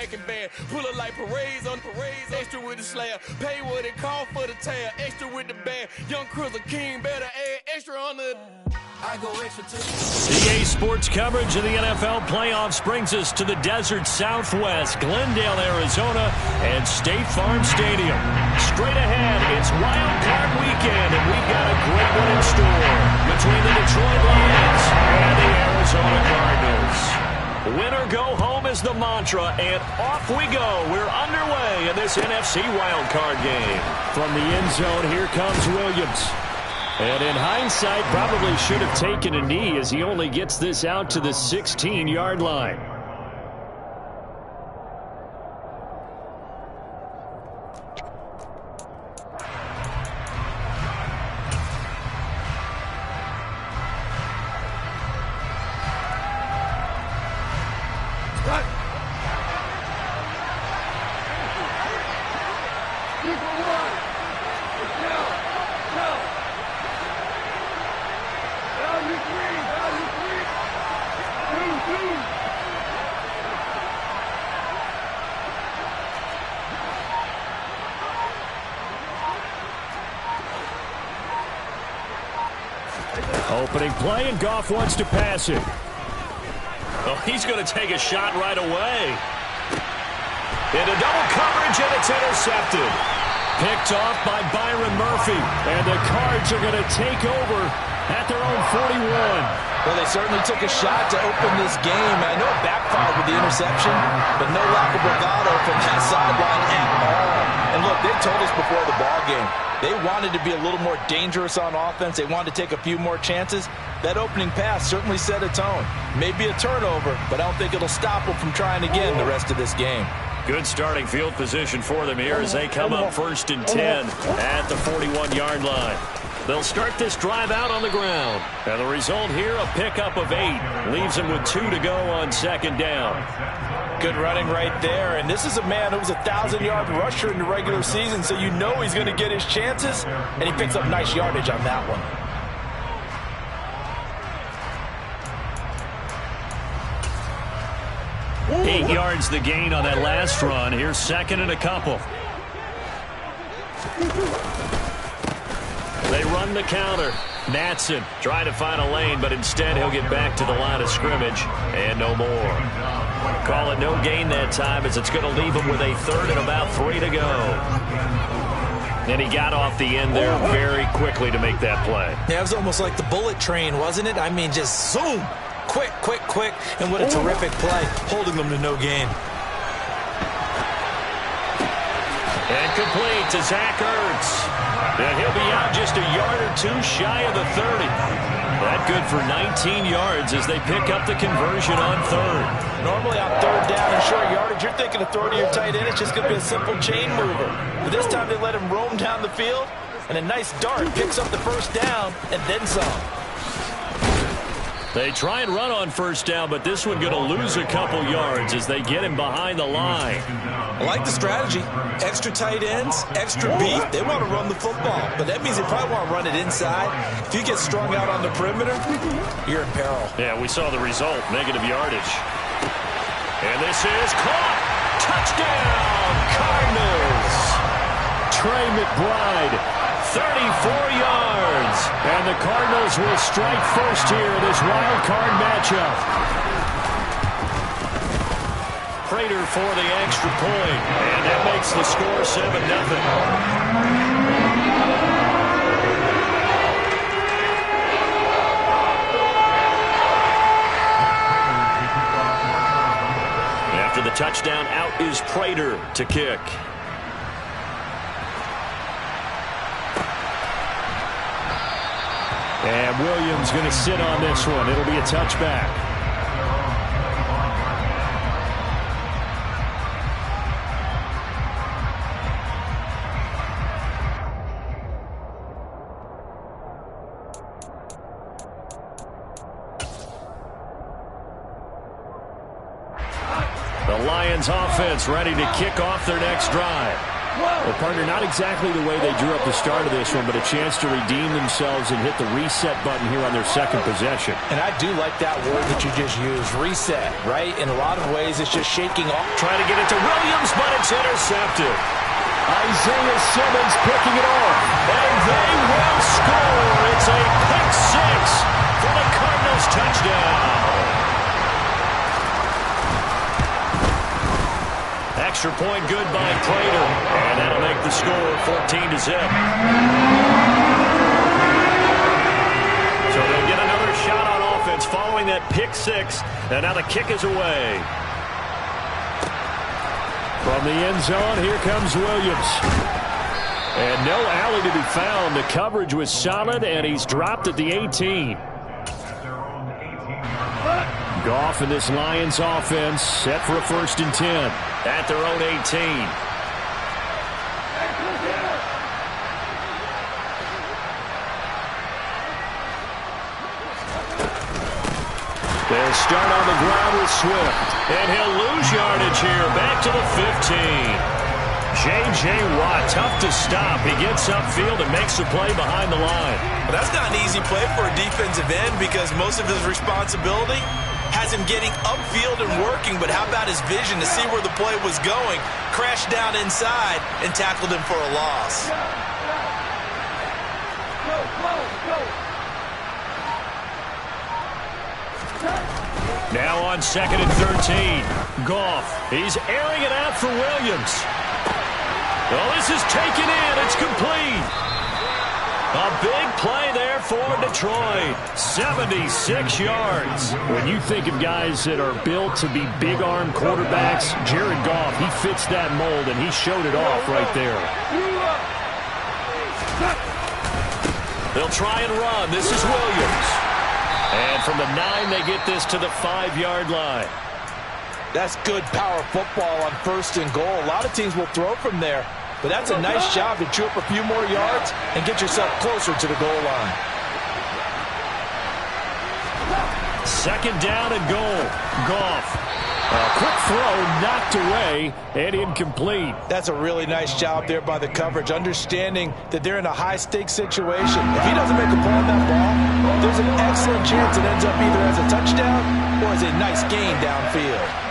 second band. Pull up like parades on parades. Extra with the slayer. Pay what it cost for the tail. Extra with the band. Young Cruiser King better add extra on the... I go extra to EA Sports coverage of the NFL playoffs brings us to the desert Southwest, Glendale, Arizona, and State Farm Stadium. Straight ahead, it's Wild Card Weekend, and we've got a great one in store between the Detroit Lions and the Arizona Cardinals. Win or go home is the mantra, and off we go. We're underway in this NFC Wild Card game. From the end zone, here comes Williams. And in hindsight, probably should have taken a knee as he only gets this out to the 16-yard line. Opening play, and Goff wants to pass it. Oh, he's going to take a shot right away. Into double coverage, and it's intercepted. Picked off by Byron Murphy, and the Cards are going to take over at their own 41. Well, they certainly took a shot to open this game. I know it backfired with the interception, but no lack of bravado from that sideline at all. And look, they told us before the ball game, they wanted to be a little more dangerous on offense. They wanted to take a few more chances. That opening pass certainly set a tone. Maybe a turnover, but I don't think it'll stop them from trying again the rest of this game. Good starting field position for them here as they come up 1st and 10 at the 41-yard line. They'll start this drive out on the ground. And the result here, a pickup of 8. Leaves them with 2 to go on 2nd down. Good running right there. And this is a man who was a 1,000-yard rusher in the regular season, so you know he's going to get his chances. And he picks up nice yardage on that one. Eight yards the gain on that last run. Here's 2nd and a couple. They run the counter. Natson trying to find a lane, but instead he'll get back to the line of scrimmage and no more. Call it no gain that time as it's going to leave him with a 3rd and about 3 to go. And he got off the end there very quickly to make that play. Yeah, it was almost like the bullet train, wasn't it? I mean, just zoom. Quick, quick, quick. And what a terrific play, holding them to no gain. And complete to Zach Ertz. And he'll be out just a yard or 2 shy of the 30. That good for 19 yards as they pick up the conversion on 3rd. Normally on 3rd down and short yardage, you're thinking of throwing to your tight end. It's just going to be a simple chain mover. But this time they let him roam down the field, and a nice dart picks up the 1st down and then some. They try and run on 1st down, but this one going to lose a couple yards as they get him behind the line. I like the strategy. Extra tight ends, extra beef. They want to run the football, but that means they probably want to run it inside. If you get strung out on the perimeter, you're in peril. Yeah, we saw the result, negative yardage. And this is caught. Touchdown, Cardinals. Trey McBride, 34 yards. And the Cardinals will strike first here in this wild card matchup. Prater for the extra point, and that makes the score 7-0. After the touchdown, out is Prater to kick. And Williams going to sit on this one. It'll be a touchback. The Lions offense ready to kick off their next drive. Well, partner, not exactly the way they drew up the start of this one, but a chance to redeem themselves and hit the reset button here on their second possession. And I do like that word that you just used, reset, right? In a lot of ways, it's just shaking off. Trying to get it to Williams, but it's intercepted. Isaiah Simmons picking it off. And they will score. It's a pick six for the Cardinals touchdown. Extra point good by Prater. And that'll make the score 14-0. So they'll get another shot on offense following that pick six. And now the kick is away. From the end zone, here comes Williams. And no alley to be found. The coverage was solid, and he's dropped at the 18. Goff in this Lions offense set for a 1st and 10 at their own 18. They'll start on the ground with Swift. And he'll lose yardage here. Back to the 15. J.J. Watt, tough to stop. He gets upfield and makes the play behind the line. Well, that's not an easy play for a defensive end because most of his responsibility has him getting upfield and working. But how about his vision to see where the play was going? Crashed down inside and tackled him for a loss. Now on 2nd and 13. Goff. He's airing it out for Williams. Well, this is taken in. It's complete. A big play there for Detroit. 76 yards. When you think of guys that are built to be big-arm quarterbacks, Jared Goff, he fits that mold, and he showed it off right there. They'll try and run. This is Williams. And from the 9, they get this to the 5-yard line. That's good power football on 1st and goal. A lot of teams will throw from there, but that's a nice job to chew up a few more yards and get yourself closer to the goal line. 2nd down and goal. Goff. A quick throw knocked away and incomplete. That's a really nice job there by the coverage, understanding that they're in a high-stakes situation. If he doesn't make a play on that ball, there's an excellent chance it ends up either as a touchdown or as a nice gain downfield.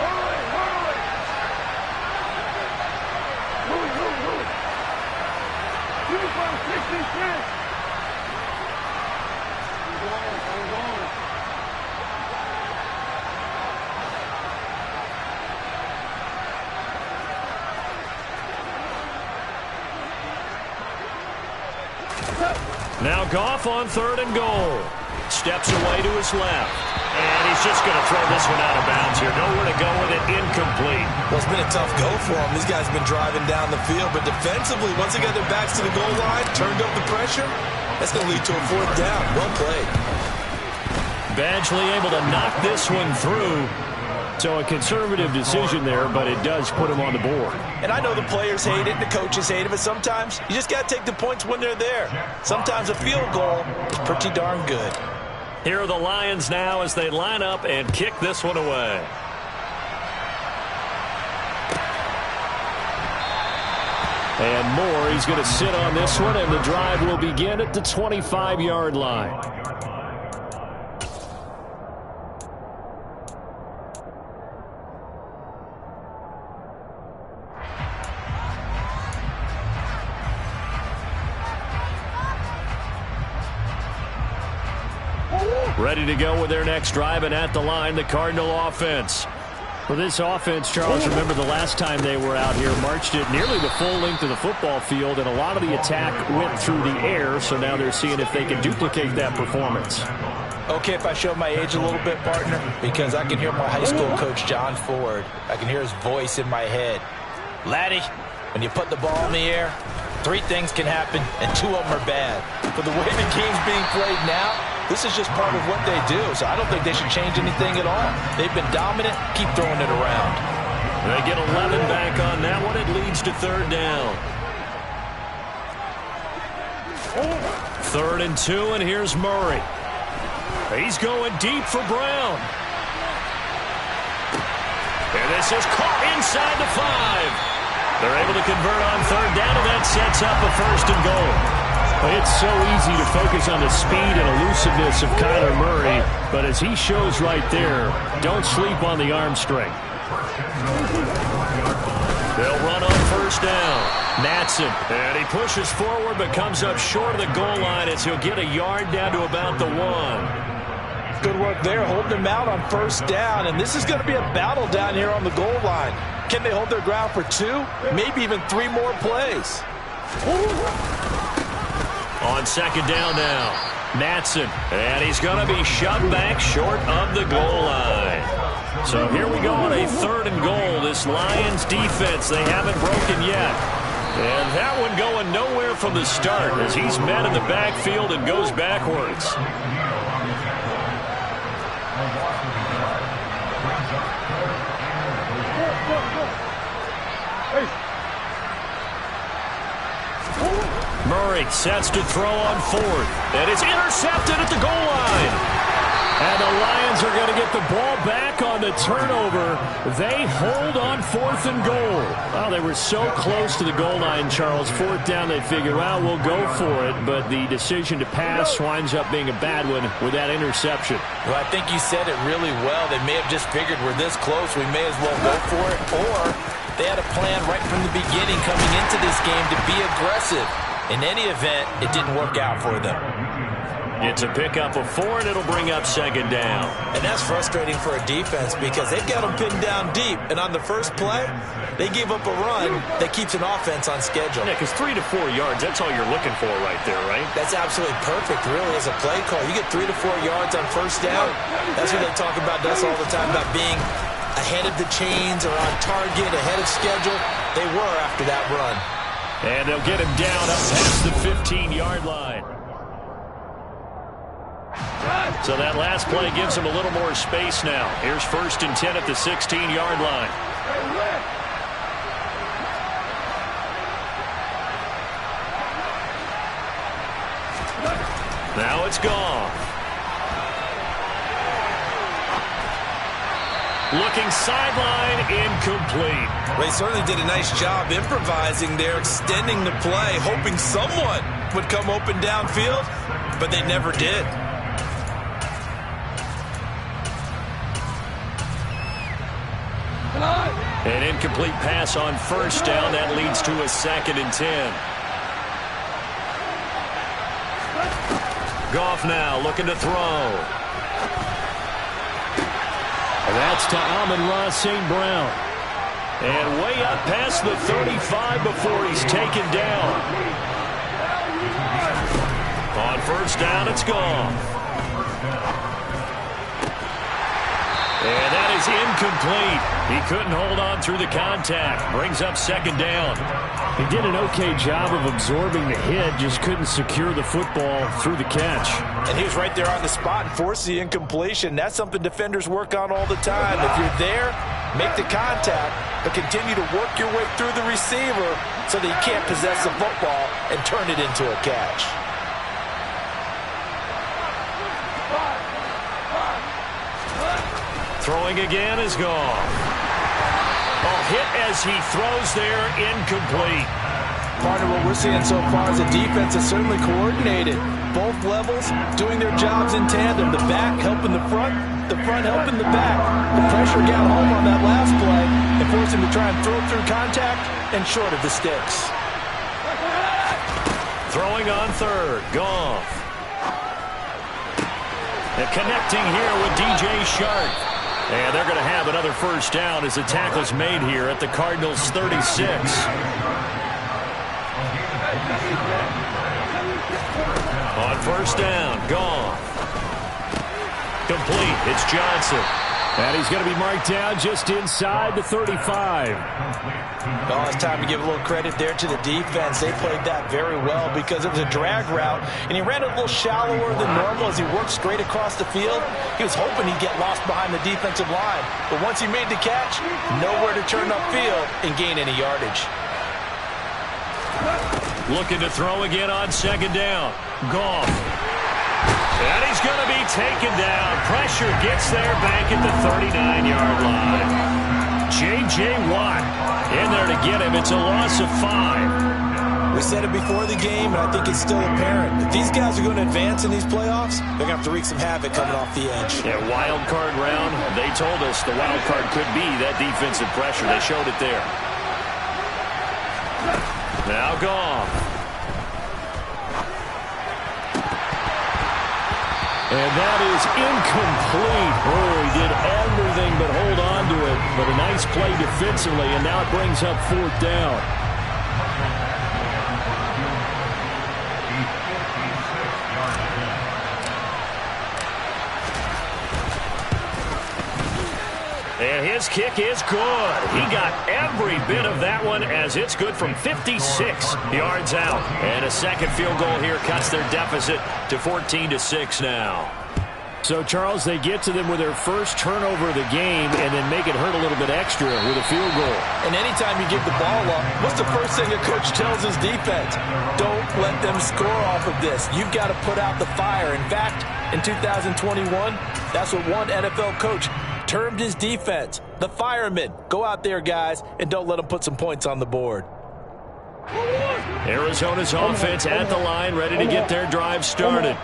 Now Goff on 3rd and goal. Steps away to his left. And he's just going to throw this one out of bounds here. Nowhere to go with it. Incomplete. Well, it's been a tough go for them. These guys have been driving down the field. But defensively, once they got their backs to the goal line, turned up the pressure, that's going to lead to a 4th down. Well played. Badgley able to knock this one through. So a conservative decision there, but it does put him on the board. And I know the players hate it, the coaches hate it, but sometimes you just got to take the points when they're there. Sometimes a field goal is pretty darn good. Here are the Lions now as they line up and kick this one away. And Moore, he's going to sit on this one, and the drive will begin at the 25-yard line. Ready to go with their next drive, and at the line, the Cardinal offense. For this offense, Charles, remember the last time they were out here, marched it nearly the full length of the football field, and a lot of the attack went through the air, so now they're seeing if they can duplicate that performance. Okay, if I show my age a little bit, partner, because I can hear my high school coach, John Ford. I can hear his voice in my head. Laddie, when you put the ball in the air, 3 things can happen, and 2 of them are bad. But the way the game's being played now, this is just part of what they do, so I don't think they should change anything at all. They've been dominant. Keep throwing it around. They get 11 back on that one. It leads to 3rd down. 3rd and 2, and here's Murray. He's going deep for Brown. And this is caught inside the 5. They're able to convert on third down, and that sets up a 1st and goal. It's so easy to focus on the speed and elusiveness of Kyler Murray, but as he shows right there, don't sleep on the arm strength. They'll run on 1st down. Matson, and he pushes forward but comes up short of the goal line as he'll get a yard down to about the 1. Good work there, holding him out on 1st down, and this is going to be a battle down here on the goal line. Can they hold their ground for 2, maybe even 3 more plays? On 2nd down now, Matson, and he's going to be shoved back short of the goal line. So here we go on a 3rd and goal. This Lions defense, they haven't broken yet. And that one going nowhere from the start as he's met in the backfield and goes backwards. Murray sets to throw on 4th, and it's intercepted at the goal line. And the Lions are going to get the ball back on the turnover. They hold on 4th and goal. Well, they were so close to the goal line, Charles. 4th down, they figure, well, we'll go for it. But the decision to pass winds up being a bad one with that interception. Well, I think you said it really well. They may have just figured we're this close, we may as well go for it. Or they had a plan right from the beginning coming into this game to be aggressive. In any event, it didn't work out for them. It's a pickup of 4, and it'll bring up 2nd down. And that's frustrating for a defense because they've got them pinned down deep. And on the first play, they give up a run that keeps an offense on schedule. Yeah, because 3 to 4 yards, that's all you're looking for right there, right? That's absolutely perfect, really, as a play call. You get 3 to 4 yards on 1st down. That's what they talk about us all the time, about being ahead of the chains or on target, ahead of schedule. They were after that run. And they'll get him down up past the 15-yard line. So that last play gives him a little more space now. Here's 1st and 10 at the 16-yard line. Now it's gone. Looking sideline, incomplete. Well, they certainly did a nice job improvising there, extending the play, hoping someone would come open downfield, but they never did. An incomplete pass on 1st down. That leads to a 2nd and 10. Goff now looking to throw. That's to Amon-Ra St. Brown. And way up past the 35 before he's taken down. On 1st down, it's Goff. And that is incomplete. He couldn't hold on through the contact. Brings up 2nd down. He did an okay job of absorbing the hit, just couldn't secure the football through the catch. And he was right there on the spot and forced the incompletion. That's something defenders work on all the time. If you're there, make the contact, but continue to work your way through the receiver so that you can't possess the football and turn it into a catch. Throwing again is Goff. Oh, hit as he throws there, incomplete. Part of what we're seeing so far is the defense is certainly coordinated. Both levels doing their jobs in tandem. The back helping the front helping the back. The pressure got home on that last play and forced him to try and throw through contact and short of the sticks. Throwing on 3rd, Goff. And connecting here with DJ Shark. And they're going to have another 1st down as the tackle's made here at the Cardinals' 36. On 1st down, Goff. Complete. It's Johnson. And he's going to be marked down just inside the 35. Well, it's time to give a little credit there to the defense. They played that very well because it was a drag route, and he ran it a little shallower than normal as he worked straight across the field. He was hoping he'd get lost behind the defensive line, but once he made the catch, nowhere to turn upfield and gain any yardage. Looking to throw again on 2nd down. Goff. And he's going to be taken down. Pressure gets there back at the 39-yard line. J.J. Watt in there to get him. It's a loss of 5. We said it before the game, and I think it's still apparent. If these guys are going to advance in these playoffs, they're going to have to wreak some havoc coming off the edge. Yeah, wild card round. They told us the wild card could be that defensive pressure. They showed it there. Now Goff. And that is incomplete. Oh, he did everything but hold on to it. But a nice play defensively, and now it brings up 4th down. And his kick is good. He got every bit of that one as it's good from 56 yards out. And a second field goal here cuts their deficit to 14-6 now. So, Charles, they get to them with their first turnover of the game and then make it hurt a little bit extra with a field goal. And anytime you give the ball up, what's the first thing a coach tells his defense? Don't let them score off of this. You've got to put out the fire. In fact, in 2021, that's what one NFL coach termed his defense, the firemen. Go out there, guys, and don't let them put some points on the board. Arizona's offense at the line, ready to get their drive started.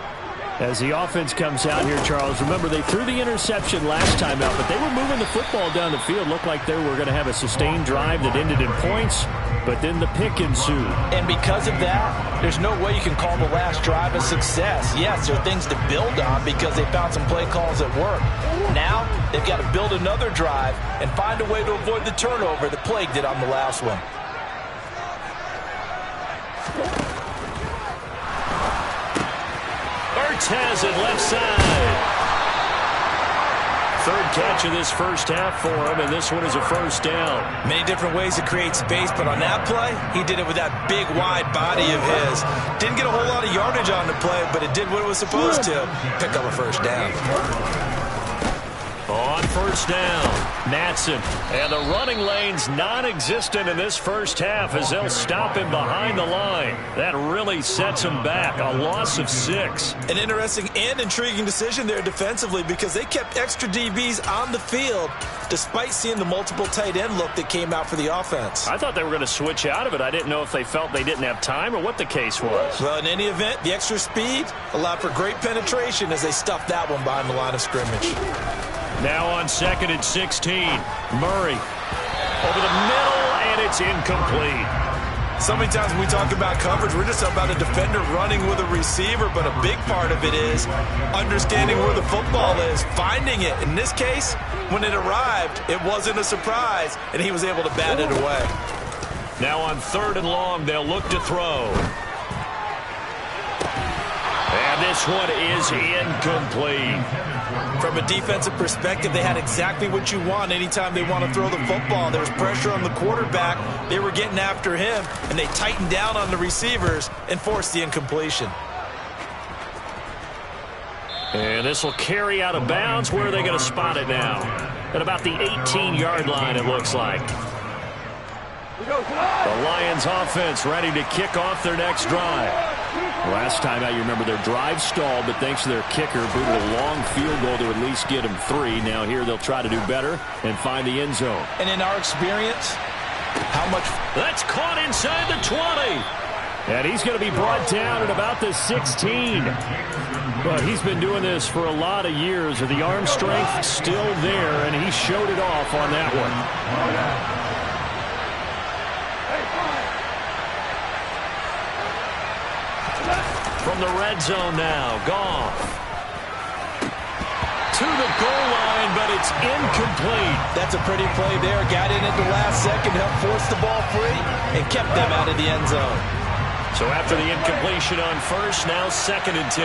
As the offense comes out here, Charles, remember they threw the interception last time out, but they were moving the football down the field. Looked like they were going to have a sustained drive that ended in points, but then the pick ensued. And because of that, there's no way you can call the last drive a success. Yes, there are things to build on because they found some play calls that work. Now, they've got to build another drive and find a way to avoid the turnover that plagued it on the last one. Has it left side. Third catch of this first half for him, and this one is a first down. Many different ways to create space, but on that play, he did it with that big, wide body of his. Didn't get a whole lot of yardage on the play, but it did what it was supposed to. Pick up a first down. On first down, Natson. And the running lane's non-existent in this first half as they'll stop him behind the line. That really sets him back. A loss of 6. An interesting and intriguing decision there defensively because they kept extra DBs on the field despite seeing the multiple tight end look that came out for the offense. I thought they were going to switch out of it. I didn't know if they felt they didn't have time or what the case was. Well, in any event, the extra speed allowed for great penetration as they stuffed that one behind the line of scrimmage. Now on 2nd and 16, Murray over the middle, and it's incomplete. So many times when we talk about coverage, we're just about a defender running with a receiver, but a big part of it is understanding where the football is, finding it. In this case, when it arrived, it wasn't a surprise, and he was able to bat it away. Now on 3rd and long, they'll look to throw. And this one is incomplete. From a defensive perspective, they had exactly what you want anytime they want to throw the football. There was pressure on the quarterback. They were getting after him, and they tightened down on the receivers and forced the incompletion. And this will carry out of bounds. Where are they going to spot it now? At about the 18-yard line, it looks like. The Lions offense ready to kick off their next drive. Last time out, you remember their drive stalled, but thanks to their kicker, booted a long field goal to at least get them 3. Now here they'll try to do better and find the end zone. And in our experience, how much... That's caught inside the 20. And he's going to be brought down at about the 16. But he's been doing this for a lot of years. The arm strength still there, and he showed it off on that one. From the red zone now, Goff. To the goal line, but it's incomplete. That's a pretty play there. Got in at the last second, helped force the ball free, and kept them out of the end zone. So after the incompletion on first, now 2nd and 10.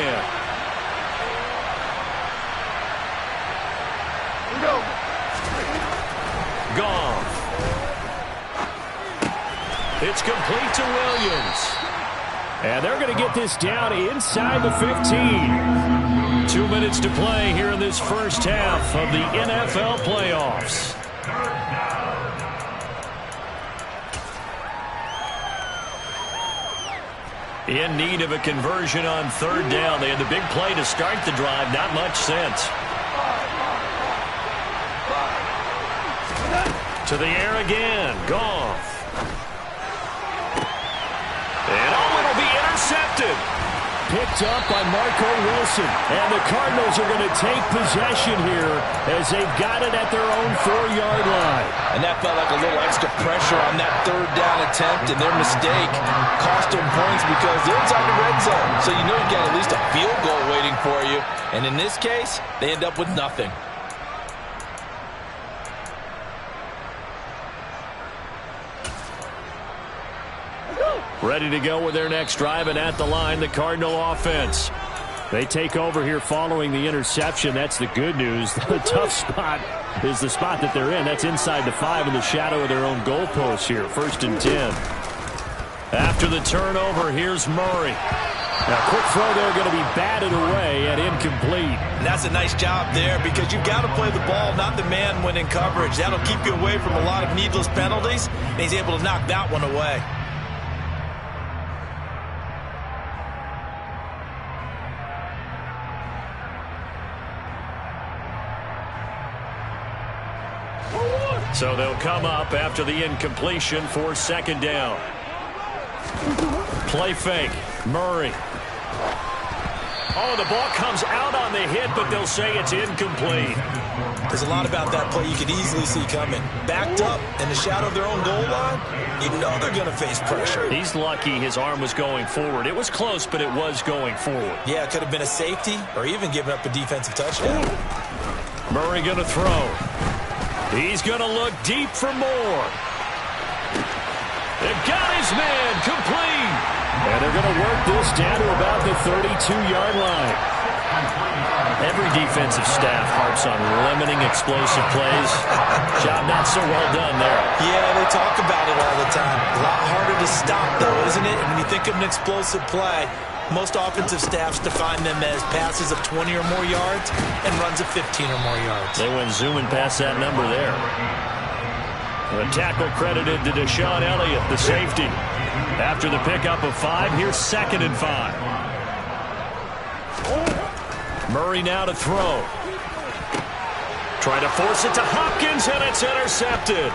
Goff. It's complete to Williams. And they're going to get this down inside the 15. 2 minutes to play here in this first half of the NFL playoffs. In need of a conversion on 3rd down. They had the big play to start the drive. Not much sense. To the air again. Goff. picked up by Marco Wilson. And the Cardinals are going to take possession here as they've got it at their own 4-yard line. And that felt like a little extra pressure on that third down attempt, and their mistake cost them points because they're inside the red zone. So you know you got at least a field goal waiting for you. And in this case, they end up with nothing. Ready to go with their next drive, and at the line, the Cardinal offense. They take over here following the interception. That's the good news. The tough spot is the spot that they're in. That's inside the 5 in the shadow of their own goalpost here. 1st and 10. After the turnover, here's Murray. Now, quick throw there, going to be batted away and incomplete. And that's a nice job there because you've got to play the ball, not the man when in coverage. That'll keep you away from a lot of needless penalties, and he's able to knock that one away. So they'll come up after the incompletion for 2nd down. Play fake. Murray. Oh, the ball comes out on the hit, but they'll say it's incomplete. There's a lot about that play you could easily see coming. Backed up in the shadow of their own goal line, you know they're going to face pressure. He's lucky his arm was going forward. It was close, but it was going forward. Yeah, it could have been a safety or even given up a defensive touchdown. Murray going to throw. He's going to look deep for more. They've got his man complete. And they're going to work this down to about the 32-yard line. Every defensive staff harps on limiting explosive plays. Job not so well done there. Yeah, they talk about it all the time. A lot harder to stop, though, isn't it? And when you think of an explosive play, most offensive staffs define them as passes of 20 or more yards and runs of 15 or more yards. They went zooming past that number there. The tackle credited to Deshaun Elliott, the safety. After the pickup of 5, here's 2nd and 5. Murray now to throw. Trying to force it to Hopkins, and it's intercepted.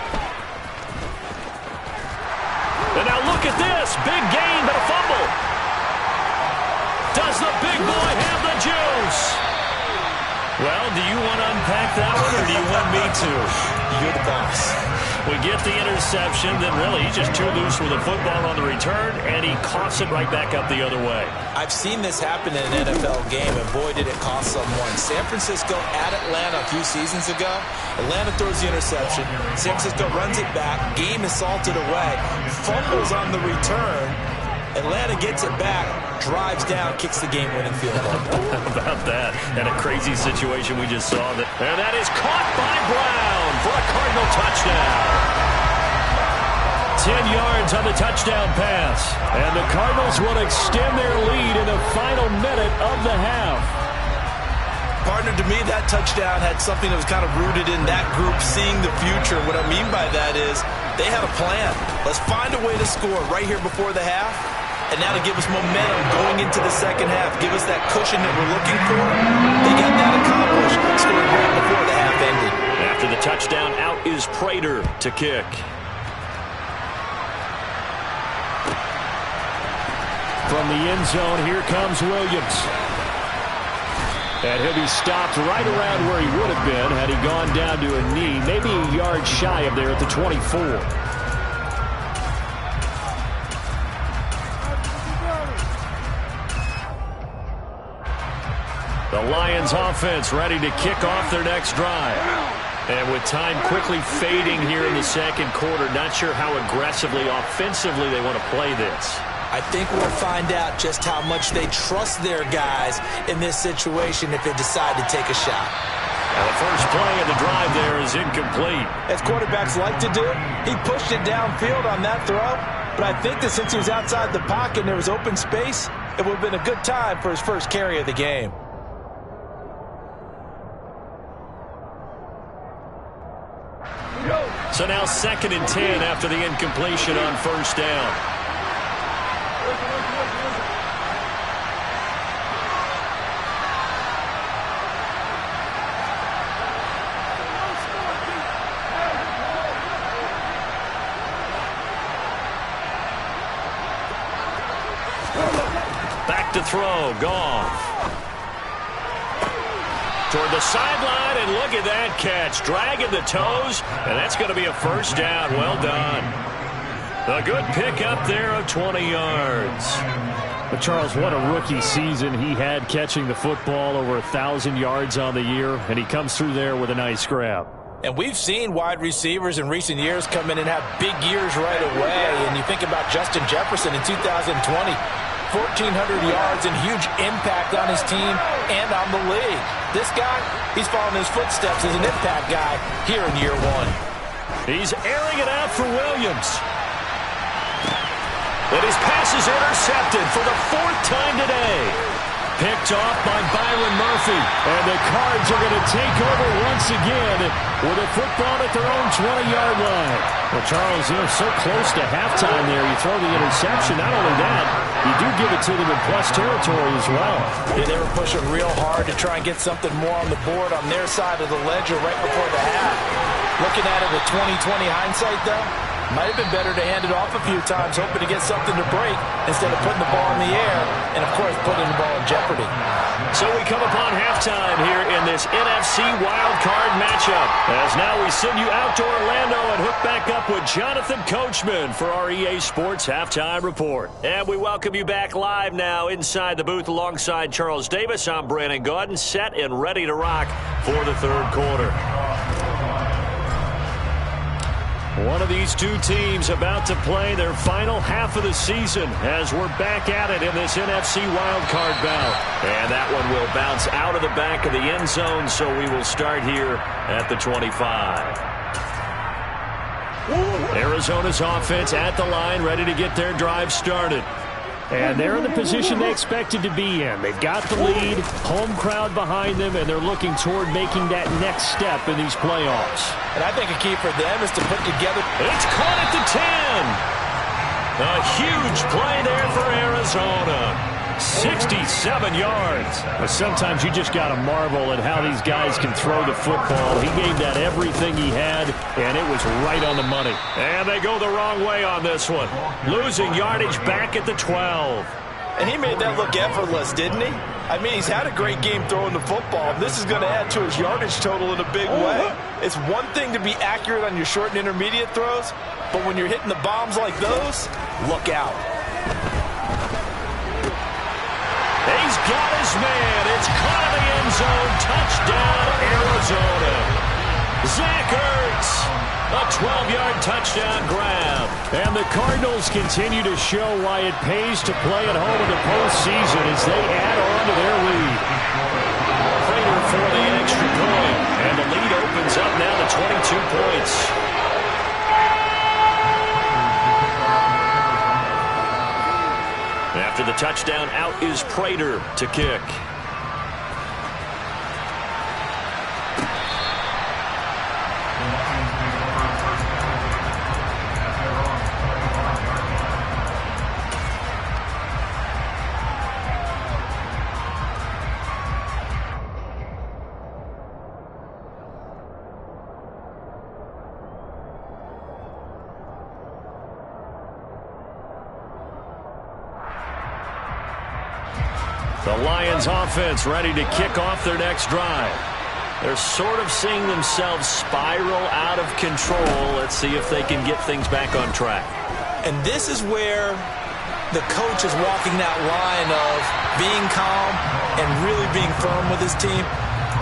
And now look at this. Big gain, but a fumble. Does the big boy have the juice? Well, do you want to unpack that one, or do you want me to? You're the boss. We get the interception, then really he's just too loose with the football on the return, and he coughs it right back up the other way. I've seen this happen in an NFL game, and boy, did it cost someone. San Francisco at Atlanta a few seasons ago. Atlanta throws the interception. San Francisco runs it back. Game is salted away. Fumbles on the return. Atlanta gets it back, drives down, kicks the game-winning field goal. How about that? And a crazy situation we just saw. And that is caught by Brown for a Cardinal touchdown. 10 yards on the touchdown pass. And the Cardinals will extend their lead in the final minute of the half. Partner, to me, that touchdown had something that was kind of rooted in that group seeing the future. What I mean by that is they had a plan. Let's find a way to score right here before the half. And now to give us momentum going into the second half, give us that cushion that we're looking for. They got that accomplished, scoring right before the half ended. After the touchdown, out is Prater to kick. From the end zone, here comes Williams. And he'll be stopped right around where he would have been had he gone down to a knee, maybe a yard shy of there at the 24. The Lions offense ready to kick off their next drive. And with time quickly fading here in the second quarter, not sure how aggressively, offensively they want to play this. I think we'll find out just how much they trust their guys in this situation if they decide to take a shot. Now the first play of the drive there is incomplete. As quarterbacks like to do, he pushed it downfield on that throw. But I think that since he was outside the pocket and there was open space, it would have been a good time for his first carry of the game. So now 2nd and 10 after the incompletion on first down. Back to throw. Goff. Toward the sideline, and look at that catch. Dragging the toes, and that's going to be a first down. Well done. A good pick up there of 20 yards. But Charles, what a rookie season he had catching the football, over 1,000 yards on the year, and he comes through there with a nice grab. And we've seen wide receivers in recent years come in and have big years right away. And you think about Justin Jefferson in 2020, 1,400 yards and huge impact on his team and on the league. This guy, he's following his footsteps as an impact guy here in year one. He's airing it out for Williams. And his pass is intercepted for the 4th time today. Picked off by Byron Murphy. And the Cards are going to take over once again with a football at their own 20-yard line. Well, Charles, so close to halftime there. You throw the interception. Not only that, you do give it to them in plus territory as well. Yeah, they were pushing real hard to try and get something more on the board on their side of the ledger right before the half. Looking at it with 20/20 hindsight, though, might have been better to hand it off a few times, hoping to get something to break instead of putting the ball in the air and, of course, putting the ball in jeopardy. So we come upon halftime here in this NFC Wild Card matchup. As now we send you out to Orlando and hook back up with Jonathan Coachman for our EA Sports Halftime Report. And we welcome you back live now inside the booth alongside Charles Davis. I'm Brandon Gaudin, set and ready to rock for the third quarter. One of these two teams about to play their final half of the season as we're back at it in this NFC wildcard bout. And that one will bounce out of the back of the end zone, so we will start here at the 25. Arizona's offense at the line, ready to get their drive started. And they're in the position they expected to be in. They've got the lead, home crowd behind them, and they're looking toward making that next step in these playoffs. And I think a key for them is to put together... It's caught at the 10. A huge play there for Arizona. 67 yards. But sometimes you just got to marvel at how these guys can throw the football. He gave that everything he had, and it was right on the money. And they go the wrong way on this one. Losing yardage back at the 12. And he made that look effortless, didn't he? I mean, he's had a great game throwing the football. This is going to add to his yardage total in a big way. It's one thing to be accurate on your short and intermediate throws, but when you're hitting the bombs like those, look out. He's got his man. It's caught in the end zone. Touchdown, Arizona. Zach Ertz. A 12-yard touchdown grab. And the Cardinals continue to show why it pays to play at home in the postseason as they add on to their lead. Prater for the extra point. And the lead opens up now to 22 points. After the touchdown, out is Prater to kick. The Lions offense ready to kick off their next drive. They're sort of seeing themselves spiral out of control. Let's see if they can get things back on track. And this is where the coach is walking that line of being calm and really being firm with his team.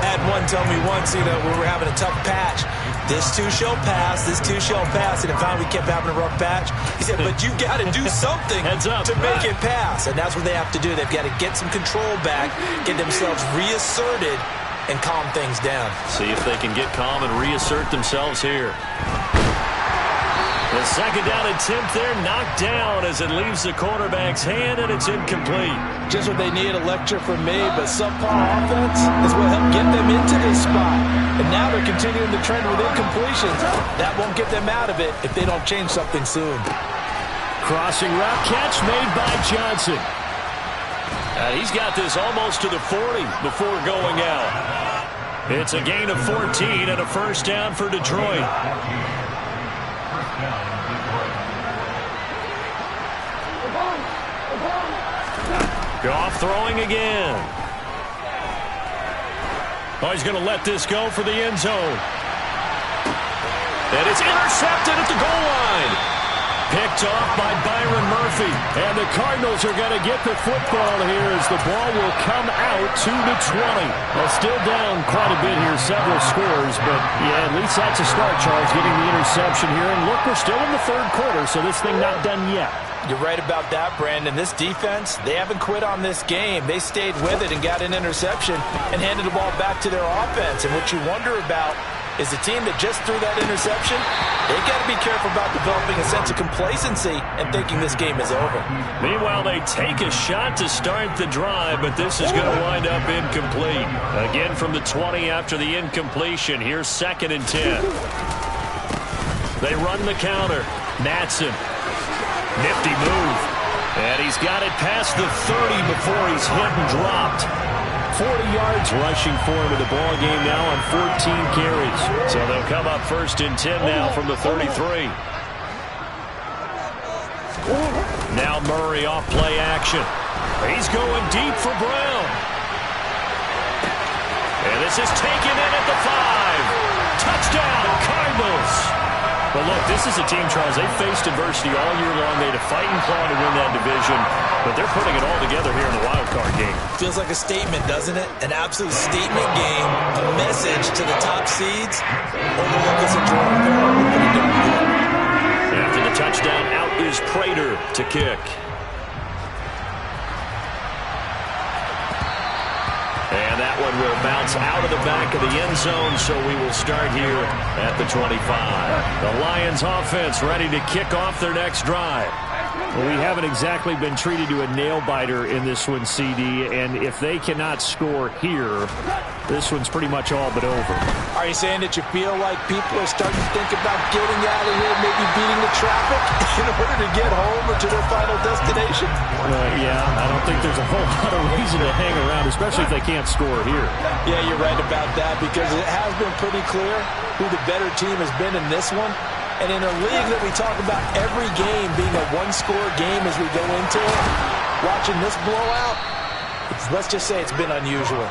I had one tell me once, we were having a tough patch. This too shall pass, this too shall pass. And if we kept having a rough patch, he said, but you got to do something to make it pass. And that's what they have to do. They've got to get some control back, get themselves reasserted, and calm things down. See if they can get calm and reassert themselves here. The second down attempt there knocked down as it leaves the quarterback's hand, and it's incomplete. Just what they need, a lecture from me, but subpar offense is what helped get them into this spot. And now they're continuing the trend with incompletions. That won't get them out of it if they don't change something soon. Crossing route catch made by Johnson. He's got this almost to the 40 before going out. It's a gain of 14 and a first down for Detroit. Goff throwing again. Oh, he's going to let this go for the end zone. And it's intercepted at the goal line. Picked off by Byron Murphy. And the Cardinals are going to get the football here as the ball will come out to the 20. Well, still down quite a bit here, several scores. But, yeah, at least that's a start, Charles, getting the interception here. And look, we're still in the third quarter, so this thing not done yet. You're right about that, Brandon. This defense, they haven't quit on this game. They stayed with it and got an interception and handed the ball back to their offense. And what you wonder about is the team that just threw that interception, they got to be careful about developing a sense of complacency and thinking this game is over. Meanwhile, they take a shot to start the drive, but this is going to wind up incomplete. Again from the 20 after the incompletion. Here's 2nd and 10. They run the counter. Matson. Nifty move. And he's got it past the 30 before he's hit and dropped. 40 yards rushing for him in the ball game now on 14 carries. So they'll come up 1st and 10 now from the 33. Now Murray off play action. He's going deep for Brown. And this is taken in at the 5. Touchdown, Cardinals. But look, this is a team, Charles, they've faced adversity all year long. They had to fight and claw to win that division, but they're putting it all together here in the wild card game. Feels like a statement, doesn't it? An absolute statement game, a message to the top seeds. Overlook as a draw. After the touchdown, out is Prater to kick. And that one will bounce out of the back of the end zone, so we will start here at the 25. The Lions offense ready to kick off their next drive. Well, we haven't exactly been treated to a nail-biter in this one, CD, and if they cannot score here, this one's pretty much all but over. Are you saying that you feel like people are starting to think about getting out of here, maybe beating the traffic in order to get home or to their final destination? Yeah, I don't think there's a whole lot of reason to hang around, especially if they can't score here. Yeah, you're right about that, because it has been pretty clear who the better team has been in this one. And in a league that we talk about every game being a one-score game as we go into it, watching this blowout, let's just say it's been unusual.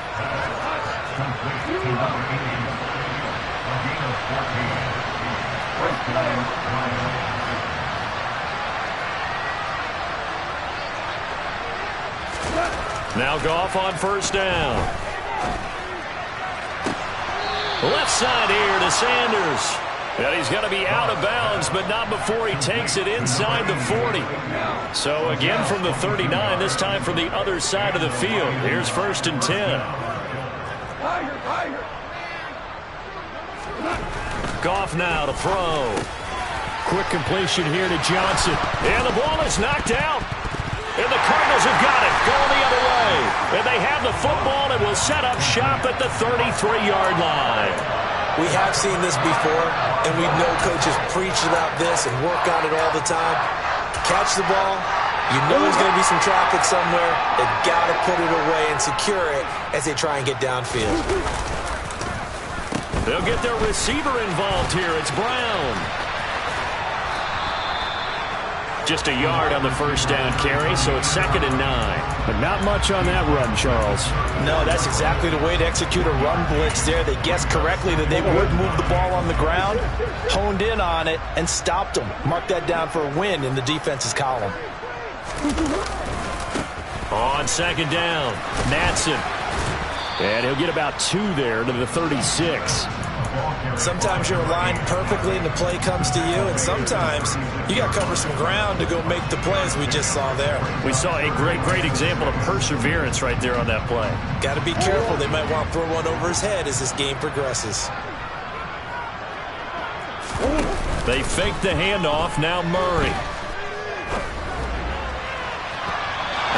Now Goff on 1st down. Left side here to Sanders. And he's going to be out of bounds, but not before he takes it inside the 40. So again from the 39, this time from the other side of the field. Here's 1st and 10. Goff now to throw. Quick completion here to Johnson. And the ball is knocked out. And the Cardinals have got it, going the other way. And they have the football and will set up shop at the 33-yard line. We have seen this before, and we know coaches preach about this and work on it all the time. Catch the ball. You know there's going to be some traffic somewhere. They've got to put it away and secure it as they try and get downfield. They'll get their receiver involved here. It's Brown. Just a yard on the 1st down carry, so it's 2nd and 9. But not much on that run, Charles. No, that's exactly the way to execute a run blitz there. They guessed correctly that they would move the ball on the ground, honed in on it, and stopped them. Mark that down for a win in the defense's column. On 2nd down, Matson. And he'll get about 2 there to the 36. Sometimes you're aligned perfectly and the play comes to you, and sometimes you got to cover some ground to go make the plays we just saw there. We saw a great example of perseverance right there on that play. Got to be careful. They might want to throw one over his head as this game progresses. They fake the handoff. Now Murray.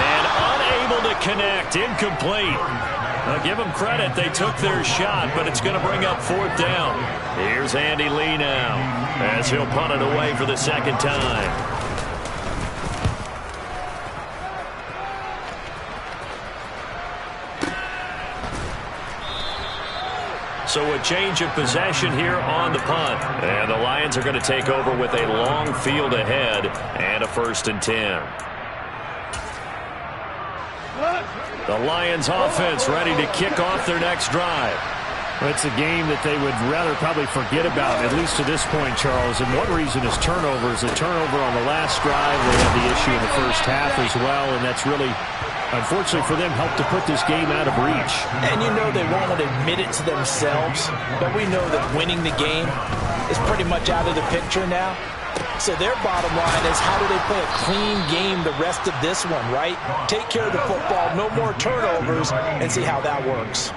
And unable to connect. Incomplete. Now give them credit. They took their shot, but it's going to bring up 4th down. Here's Andy Lee now as he'll punt it away for the 2nd time. So a change of possession here on the punt. And the Lions are going to take over with a long field ahead and a 1st and 10. The Lions offense ready to kick off their next drive. It's a game that they would rather probably forget about, at least to this point, Charles. And one reason is turnovers. A turnover on the last drive. They had the issue in the first half as well, and that's really, unfortunately for them, helped to put this game out of reach. And you know they won't admit it to themselves, but we know that winning the game is pretty much out of the picture now. So their bottom line is, how do they play a clean game the rest of this one, right? Take care of the football, no more turnovers, and see how that works.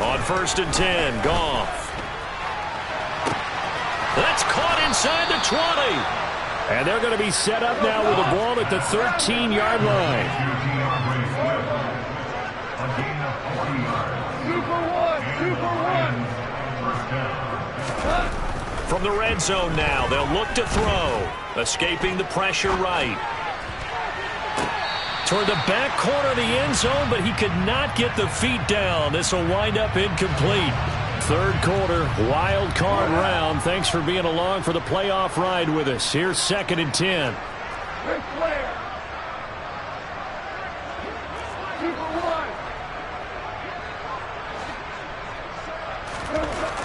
On 1st and 10, Goff. That's caught inside the 20. And they're going to be set up now with the ball at the 13-yard line. From the red zone now, they'll look to throw. Escaping the pressure right. Toward the back corner of the end zone, but he could not get the feet down. This will wind up incomplete. Third quarter, wild card round. Thanks for being along for the playoff ride with us. Here's 2nd and 10.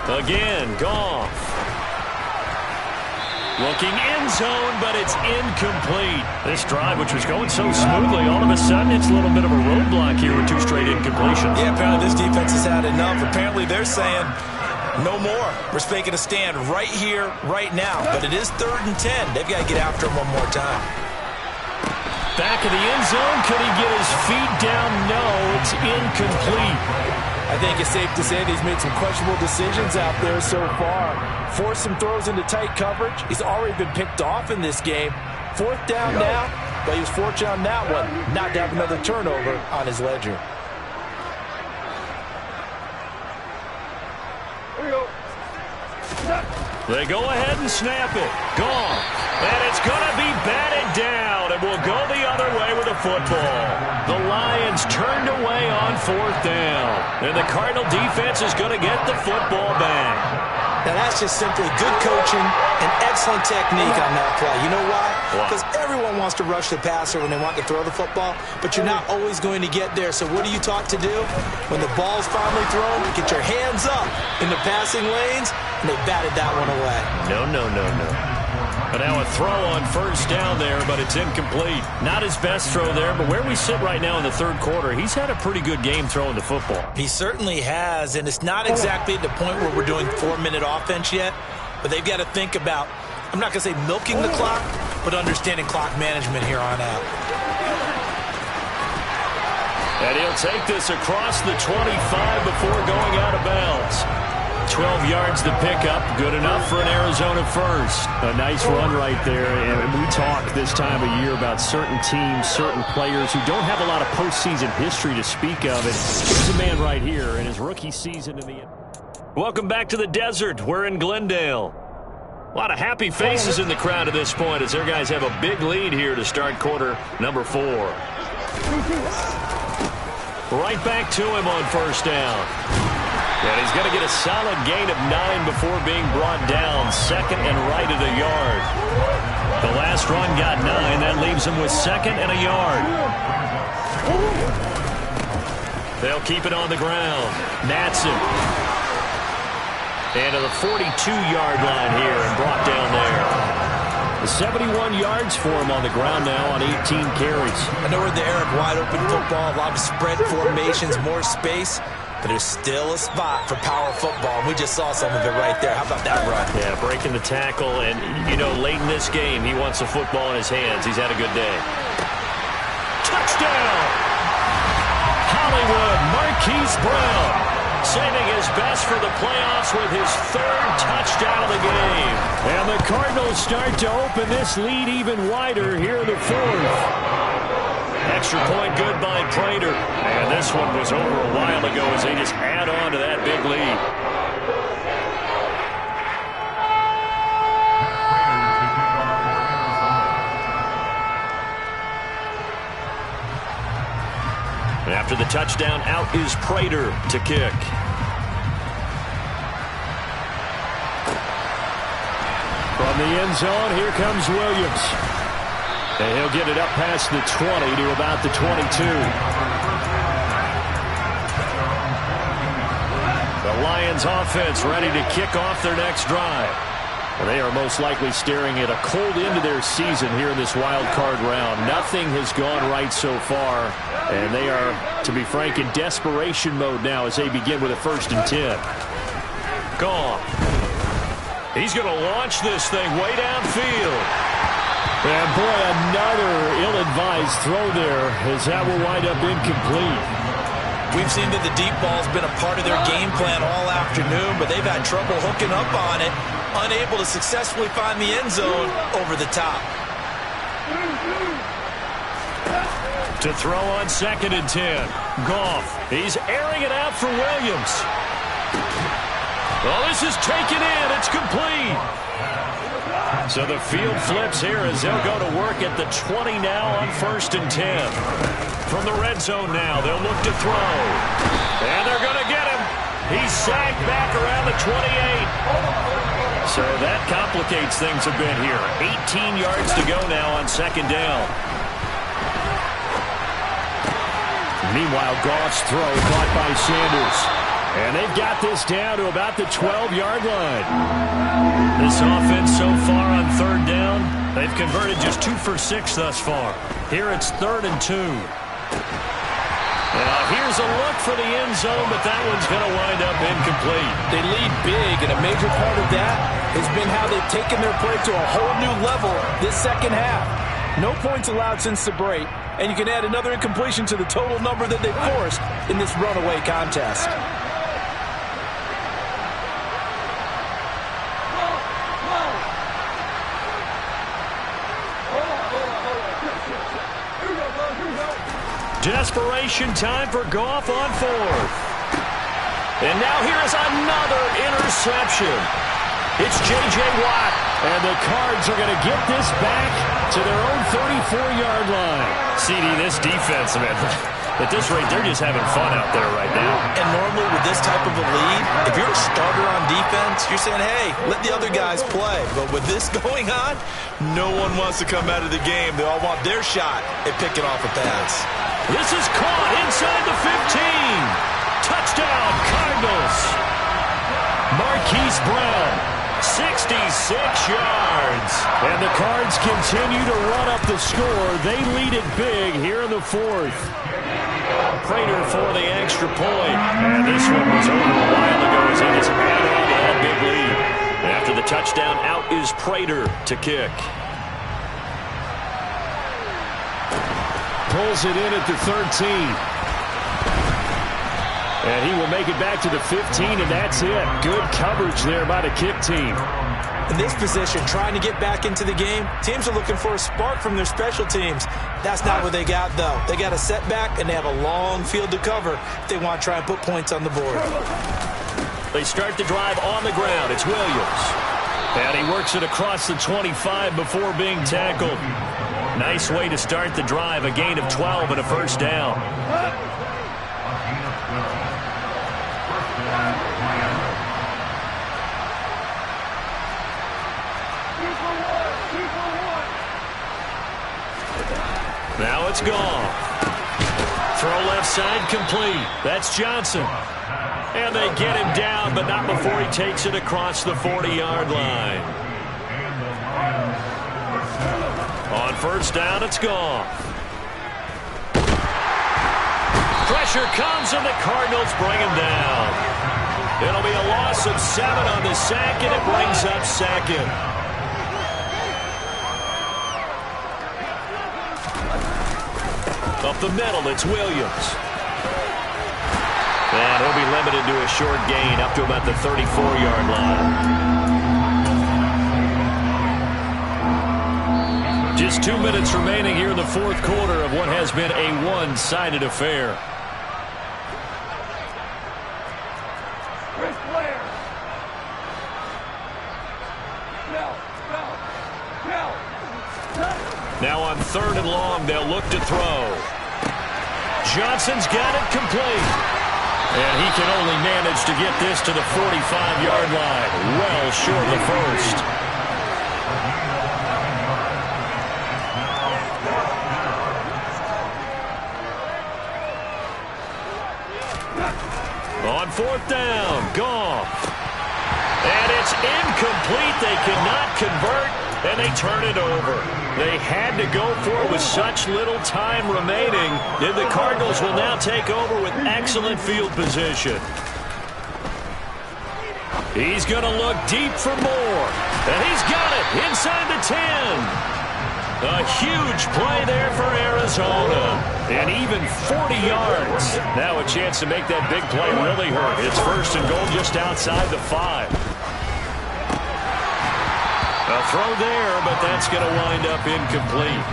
Again, Goff. Looking end zone, but it's incomplete. This drive, which was going so smoothly, all of a sudden it's a little bit of a roadblock here with 2 straight incompletions. Yeah, apparently this defense has had enough. Apparently they're saying, no more. We're making a stand right here, right now. But it is 3rd and 10. They've got to get after him one more time. Back of the end zone. Could he get his feet down? No, it's incomplete. I think it's safe to say that he's made some questionable decisions out there so far. Forced some throws into tight coverage. He's already been picked off in this game. 4th down now, but he was fortunate on that one not to have another turnover on his ledger. They go ahead and snap it. Gone. And it's going to be batted down, and we'll go the other way with the football. The Lions turned away on 4th down, and the Cardinal defense is going to get the football back. Now, that's just simply good coaching and excellent technique on that play. You know why? Because everyone wants to rush the passer when they want to throw the football, but you're not always going to get there. So what are you taught to do? When the ball's finally thrown, get your hands up in the passing lanes, and they batted that one away. No. And now a throw on 1st down there, but it's incomplete. Not his best throw there, but where we sit right now in the 3rd quarter, he's had a pretty good game throwing the football. He certainly has, and it's not exactly at the point where we're doing 4-minute offense yet, but they've got to think about, I'm not going to say milking the clock, but understanding clock management here on out. And he'll take this across the 25 before going out of bounds. 12 yards to pick up. Good enough for an Arizona first. A nice run right there. And we talk this time of year about certain teams, certain players who don't have a lot of postseason history to speak of. And here's a man right here in his rookie season in the... Welcome back to the desert. We're in Glendale. A lot of happy faces in the crowd at this point as their guys have a big lead here to start quarter number 4. Right back to him on 1st down. And he's going to get a solid gain of 9 before being brought down. 2nd and right at a yard. The last run got 9. That leaves him with 2nd and a yard. They'll keep it on the ground. Natson. And to the 42-yard line here and brought down there. 71 yards for him on the ground now on 18 carries. I know we're in the era of wide-open football, a lot of spread formations, more space. But there's still a spot for power football, and we just saw some of it right there. How about that run? Yeah, breaking the tackle, and, you know, late in this game, he wants the football in his hands. He's had a good day. Touchdown! Hollywood, Marquise Brown, saving his best for the playoffs with his 3rd touchdown of the game. And the Cardinals start to open this lead even wider here in the 4th. Extra point good by Prater. And this one was over a while ago as they just add on to that big lead. After the touchdown, out is Prater to kick. From the end zone. Here comes Williams. And he'll get it up past the 20 to about the 22. The Lions offense ready to kick off their next drive. They are most likely staring at a cold end to their season here in this wild card round. Nothing has gone right so far, and they are, to be frank, in desperation mode now as they begin with a 1st and 10. Goff. He's going to launch this thing way downfield. And boy, another ill-advised throw there as that will wind up incomplete. We've seen that the deep ball's been a part of their game plan all afternoon, but they've had trouble hooking up on it, unable to successfully find the end zone over the top. To throw on 2nd and 10. Goff. He's airing it out for Williams. Well, this is taken in. It's complete. So the field flips here as they'll go to work at the 20 now on 1st and 10. From the red zone now, they'll look to throw. And they're going to get him. He's sacked back around the 28. So that complicates things a bit here. 18 yards to go now on 2nd down. Meanwhile, Goff's throw caught by Sanders. And they've got this down to about the 12-yard line. This offense so far on 3rd down, they've converted just 2 for 6 thus far. Here it's 3rd and 2. Now here's a look for the end zone, but that one's going to wind up incomplete. They lead big, and a major part of that has been how they've taken their play to a whole new level this second half. No points allowed since the break, and you can add another incompletion to the total number that they forced in this runaway contest. Desperation time for Goff on 4th. And now here's another interception. It's J.J. Watt, and the Cards are going to get this back to their own 34-yard line. CD, this defense, man, at this rate, they're just having fun out there right now. And normally with this type of a lead, if you're a starter on defense, you're saying, hey, let the other guys play. But with this going on, no one wants to come out of the game. They all want their shot at picking off a pass. This is caught inside the 15. Touchdown, Cardinals. Marquise Brown, 66 yards. And the Cards continue to run up the score. They lead it big here in the 4th. Prater for the extra point. And this one was over a while ago as he gets added on to that big lead. And after the touchdown, out is Prater to kick. Pulls it in at the 13. And he will make it back to the 15, and that's it. Good coverage there by the kick team. In this position, trying to get back into the game, teams are looking for a spark from their special teams. That's not what they got, though. They got a setback, and they have a long field to cover if they want to try and put points on the board. They start the drive on the ground. It's Williams. And he works it across the 25 before being tackled. Nice way to start the drive. A gain of 12 and a 1st down. Now it's gone. Throw left side complete. That's Johnson. And they get him down, but not before he takes it across the 40-yard line. On 1st down, it's gone. Pressure comes, and the Cardinals bring him down. It'll be a loss of 7 on the sack, and it brings up 2nd. Up the middle, it's Williams. And he'll be limited to a short gain up to about the 34-yard line. Just 2 minutes remaining here in the 4th quarter of what has been a one-sided affair. Now on 3rd and long, they'll look to throw. Johnson's got it complete. And he can only manage to get this to the 45-yard line. Well short of the 1st. On fourth down, Goff. And it's incomplete. They cannot convert, and they turn it over. They had to go for it with such little time remaining. And the Cardinals will now take over with excellent field position. He's going to look deep for more. And he's got it inside the 10. A huge play there for Arizona. And even 40 yards. Now a chance to make that big play really hurt. It's first and goal just outside the 5. A throw there, but that's going to wind up incomplete.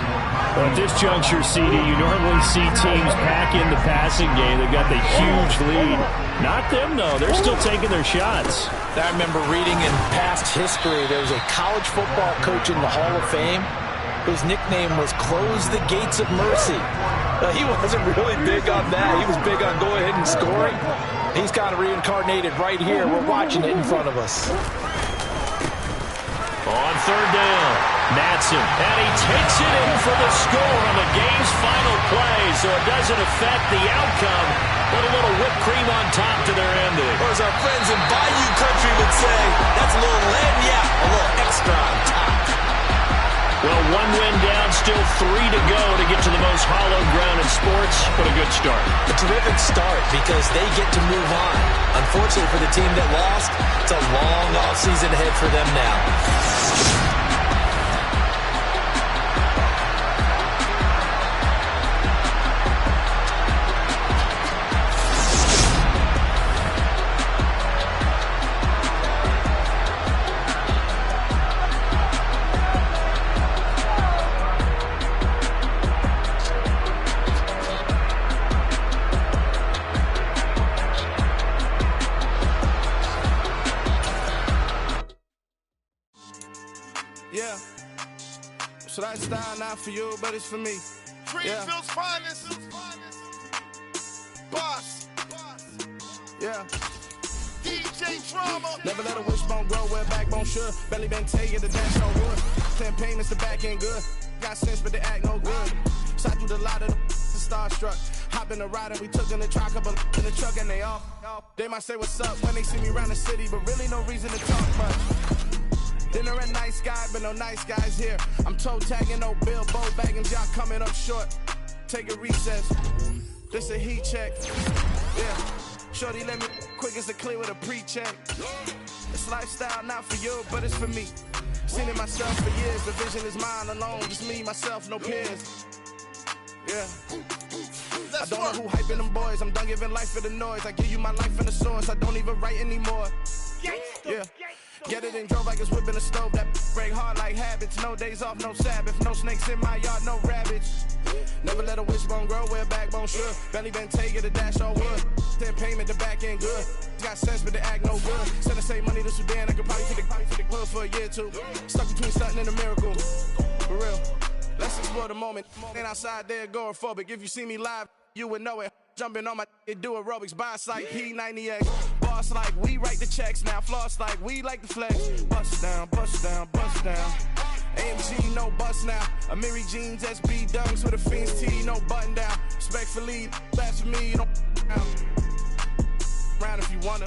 Well, at this juncture, CD, you normally see teams pack in the passing game. They've got the huge lead. Not them, though. They're still taking their shots. I remember reading in past history, there was a college football coach in the Hall of Fame whose nickname was Close the Gates of Mercy. He wasn't really big on that. He was big on go ahead and scoring. He's kind of reincarnated right here. We're watching it in front of us. On third down, Matson, and he takes it in for the score on the game's final play, so it doesn't affect the outcome, but a little whipped cream on top to their ending. Or as our friends in Bayou Country would say, that's a little lagniappe, a little extra on top. Well, one win down, still 3 to go to get to the most hallowed ground in sports. What a good start. A terrific start because they get to move on. Unfortunately for the team that lost, it's a long offseason ahead for them now. Yeah. So that style not for you, but it's for me. Greenville's finest. Boss. Yeah. DJ Drama. Never let a wishbone grow where backbone should. Belly been taking the dash on wood. 10 payments, the back end good. Got sense, but they act no good. Side through the lot of the starstruck. Hop in the ride and we took in the truck, couple in the truck and they off. They might say what's up when they see me around the city, but really no reason to talk much. Dinner at Nice Guy, but no nice guys here. I'm toe tagging, no bill, bow bagging, y'all coming up short. Take a recess. This a heat check. Yeah. Shorty let me quick as a clear with a pre-check. It's lifestyle not for you, but it's for me. Seen it myself for years. The vision is mine alone. Just me, myself, no peers. Yeah. I don't know who hyping them boys. I'm done giving life for the noise. I give you my life in the source. I don't even write anymore. Yeah. Get it and drove like it's whipping a stove. That break hard like habits. No days off, no Sabbath. No snakes in my yard, no rabbits. Never let a wishbone grow where backbone should. Belly been taking the dash on wood. 10 payment, the back end good. Got sense, but they act no good. Send the same money to Sudan. I could probably take the hood for a year or two. Stuck between stunting and a miracle. For real. Let's explore the moment. Ain't outside there agoraphobic. If you see me live, you would know it. Jumping on my do aerobics. Boss like P90X. Boss like we write the checks now. Floss like we like the flex. Bust down, bust down, bust down. AMG, no bust now. Amiri jeans, SB dunks with a Fiends tee, no button down. Respectfully, that's for me, you don't round if you wanna.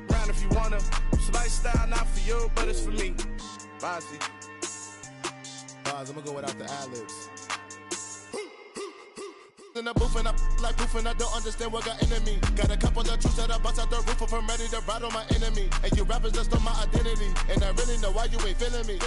Round if you wanna. It's lifestyle not for you, but it's for me. Bozzy. I'm gonna go without the ad-libs. In the booth and I like proof and I don't understand what got into me. Got a couple of truths that I bust out the roof of, I'm ready to ride on my enemy. And you rappers just stole my identity, and I really know why you ain't feeling me.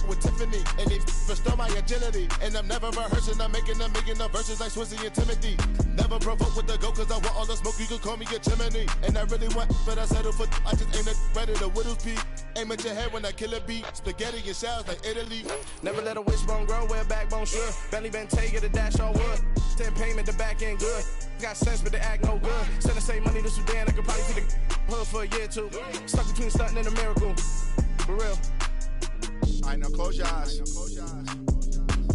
With Tiffany, and they restore my agility. And I'm never rehearsing, I'm making a million of verses like Swizzy and Timothy. Never provoke with the go, cause I want all the smoke, you can call me a chimney. And I really want, but I settle for, I just ain't ready to Whittles peak. Aim at your head when I kill a beat. Spaghetti and shells like Italy. Never let a wishbone grow where backbone should. Belly been taking the dash on wood. 10 payment, the back end good. Got sense, but they act no good. Send the same money to Sudan, I could probably take the hood for a year or two. Stuck between stunting and a miracle. For real. Alright, now close your eyes.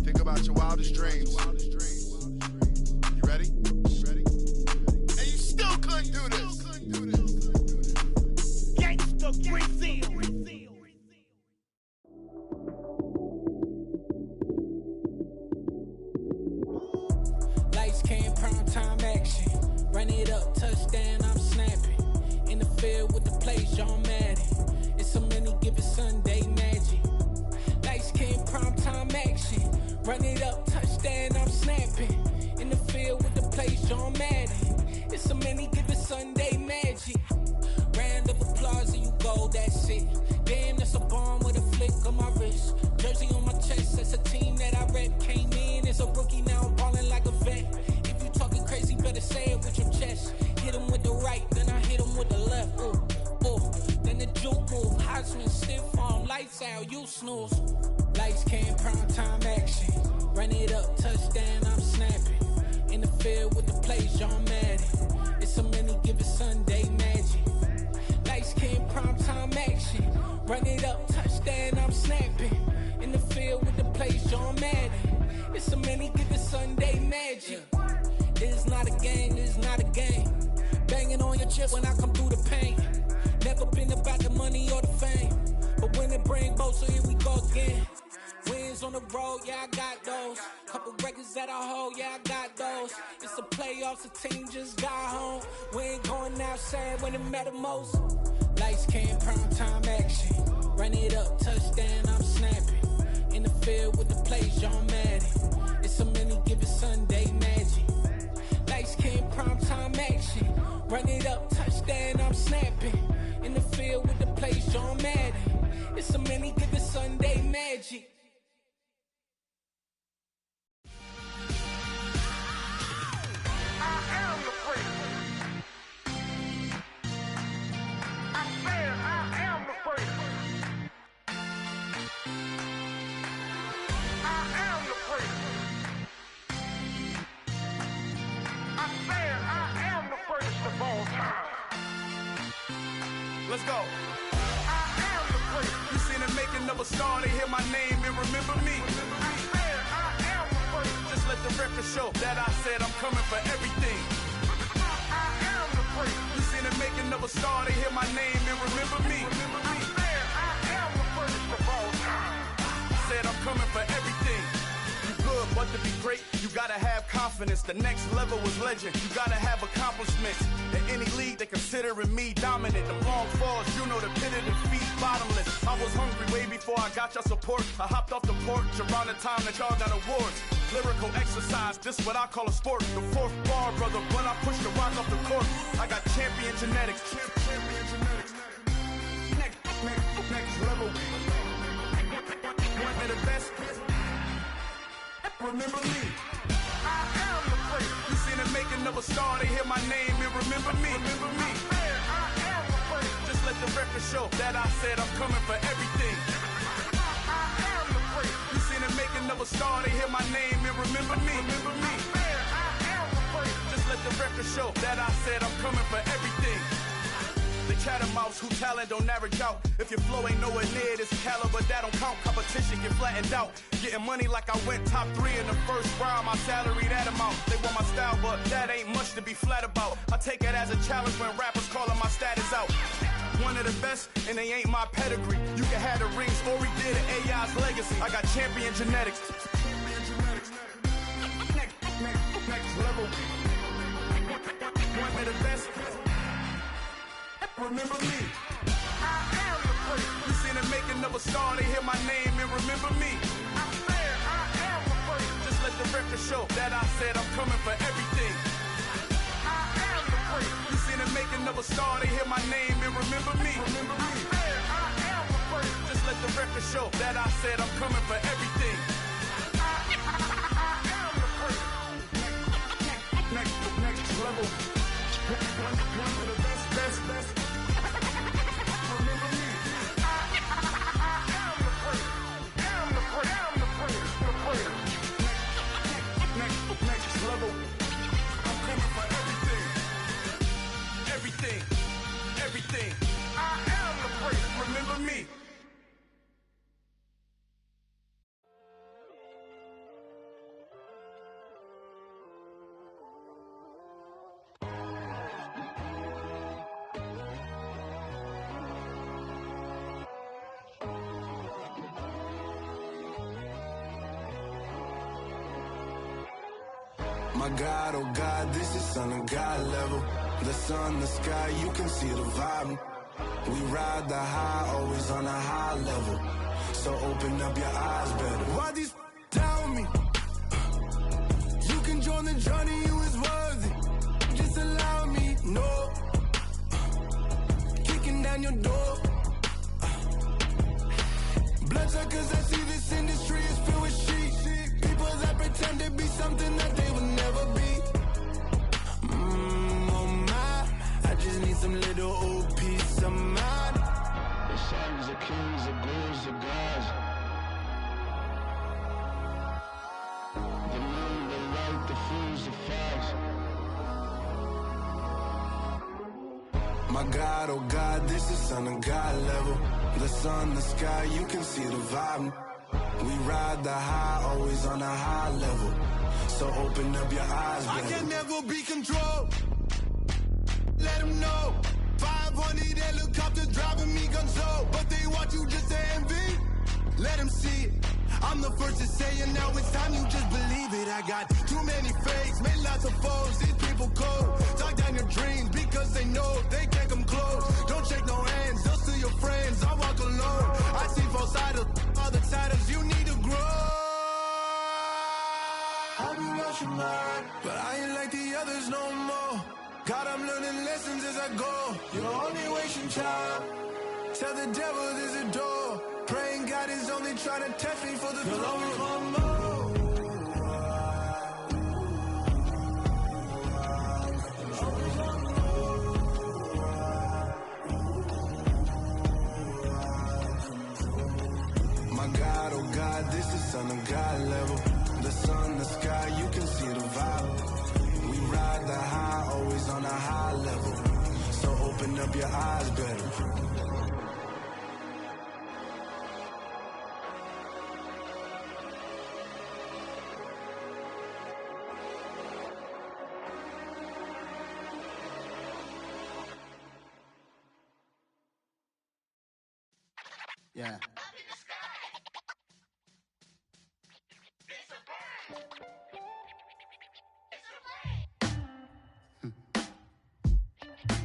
Think about your wildest dreams. You ready? And you still couldn't do this. Gangsta Brazil. it up, touchdown, I'm snapping. In the field with the plays, John Madden. It's so many, give it Sunday magic. Lights came primetime action. Run it up, touchdown, I'm snapping. In the field with the plays, John Madden. It's so many, give it Sunday magic. Round of applause and you go, that's it. Damn, that's a bomb with a flick on my wrist. Jersey on my chest, that's a team that I rep. Came in as a rookie, now I'm ballin' like a vet. If you talking crazy, better say it with your chest. Hit him with the right, then I hit him with the left. Ooh, ooh. Then the juke move, Heisman, stiff arm, lights out, you snooze. Lights came, prime time action. Run it up, touchdown, I'm snapping. In the field with the plays, John Madden. It's so many, give it Sunday magic. Lights came, prime time action. Run it up, touchdown, I'm snapping. In the field with the plays, John Madden. It's so many, give it Sunday magic. This is not a game, this is not a game. Banging on your chest when I come through the pain. Never been about the money or the fame. But when it bring both, so here we go again. Wins on the road, yeah, I got those. Couple records that I hold, yeah, I got those. It's the playoffs, the team just got home. We ain't going outside when it matter most. Lights came, prime time action. Run it up, touchdown, I'm snapping. In the field with the plays, John Madden. It's so many, give it Sunday magic. Lights came, prime time action. Run it up, touchdown, I'm snapping. In the field with the plays, John Madden. It's so many, give it Sunday magic. Let's go. You seen the making of a star, they hear my name and remember me. Just let the record show that I said I'm coming for everything. You seen the making of a star, they hear my name and remember me. Said I'm coming for everything. You good, but to be great, you gotta have confidence. The next level was legend. You gotta have accomplishments. In any league, they considering me dominant. The long falls, you know the pit of defeat, bottomless. I was hungry way before I got your support. I hopped off the porch around the time that y'all got awards. Lyrical exercise, this what I call a sport. The fourth bar, brother, when I push the rock off the court. I got champion genetics. Next level. One of the best. Remember me. I am the place. You seen the making of a star, they hear my name and remember me. Remember me. I am the place. Just let the record show that I said I'm coming for everything. I am the place. You seen the making of a star, they hear my name and remember me. Remember me. I am the place. Just let the record show that I said I'm coming for everything. The chattermouths who talent don't average out. If your flow ain't nowhere near this caliber, that don't count. Competition get flattened out. Getting money like I went top 3 in the first round. My salary that amount. They want my style, but that ain't much to be flat about. I take it as a challenge when rappers calling my status out. One of the best, and they ain't my pedigree. You can have the rings, or we did it, AI's legacy. I got champion genetics. Next level. One of the best. Remember me. I am the place. You seen the making of a star, they hear my name and remember me. I said I am the place. Just let the record show that I said I'm coming for everything. I am the place. You seen the making of a star, they hear my name and remember me. Remember me. I said I am the place. Just let the record show that I said I'm coming for everything. I am the place. Next level. One of the best. Next level. I'm coming for everything. Everything. I am the place. Remember me. My God, oh God, this is Son of God level. The sun, the sky, you can see the vibe. We ride the high, always on a high level. So open up your eyes better. Why these tell me? You can join the journey, you is worthy. Just allow me, no. Kicking down your door. Bloodsuckers, I see this industry is filled with sheep. People that pretend to be something that they will never be. Oh my, I just need some little old peace of mind. The sons of kings, the ghouls, the gods. The moon, the light, the fools, the facts. My God, oh God, this is Son of God level. The sun, the sky, you can see the vibe. We ride the high, always on a high level. So open up your eyes, baby. I can never be controlled. Let them know. 500 helicopters driving me gunso. But they want you just to envy. Let them see it. I'm the first to say it, now it's time you just believe it. I got too many fakes, made lots of foes. These people cold. Talk down your dreams because they know they can't come close. Don't shake no hands, they'll steal your friends. I walk alone. I see both sides, other titles, you need to grow. I've been watching mine, but I ain't like the others no more. God, I'm learning lessons as I go. You're only wasting time. Tell the devil there's a door. Praying God is only trying to test me for the glory of more. My God, oh God, this is Son of God level. The sun, the sky, you can see the vibe. We ride the high, always on a high level. So open up your eyes better. Yeah.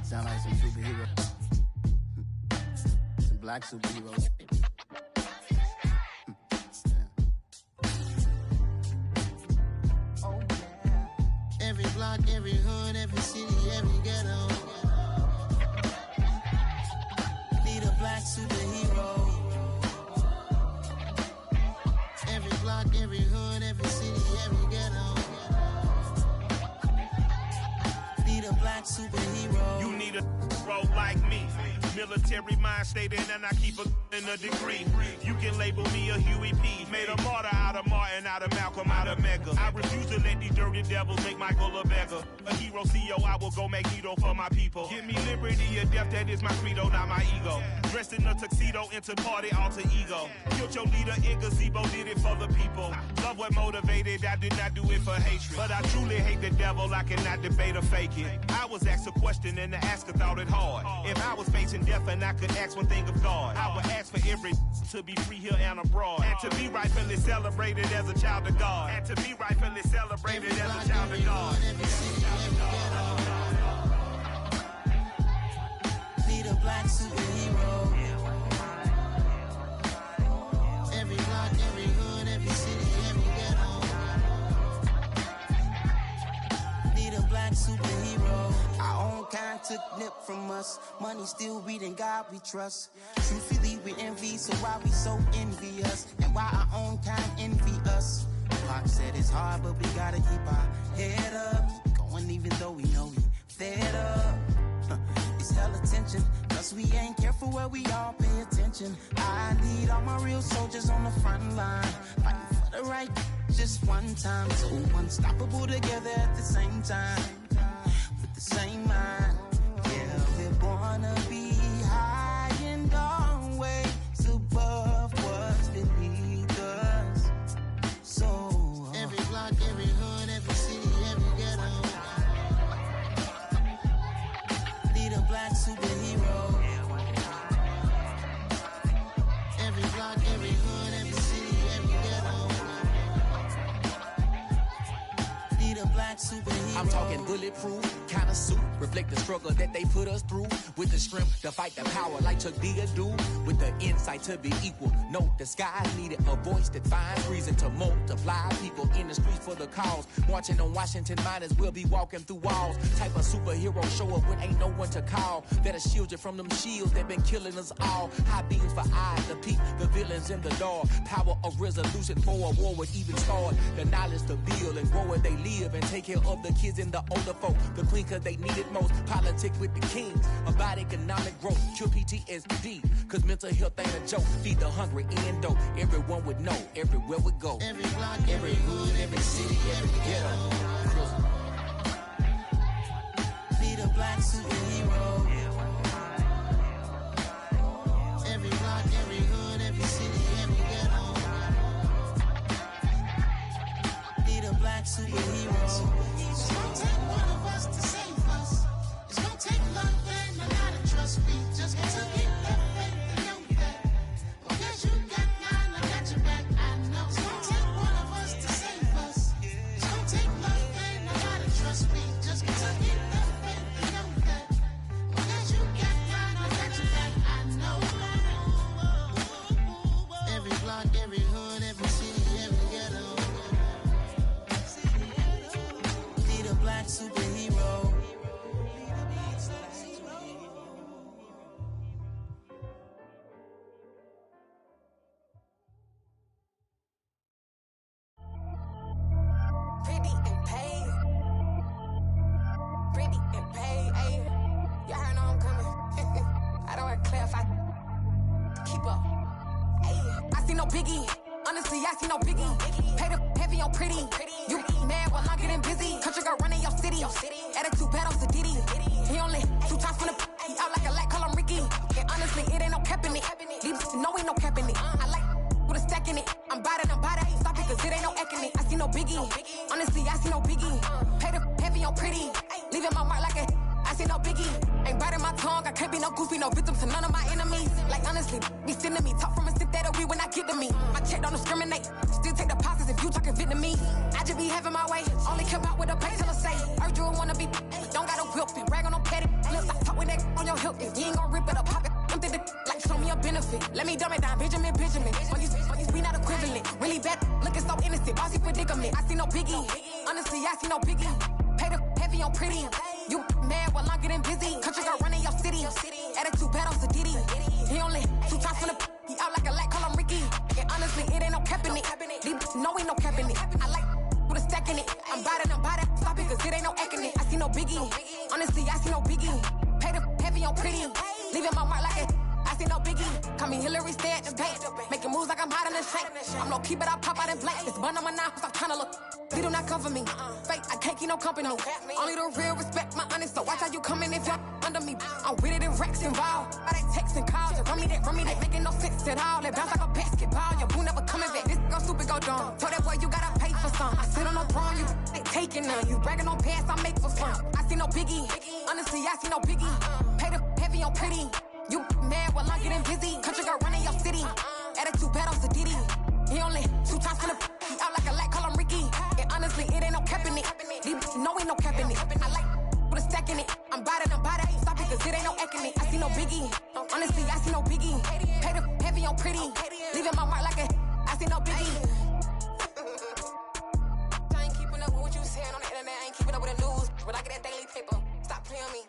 Sound like some superheroes. Some black superheroes. Oh yeah. Every block, every hood, every city, every ghetto. Need a black superhero. Every block, every hood, every city, every ghetto. Need a black superhero. You need a role like me. Military mind stated, and I keep in a degree. You can label me a Huey P. Made a martyr out of Martin, out of Malcolm, out of Mega. I refuse to let these dirty devils make Michael a beggar. A hero CEO, I will go Magneto for my people. Give me liberty or death, that is my credo, not my ego. Dressed in a tuxedo, into party, alter ego. Killed your leader in gazebo, did it for the people. Love what motivated, I did not do it for hatred. But I truly hate the devil, I cannot debate or fake it. I was asked a question and the asker thought it hard. If I was facing death and I could ask one thing of God, I would ask for every to be free here and abroad, and to be rightfully celebrated as a child of God, and to be rightfully celebrated as a child of God. Need a black superhero. Every block, every hood, every city, every ghetto. Need a black superhero. Our own kind took nip from us. Money still reading God we trust. Truthfully we envy, so why we so envious? And why our own kind envy us? Pac said it's hard, but we gotta keep our head up. Going even though we know we fed up. It's hella tension, cause we ain't careful where we all pay attention. I need all my real soldiers on the front line, fighting for the right just one time. So unstoppable together at the same time, with the same mind. Yeah, we're born to be high and always above what's beneath us. So every block, every hood, every city, every ghetto. Need a black superhero. Every block, every hood, every city, every ghetto. Need a black superhero. I'm talking bulletproof, kind of suit, reflect the struggle that they put us through. With the strength to fight the power like Chuck D do. With the insight to be equal. No, the sky needed a voice that finds reason to multiply. People in the streets for the cause. Marching on Washington, might as well be walking through walls. Type of superhero show up when ain't no one to call. That'll shield you from them shields that been killing us all. High beams for eyes to peep the villains in the door. Power of resolution for a war would even start. The knowledge to build and grow where they live and take care of the kids and the older folk. The queen cause they need it most. Politics with the kings. About economic growth. Cure PTSD. Cause mental health ain't a joke. Feed the hungry and dope. Everyone would know. Everywhere we go. Every block, every hood, every city, every ghetto. Be the black superhero. Every block, every hood, every city, every ghetto. Be the black superhero. It's gonna take one of us to save us. It's gonna take love and a lot of trust. We just got to keep that faith and know that. Because you got mine, I got your back. I know. It's gonna take one of us to save us. It's gonna take love and a lot of trust. We just got to keep that faith and know that. Because you got mine, I got your back. I know. Every block, every hood, every city, every ghetto. Be the black superhero. Pretty and paid. Pretty and paid, ayy. Y'all heard I'm coming. I don't want to clarify. Keep up. Ayy. I see no biggie. Honestly, I see no biggie. Pay the heavy on pretty. You mad while I'm getting busy. Country girl running your city. Attitude bad on Diddy. He only 2 times from the he out like a light, call him Ricky. And honestly, it ain't no cap in it. These no ain't no cap in it. I like with a stack in it. I'm bad it. Stop it, cause it ain't no eck in it. I see no biggie. Honestly, I see no biggie. Pay the heavy on pretty. Leaving my mark like a I see no biggie. Ain't biting my tongue. I can't be no goofy, no victim to none of my enemies. Like honestly, be sending me talk from a sip that'll be when I get to me. My check don't discriminate. Still take deposits if you talking Vietnamese. I just be having my way. Only come out with a pay till I say. Heard you wanna be. Don't got no whip. Rag on no petty. Look, I talk with that on your hip. If you ain't gon' rip it up, pop it. Empty the like show me a benefit. Let me dumb it down, Benjamin. We not equivalent. Really bad, looking so innocent. Bossy predicament. I see no biggie. Honestly, I see no biggie. Pay the heavy on pretty. You mad while I'm getting busy. Country girl running your city. Attitude bad on Diddy. He only 2 times from the he out like a light, call him Ricky. And honestly, it ain't no cap in it. These no ain't no cap in it. I like with a stack in it. I'm bad it. Stop it, cause it ain't no eck in it. I see no biggie. Honestly, I see no biggie. Pay the heavy on pretty. Leaving my mark like it. I see no biggie. Call me Hillary, stay at the bank. Making moves like I'm hot in the shank. I'm low key, but I pop out in blank. This bun on my knife, I'm trying to look. They do not come for me. Fake, I can't keep no company. Only the real respect my honest. So watch how you coming if y'all under me. I'm with it in Rex involved. All that text and calls. You run me that making no sense at all. They bounce like a basketball. Your boo never coming back. This go stupid, go dumb. Told that boy you gotta pay for some. I sit on no throne, you taking none. You bragging on past, I make for fun. I see no biggie. Honestly, I see no biggie. Pay the heavy on pretty. You mad while I'm getting busy. Country girl running your city. Attitude bad on Diddy. He only 2 times from the he out like a light, call him Ricky. And honestly, it ain't no cap in it. These no ain't no cap in it. I like with a stack in it. I'm bad it. Stop it, cause it ain't no eck in it. I see no biggie. Honestly, I see no biggie. Pay the heavy on pretty. Leaving my mark like a I see no biggie. I ain't keeping up with what you saying on the internet. I ain't keeping up with the news. But I get that daily paper. Stop playing me.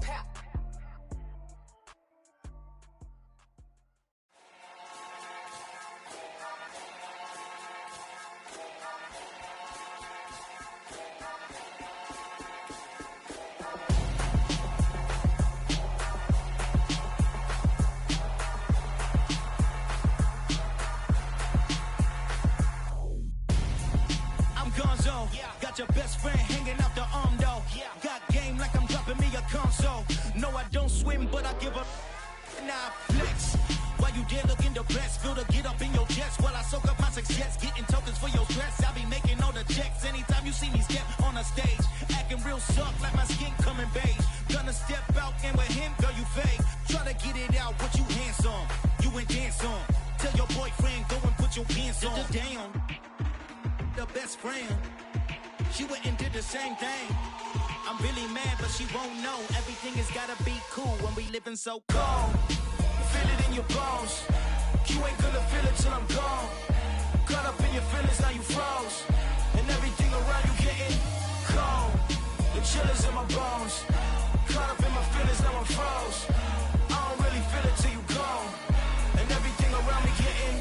Pap. Got your best friend hanging out the arm though. Got game like I'm dropping me a console. No, I don't swim, but I give a nah flex. While you there looking depressed, feel the get up in your chest while I soak up my success. Getting tokens for your stress, I be making all the checks. Anytime you see me step on a stage, acting real soft like my skin coming beige. Gonna step out and with him, girl, you fake. Try to get it out, what you handsome. You ain't dance on. Tell your boyfriend, go and put your pants on. Down, the best friend. she went and did the same thing. I'm really mad, but she won't know. Everything has gotta be cool when we living so cold. Feel it in your bones. You ain't gonna feel it till I'm gone. Caught up in your feelings, now you froze. And everything around you getting cold. The chillers in my bones. Caught up in my feelings, now I'm froze. I don't really feel it till you gone. And everything around me getting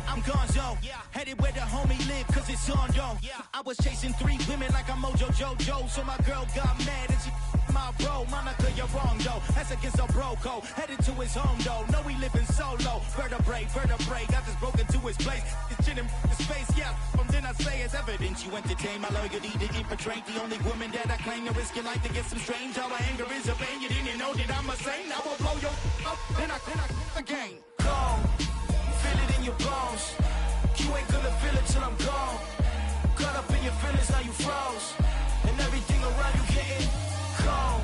I'm gonzo, headed where the homie live, cause it's on though. I was chasing 3 women like I'm Mojo Jojo, so my girl got mad and she my bro. Monica, you're wrong though, that's against a bro code. Headed to his home though, no we living solo. Vertebrae, got this broken to his place. It's chin in the space, from then I say it's evidence. You entertain my loyalty to infiltrate. The only woman that I claim to risk your life to get some strange. All my anger is a pain, you didn't know that I'm a saint. I will blow your up, then I again. Go. Feel it in your bones. You ain't gonna feel it till I'm gone. Caught up in your feelings, now you froze. And everything around you getting cold.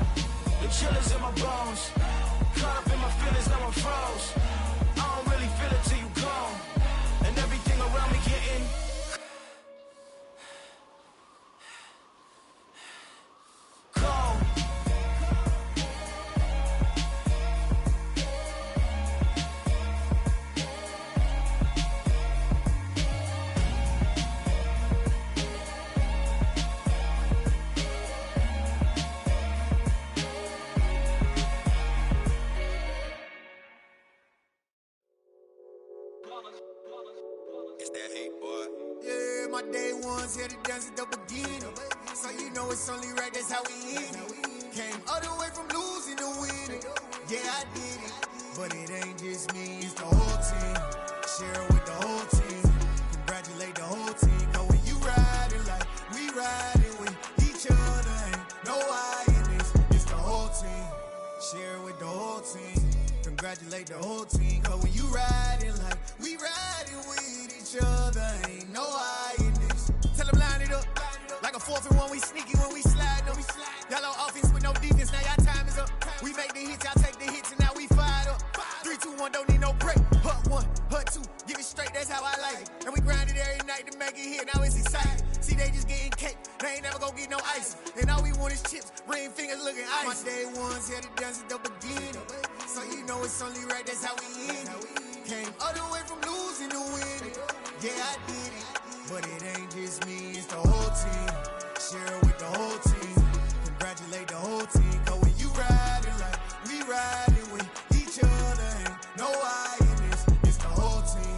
The chillers in my bones. Caught up in my feelings, now I'm froze. I don't really feel it till you gone. And everything around me getting cold. My day ones here to dance at the beginning. So you know it's only right, that's how we end it. Came all the way from losing to winning. Yeah, I did it. But it ain't just me, it's the whole team. Share it with the whole team. Congratulate the whole team. Cause when you riding like we riding with each other, ain't no I in this. It's the whole team. Share it with the whole team. Congratulate the whole team. Cause when you riding like we riding with each other, ain't no I in this. Tell them line it up. Like a 4th and 1, we sneaky when we slide them. Yellow offense with no defense, now y'all time is up. We make the hits, y'all take the hits, and now we fired up. 3, 2, 1, don't need no break. Hut 1, hut 2, give it straight, that's how I like it. And we grind it every night to make it hit, now it's exciting. See, they just getting cake, they ain't never gonna get no ice. And all we want is chips, ring fingers looking ice. My day ones here to dance at the beginning. So you know it's only right, that's how we end it. Came all the way from losing to winning. Yeah, I did it. But it ain't just me, it's the whole team. Share it with the whole team. Congratulate the whole team. Cause when you riding like we riding with each other, ain't no I in this. It's the whole team.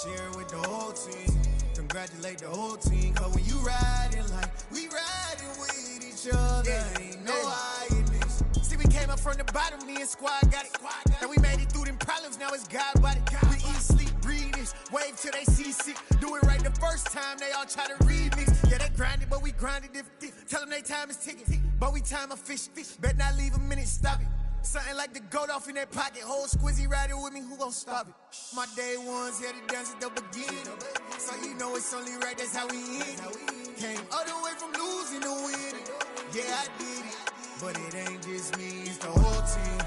Share it with the whole team. Congratulate the whole team. Cause when you riding like we riding with each other, ain't no I in this. See, we came up from the bottom, me and squad got it. And we made it through them problems, now it's God body. We eat, sleep, breathe this. Wave till they see sick. Do it right the first time, they all try to remix. Yeah, they grinded, but we grinded different. Tell them they time is ticking, but we time a fish. Bet not leave a minute, stop it. Something like the goat off in their pocket. Whole squizzy riding with me, who gon' stop it? My day ones here to dance at the beginning. So you know it's only right, that's how we end it. Came all the way from losing to winning. Yeah, I did it. But it ain't just me, it's the whole team.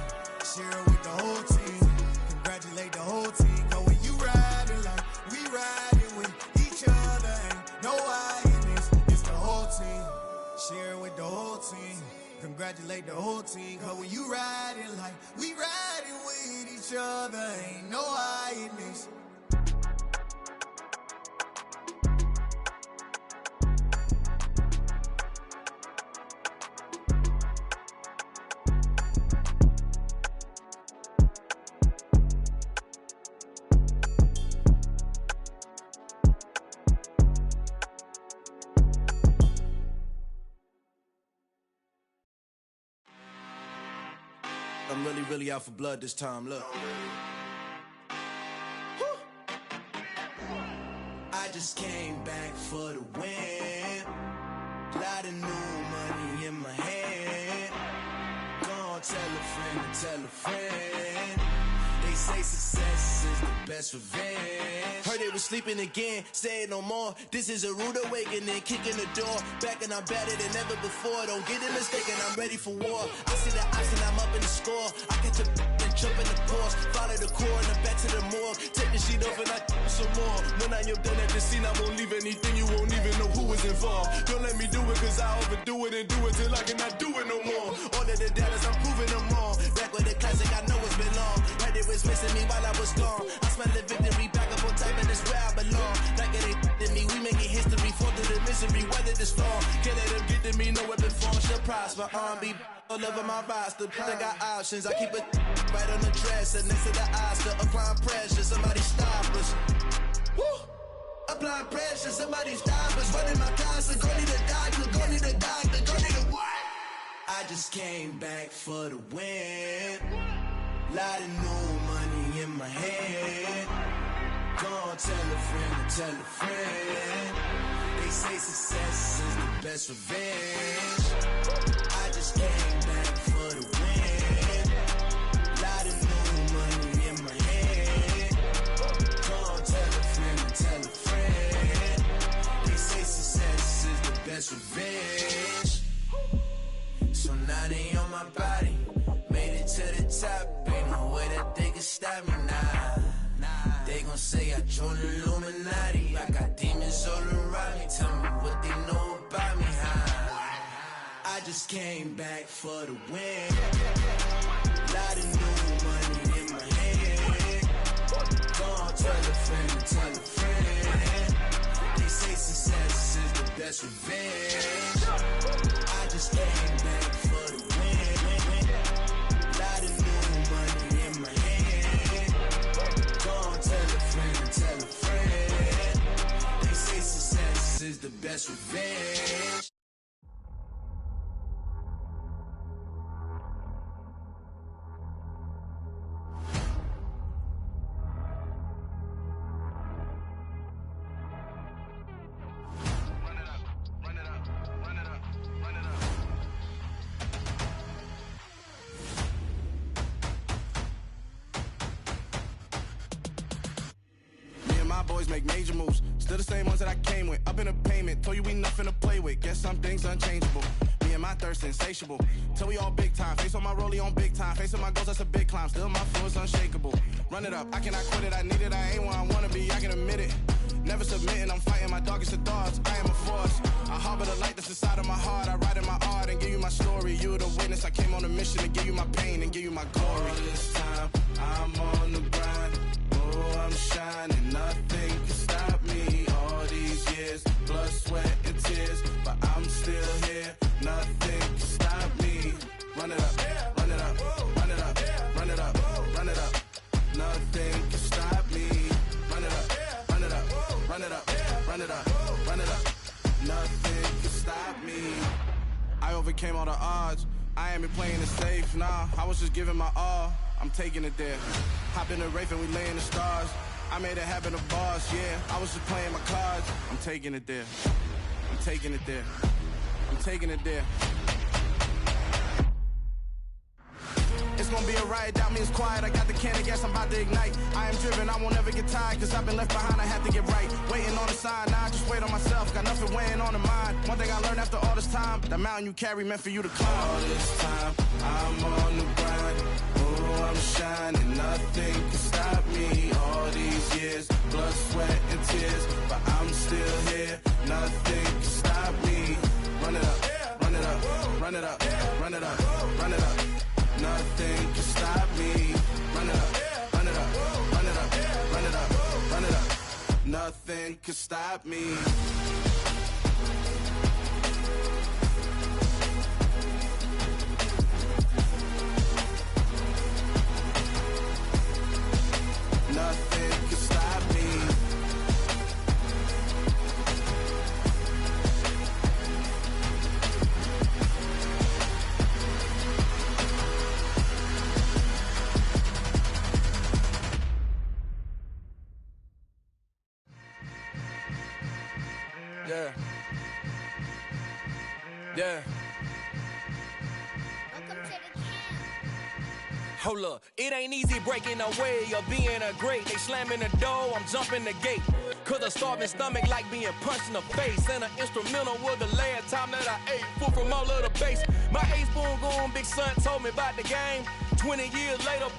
Share it with the whole team. Congratulate the whole team. Cause when you riding like we riding with each other, ain't no I in this. It's the whole team. Share it with the whole team. Congratulate the whole team. Cause when you riding like we riding with each other, ain't no I in this. I'm really out for blood this time, look. I just came back for the win. Lot of new money in my hand. Gonna tell a friend to tell a friend. They say success is the best revenge. Heard they was sleeping again, saying no more. This is a rude awakening, kicking the door. Back and I'm better than ever before. Don't get it mistaken, I'm ready for war. I see the ops and I'm up in the score. I catch a and jump in the course. Follow the core and the back to the morgue. Take the sheet off and I some more. When I am done at the scene, I won't leave anything, you won't even know who was involved. Don't let me do it, cause I overdo it and do it till I cannot do it no more. All of the doubters, I'm proving them wrong. Back with the classic, I know it's been long. Heard it was missing me while I was gone. I smell the victory, back up on top, and it's where I belong. Like it ain't to me, we making history, fall through the misery, weather the storm. Can't let them get to me, no weapon form shall prosper. R&B all over my roster, I got options. I keep it right on the dresser, next to the Oscar. Applying pressure, somebody stop us. Woo! Applying pressure, somebody stop us. Running my closet, go need a doctor, go need a doctor, go need a what? I just came back for the win. Lot of new money in my head. Go tell a friend to tell a friend. They say success is the best revenge. I just came back for the win. Lot of new money in my head. Go tell a friend to tell a friend. They say success is the best revenge. So now they on my body. Made it to the top. Ain't no way that they can stop me now. They gon' say I joined the Illuminati. I got demons all around me. Tell me what they know about me, huh? I just came back for the win. Lot of new money in my head. Gonna tell a friend to tell a friend. They say success is the best revenge. I just came back for the win. Lot of new money in my head. Gonna tell a friend to tell a friend. They say success is the best revenge. Boys make major moves, still the same ones that I came with. Up in a payment, told you we nothing to play with. Guess some things unchangeable. Me and my thirst insatiable. Till we all big time. Face on my rollie on big time. Facing my goals, that's a big climb. Still my flow is unshakable. Run it up, I cannot quit it. I need it, I ain't where I wanna be. I can admit it. Never submitting, I'm fighting my darkest of thoughts. I am a force. I harbor the light that's inside of my heart. I write in my art and give you my story. You the witness. I came on a mission to give you my pain and give you my glory. All this time, I'm on the grind. Oh, I'm shining, nothing can stop me. All these years, blood, sweat, and tears, but I'm still here. Nothing can stop me. Run it up, run it up, run it up, run it up, run it up. Nothing can stop me. Run it up, run it up, run it up, run it up, run it up. Nothing can stop me. I overcame all the odds. I ain't been playing it safe, nah. I was just giving my all. I'm taking it there. Hop in the Wraith and we lay in the stars. I made it happen to bars, yeah. I was just playing my cards. I'm taking it there. I'm taking it there. I'm taking it there. It's gonna be a riot, doubt me it's quiet. I got the can of gas, I'm about to ignite. I am driven, I won't ever get tired, cause I've been left behind, I have to get right. Waiting on the sign, now I just wait on myself. Got nothing weighing on the mind. One thing I learned after all this time, the mountain you carry meant for you to climb. All this time, I'm on the grind. Oh, I'm shining, nothing can stop me. All these years, blood, sweat, and tears, but I'm still here. Nothing can stop me. Run it up, run it up, run it up, run it up, run it up. Nothing can stop me. Run it up, run it up, run it up, run it up, run it up. Nothing can stop me. Nothing can stop me. Yeah. Yeah. Hold up, it ain't easy breaking away or being a great. They slamming the door, I'm jumping the gate. Cause a starving stomach like being punched in the face. And an instrumental was the last time that I ate. Food from all of the base. My ace spoon going, big son told me about the game. 20 years later,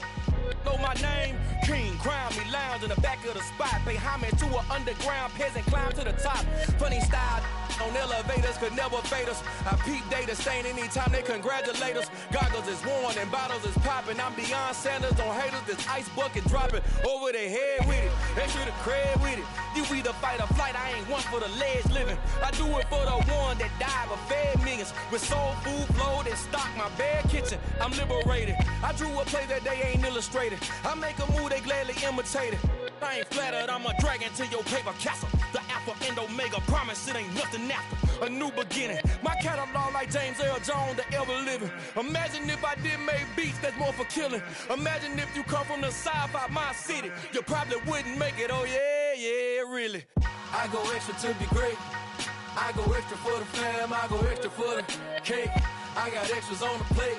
know my name. King, crown me, lounge in the back of the spot. pay homage to an underground peasant, climb to the top. Funny style on elevators could never fade us. I peep data stain anytime they congratulate us. Goggles is worn and bottles is popping. I'm beyond Sanders on haters, this ice bucket dropping over their head with it. They should have cred with it. You either fight or flight, I ain't one for the ledge living. I do it for the one that died but fed millions. With soul food flowed and stocked my bare kitchen. I'm liberated. I drew a play that they ain't illustrated. I make a move they gladly imitate it. I ain't flattered, I'm a dragon to your paper castle. The Alpha and Omega, promise it ain't nothing after. A new beginning. My catalog like James Earl Jones, the ever living. Imagine if I did make beats that's more for killing. Imagine if you come from the sci-fi, my city. You probably wouldn't make it, oh yeah, really. I go extra to be great. I go extra for the fam, I go extra for the cake. I got extras on the plate.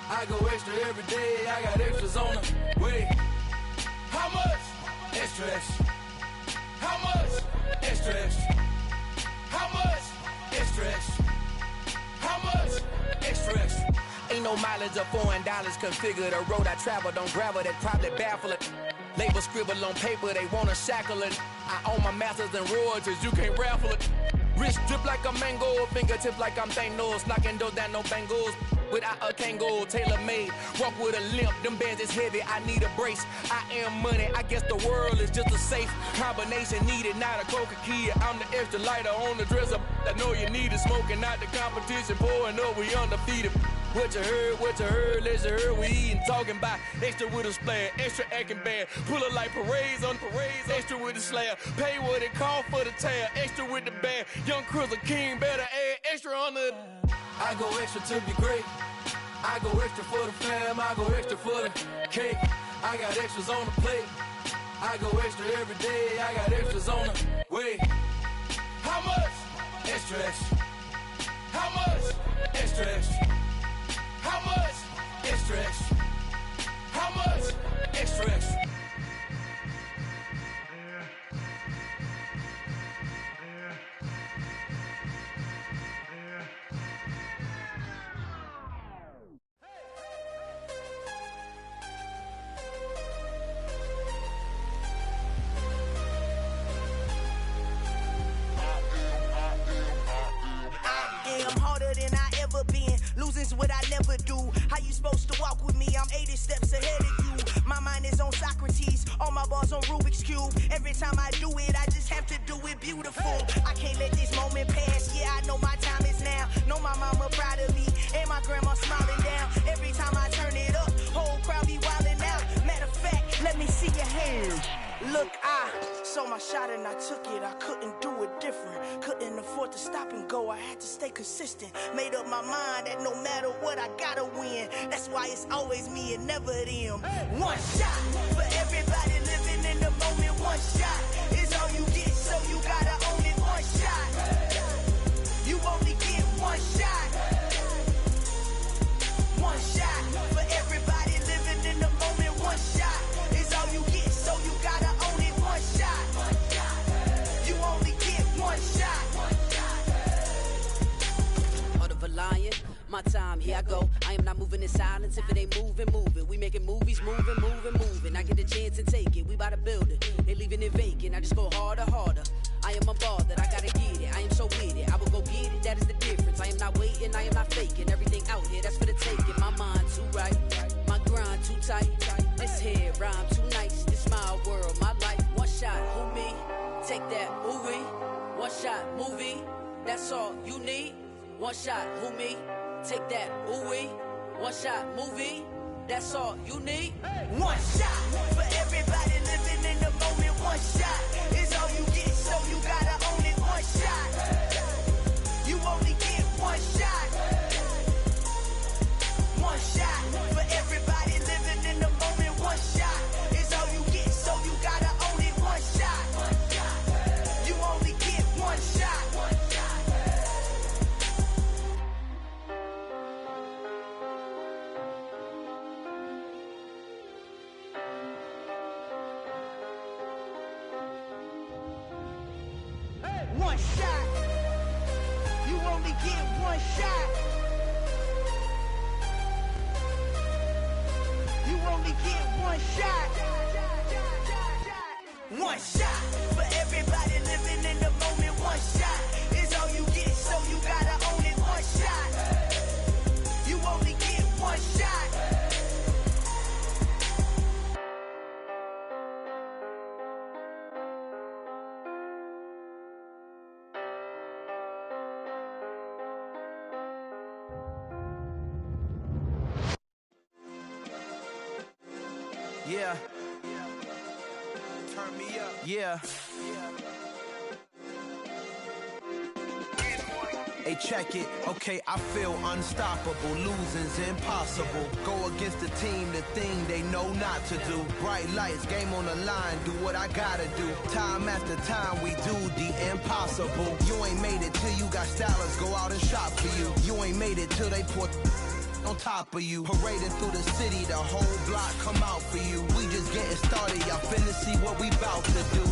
I go extra every day, I got extras on the way. How much? Extra, extra. How much? Extra, extra. How much? Extra, extra. How much? Extra, extra. Ain't no mileage of $4 configure the road I travel. Don't gravel, that probably baffle it. Label scribble on paper, they wanna shackle it. I own my masters and royalties, you can't raffle it. Wrist drip like a mango, fingertips like I'm Thanos. Knocking those down, no bangles. Without a Kangol, tailor-made. Walk with a limp, them bands is heavy, I need a brace. I am money, I guess the world is just a safe combination needed, not a Coca-Cola. I'm the extra lighter on the dresser. I know you need it, smoking out the competition, pouring up, we undefeated. What you heard, let you heard, we eatin', talking about extra with a splash, extra acting bad. Pull it like parades on parades, extra with the slab. Pay what it cost for the tab, extra with the bag. Young Cruiser King, better add extra on the. I go extra to be great. I go extra for the fam, I go extra for the cake. I got extras on the plate. I go extra every day, I got extras on the way. How much? Extra, extra. How much? Extra, extra. How much? Extra, extra. How much? Extra, extra. Losing's what I never do. How you supposed to walk with me? I'm 80 steps ahead of you. My mind is on Socrates, all my bars on Rubik's Cube. Every time I do it, I just have to do it beautiful. I can't let this moment pass. Yeah, I know my time is now. Know my mama proud of me, and my grandma smiling down. Every time I turn it up, whole crowd be wildin' out. Matter of fact, let me see your hands. Look, I saw my shot and I took it. I couldn't do it different. Couldn't afford to stop and go. I had to stay consistent. Made up my mind that no matter what, I gotta win. That's why it's always me and never them. One shot for everybody living in the moment. One shot is all you get, so you gotta own it. One shot. You only get one shot. One shot for everybody living in the moment. One shot is all you get, so you gotta own it. One shot. You only get one shot. Heart of a lion, my time, here I go. I am not moving in silence. If it ain't moving, move it. We making movies, moving. I get a chance and take it. We bout to build it. They leaving it vacant. I just go harder. I am a ball that I gotta get it. I am so with it. I will go get it. That is the difference. I am not waiting. I am not faking. Everything out here, that's for the taking. My mind too right. My grind too tight. This here rhyme too nice. This my world, my life. One shot, who me? Take that, who we? One shot, movie. That's all you need. One shot, who me? Take that, who we? One shot, movie. That's all you need. One shot for everybody living in the moment. One shot is all you get, so you gotta own it. One shot. You only get one shot. One shot for everybody living in the moment. One shot is all you get, so you gotta own it. One shot. You only get one shot. One shot. You only get one shot. You only get one shot. One shot Yeah. Turn me up. Yeah. Hey, check it. Okay, I feel unstoppable. Losing's impossible. Go against the team, the thing they know not to do. Bright lights, game on the line. Do what I gotta do. Time after time, we do the impossible. You ain't made it till you got stylists go out and shop for you. You ain't made it till they pour on top of you. Parading through the city, the whole block come out for you. We just getting started, y'all finna see what we bout to do.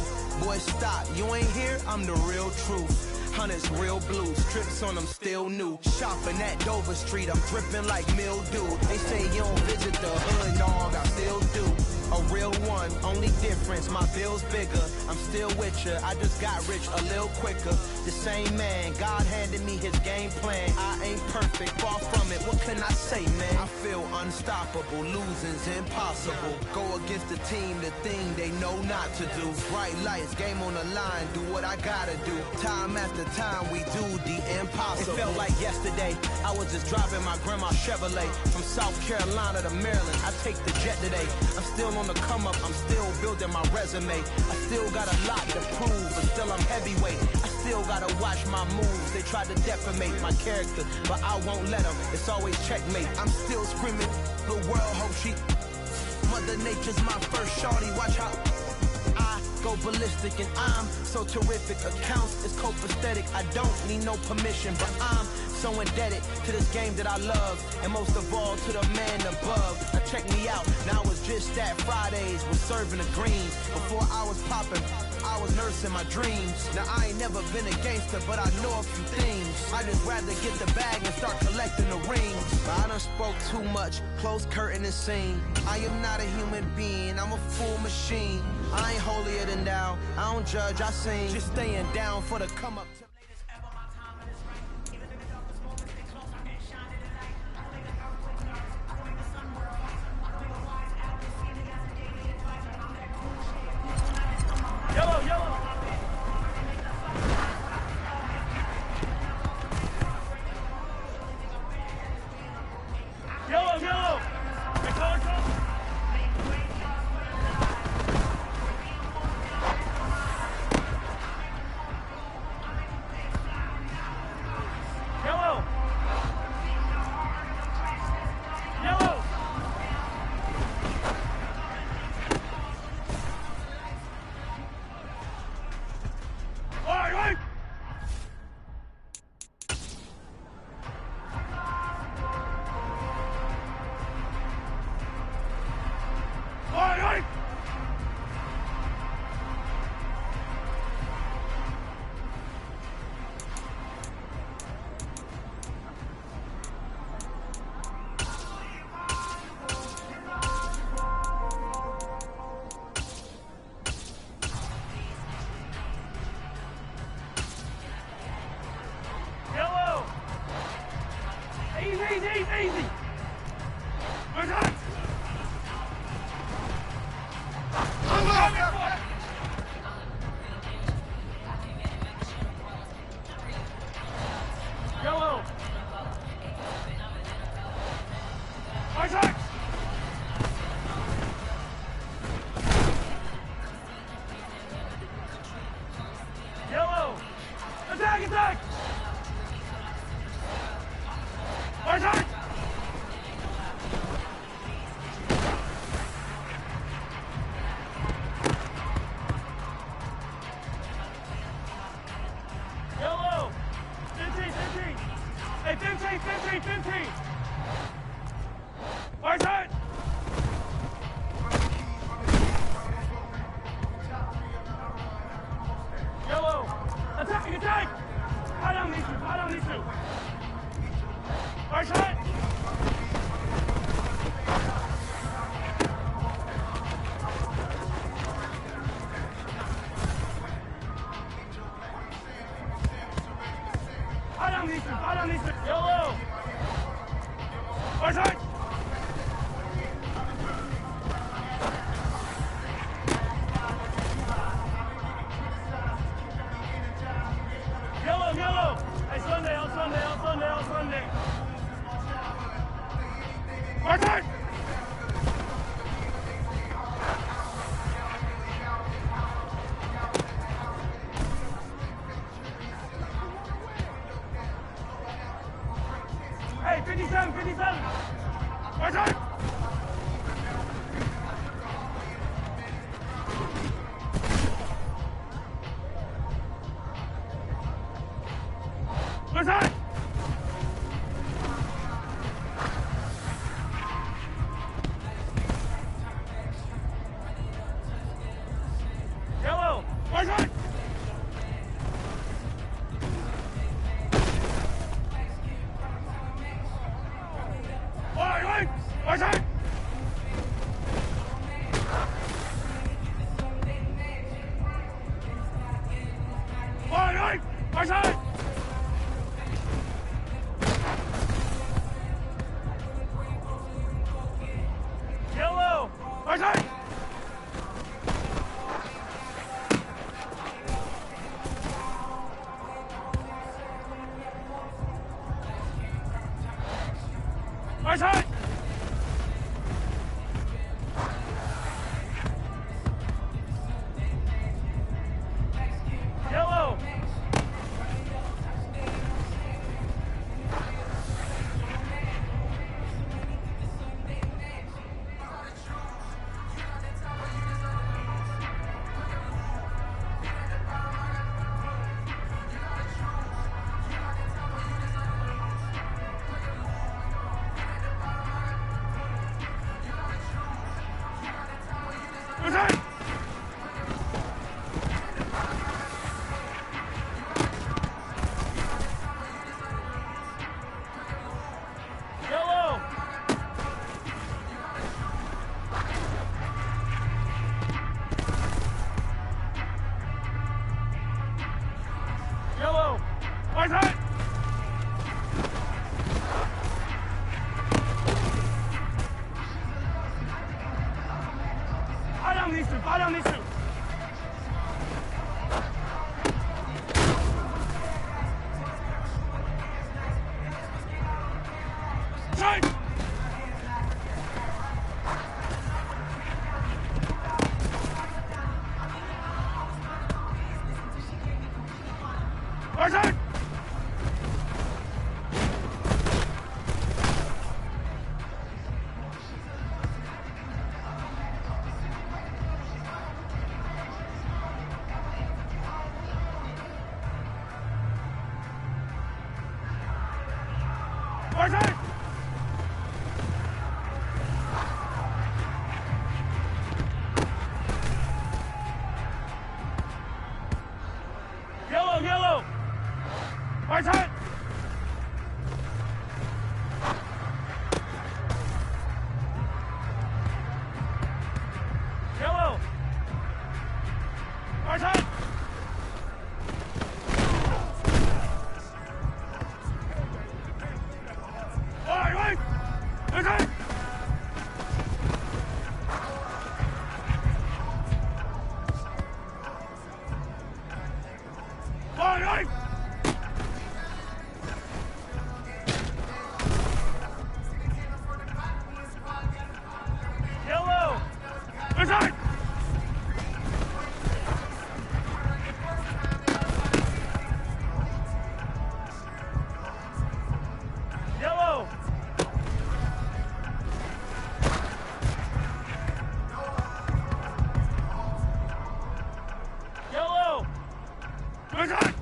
Boy, stop, you ain't here, I'm the real truth. Hunters, real blue, strips on them still new. Shopping at Dover Street, I'm dripping like mildew. They say you don't visit the hood, dog, I still do. A real one, only difference, my bill's bigger. I'm still with ya, I just got rich a little quicker. The same man, God handed me his game plan. I ain't perfect, far from it, what can I say, man? I feel unstoppable, losing's impossible. Go against the team, the thing they know not to do. Bright lights, game on the line, do what I gotta do. Time after time, we do the impossible. It felt like yesterday, I was just driving my grandma's Chevrolet. From South Carolina to Maryland, I take the jet today. I'm still on the come up, I'm still building my resume. I still got a lot to prove, but still I'm heavyweight. I still gotta watch my moves. They try to defamate my character, but I won't let them. It's always checkmate. I'm still screaming, the world hope she. Mother Nature's my first shorty, watch how I go ballistic, and I'm so terrific. Accounts is copacetic. I don't need no permission, but I'm so indebted to this game that I love, and most of all to the man above. Now check me out, now it's just that Fridays was serving the greens. Before I was popping, I was nursing my dreams. Now I ain't never been a gangster, but I know a few things. I just rather get the bag and start collecting the rings. But I done spoke too much, close curtain and scene. I am not a human being, I'm a full machine. I ain't holier than thou, I don't judge, I sing. Just staying down for the come up. Easy! We're done! Yellow! Attack! Yellow! Attack! Attack! Attack! Yellow! 15! Hey, 15! Attack! Yellow! Attack! I don't need to! Attack! I don't need to! Yellow! Attack! Yellow! Hey, Sunday! Attack! Yellow! Right side! Yellow! Right side! All right, right! Right side! All right! Yellow! Right side! Yellow! Yellow! Right side!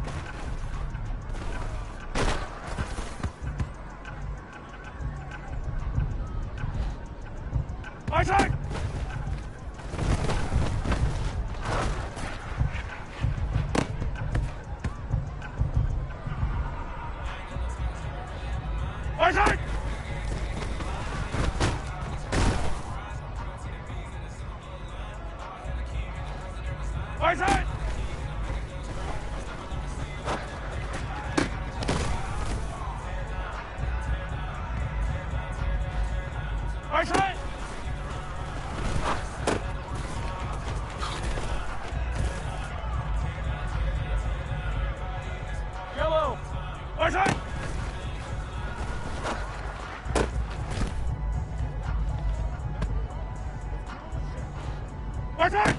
Right side! Right side! Right side! Right side! Yellow! Right side! Right side!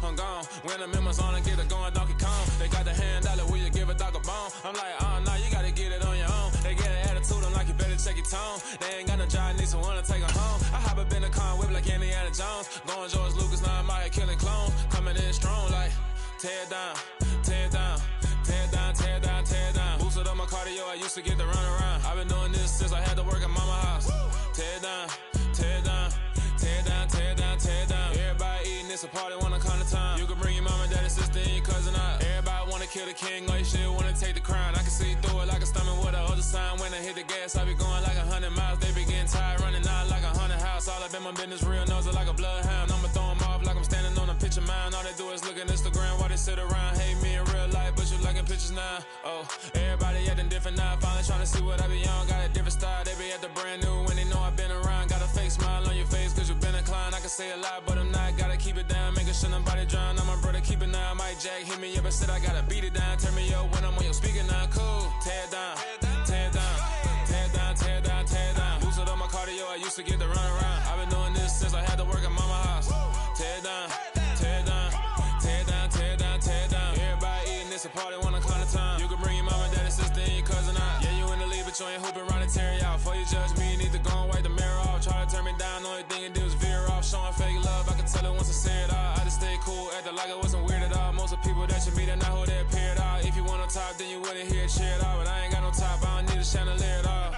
I'm gone. When I'm in my zone, I get it going Donkey Kong. They got the hand dollar, will you give a dog a bone? I'm like, nah, you gotta get it on your own. They get an attitude, I'm like, you better check your tone. They ain't got no job, need someone to take her home. I hop up in the car, whip like Indiana Jones. Going George Lucas, now I'm out here killing clones. Coming in strong, like, tear down, tear down, tear down, tear down, tear down. Boosted up my cardio, I used to get to run around. I've been doing this since I had to work at mama house. Tear down, tear down, tear down, tear down, tear down. Everybody eating, it's a party, one kind of time. You can bring your mama, daddy, sister, and your cousin out. Everybody wanna kill the king, or you shit wanna take the crown. I can see through it like a stomach with a other sign. When I hit the gas, I be going like 100 miles. They be getting tired, running out like 100 house. All up in my business, real nose like a bloodhound. I'ma throw them off like I'm standing on a picture mound. All they do is look at Instagram while they sit around. Hate me in real life, but you liking pictures now. Oh, everybody acting different now. Finally trying to see what I be on. Got a different style, they be at the brand new when they know I've been around. Got a fake smile on your face cause you been inclined. I can say a lot, but I'm not. Gotta keep it down, making sure nobody drown. I'm my brother, keep it now. Mike Jack hit me up and said I gotta beat it down. Turn me up when I'm on your speaker now. Cool, tear down, tear down, tear down, tear down, tear down. Boosted up my cardio, I used to get to run around. I've been doing this since I had to work at mama house. Tear down, tear down, tear down, tear down, tear down. Everybody eating, it's a party, one kind of time. You can bring your mama, daddy, sister, and your cousin out. Yeah, you in the league, but you ain't hooping around and tear out. Before you judge me, you need to go and wipe the mirror off. Try to turn me down, the only thing you do is veer off. Showing fake love, I can tell it once I say it all. I just stay cool, acting like it wasn't weird at all. Most of the people that you meet are not who they appear at all. If you want on top, then you wouldn't hear it cheer at all. But I ain't got no top, I don't need a chandelier at all.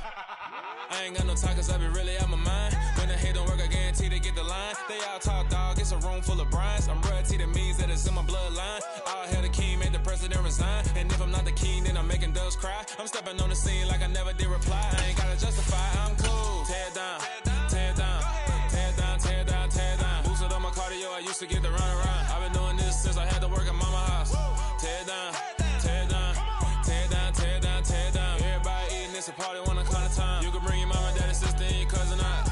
I ain't got no talk cause I be really out my mind. When the hate don't work, I guarantee they get the line. They all talk dog, it's a room full of brinds. I'm royalty, that means that it's in my bloodline. All hell the king, made the president resign. And if I'm not the king, then I'm making doves cry. I'm stepping on the scene like I never did reply. I ain't gotta justify, I'm cool. Tear down, tear down, tear down, tear down, tear down. Boosted up my cardio, I used to get to run around. I've been doing this since I had to work at mama house. Tear down, tear down, tear down, tear down, tear down. Everybody eating, it's a party, one kind of time. You can bring your mama, daddy, sister, and your cousin out.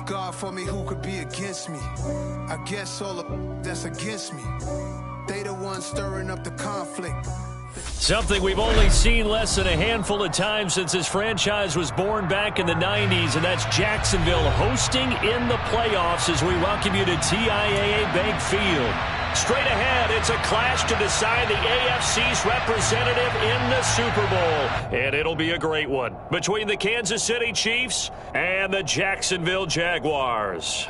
God for me, who could be against me? I guess all the that's against me. They the ones stirring up the conflict. Something we've only seen less than a handful of times since this franchise was born back in the 90s, and that's Jacksonville hosting in the playoffs as we welcome you to TIAA Bank Field. Straight ahead, it's a clash to decide the AFC's representative in the Super Bowl. And it'll be a great one between the Kansas City Chiefs and the Jacksonville Jaguars.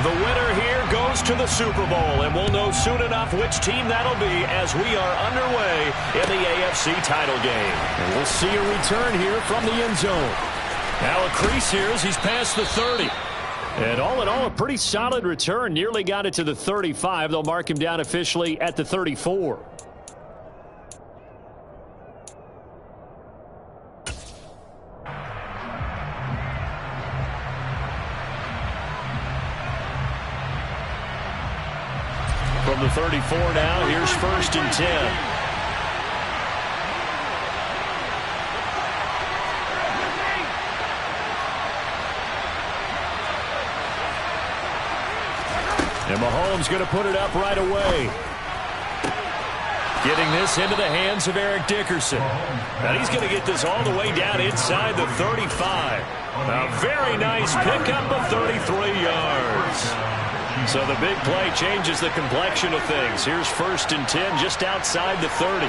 The winner here goes to the Super Bowl, and we'll know soon enough which team that'll be as we are underway in the AFC title game. And we'll see a return here from the end zone. Now a crease here as he's past the 30. And all in all, a pretty solid return. Nearly got it to the 35. They'll mark him down officially at the 34. From the 34 now, here's 1st and 10. And Mahomes going to put it up right away. Getting this into the hands of Eric Dickerson. And he's going to get this all the way down inside the 35. A very nice pickup of 33 yards. So the big play changes the complexion of things. Here's 1st and 10 just outside the 30.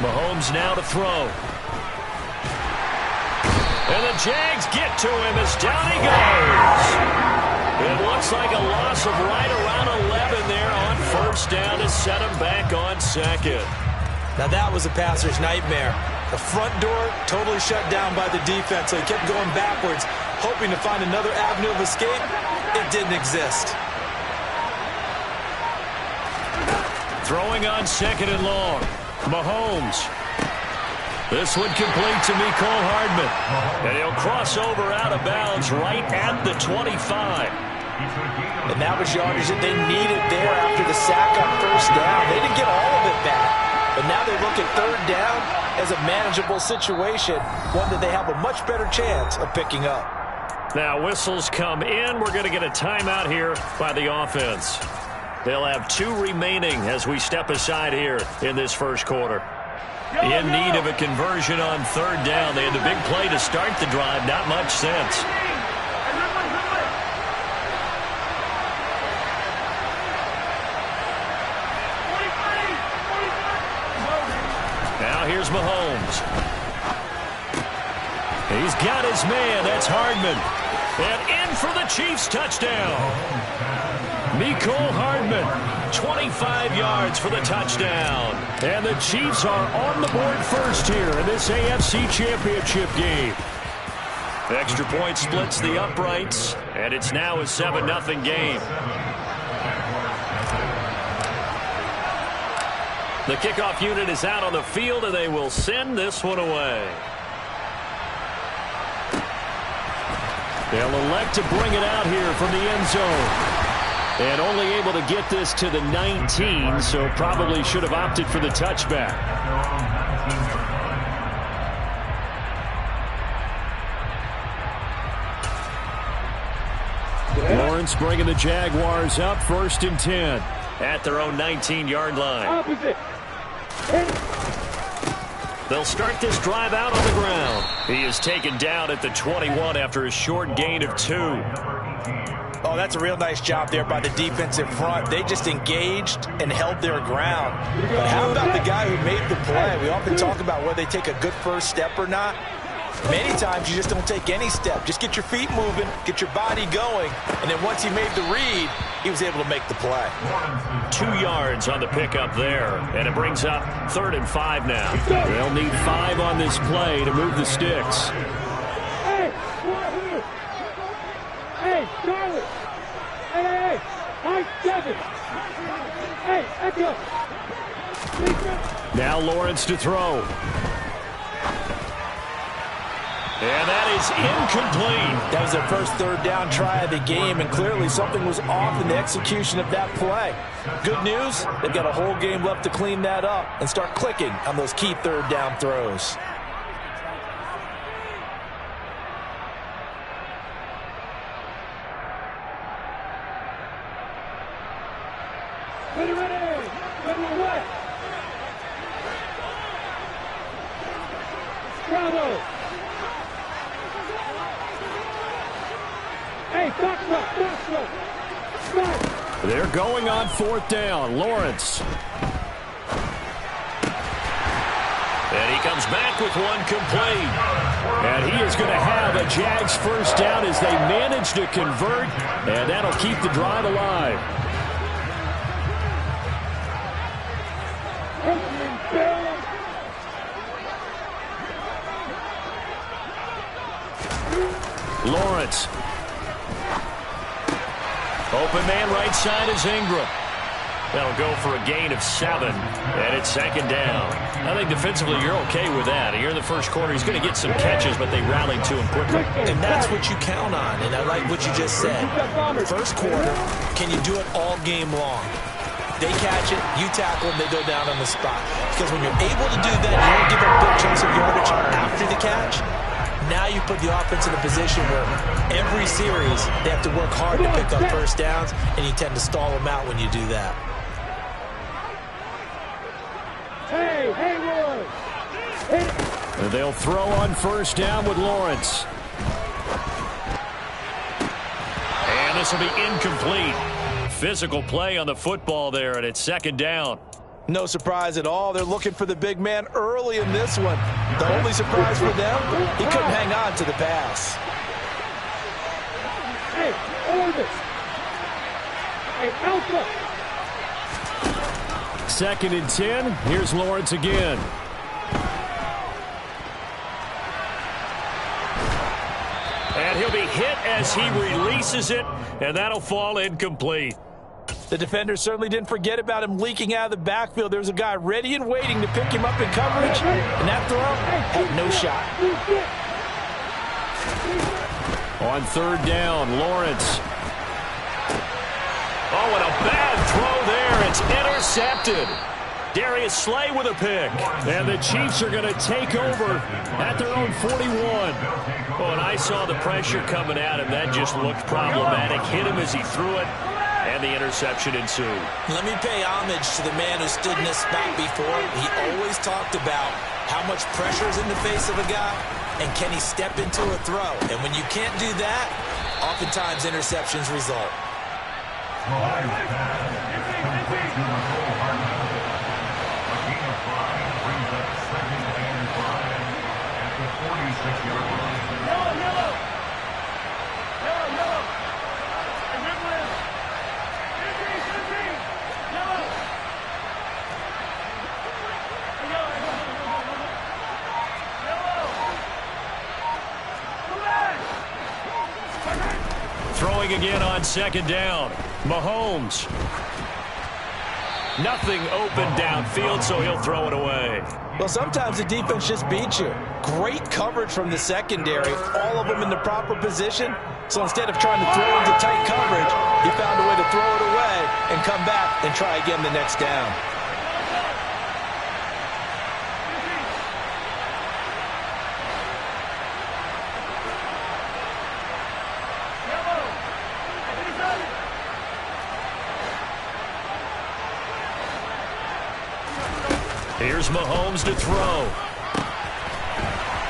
Mahomes now to throw. And the Jags get to him as down he goes. It looks like a loss of right around 11 there on 1st down to set him back on 2nd. Now that was a passer's nightmare. The front door totally shut down by the defense, so he kept going backwards, hoping to find another avenue of escape. It didn't exist. Throwing on 2nd and long. Mahomes. This one complete to Mecole Hardman. And he'll cross over out of bounds right at the 25. And that was yardage that they needed there after the sack on 1st down. They didn't get all of it back. But now they look at 3rd down as a manageable situation, one that they have a much better chance of picking up. Now whistles come in. We're going to get a timeout here by the offense. They'll have 2 remaining as we step aside here in this first quarter. In need of a conversion on 3rd down. They had the big play to start the drive. Not much sense. Now here's Mahomes. He's got his man. That's Hardman. And in for the Chiefs touchdown. Mecole Hardman, 25 yards for the touchdown. And the Chiefs are on the board first here in this AFC Championship game. The extra point splits the uprights, and it's now a 7-0 game. The kickoff unit is out on the field, and they will send this one away. They'll elect to bring it out here from the end zone. And only able to get this to the 19, so probably should have opted for the touchback. Lawrence bringing the Jaguars up 1st and 10 at their own 19-yard line. They'll start this drive out on the ground. He is taken down at the 21 after a short gain of 2. Oh, that's a real nice job there by the defensive front. They just engaged and held their ground. But how about the guy who made the play? We often talk about whether they take a good first step or not. Many times you just don't take any step. Just get your feet moving, get your body going, and then once he made the read, he was able to make the play. 2 yards on the pickup there, and it brings up 3rd and 5 now. They'll need 5 on this play to move the sticks. Hey, Charlie! Hey! Mike 7! Hey, Echo! Now Lawrence to throw. And that is incomplete. That was their first 3rd down try of the game, and clearly something was off in the execution of that play. Good news, they've got a whole game left to clean that up and start clicking on those key 3rd down throws. Ready, ready! Ready, what? Bravo! Hey, back. They're going on 4th down. Lawrence. And he comes back with one complete. And he is going to have a Jags 1st down as they manage to convert, and that'll keep the drive alive. Lawrence. Open man right side is Ingram. That'll go for a gain of 7, and it's 2nd down. I think defensively you're okay with that. Here in the first quarter, he's going to get some catches, but they rallied to him quickly. And that's what you count on, and I like what you just said. First quarter, can you do it all game long? They catch it, you tackle them, they go down on the spot. Because when you're able to do that, you don't give up big chunks of yardage after the catch. Now you put the offense in a position where every series they have to work hard to pick up first downs, and you tend to stall them out when you do that. Hey, Haywood! And they'll throw on first down with Lawrence. And this will be incomplete. Physical play on the football there, and it's second down. No surprise at all. They're looking for the big man early in this one. The only surprise for them, he couldn't hang on to the pass. Hey, Orbis! Hey, Alpha! Second and 10. Here's Lawrence again. And he'll be hit as he releases it, and that'll fall incomplete. The defender certainly didn't forget about him leaking out of the backfield. There's a guy ready and waiting to pick him up in coverage, and that throw had no shot. On third down, Lawrence. Oh, and a bad throw there. It's intercepted. Darius Slay with a pick. And the Chiefs are going to take over at their own 41. Oh, and I saw the pressure coming at him. That just looked problematic. Hit him as he threw it, and the interception ensued. Let me pay homage to the man who stood in this spot before. He always talked about how much pressure is in the face of a guy, and can he step into a throw. And when you can't do that, oftentimes interceptions result. Throwing again on second down. Mahomes. Nothing open downfield, so he'll throw it away. Well, sometimes the defense just beats you. Great coverage from the secondary, all of them in the proper position. So instead of trying to throw into tight coverage, he found a way to throw it away and come back and try again the next down. Here's Mahomes to throw.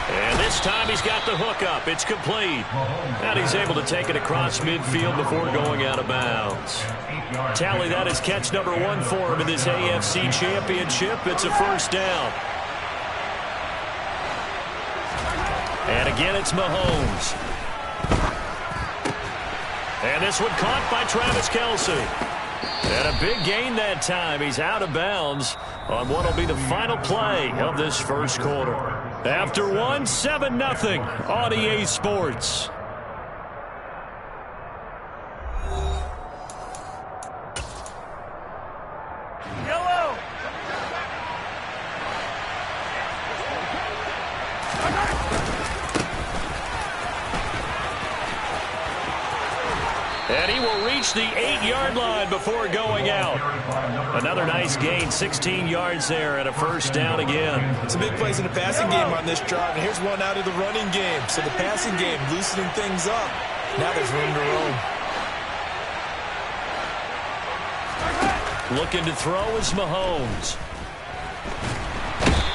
And this time he's got the hook up. It's complete. And he's able to take it across midfield before going out of bounds. Tally, that is catch number 1 for him in this AFC Championship. It's a first down. And again, it's Mahomes. And this one caught by Travis Kelce. And a big gain that time. He's out of bounds on what will be the final play of this first quarter. After one, 7-0 on EA Sports. Yellow! And he will reach the 8-yard line before going out. Another nice gain, 16 yards there, and a first down again. Some big plays in the passing game on this drive, and here's one out of the running game. So the passing game loosening things up. Now there's room to roam. Looking to throw is Mahomes.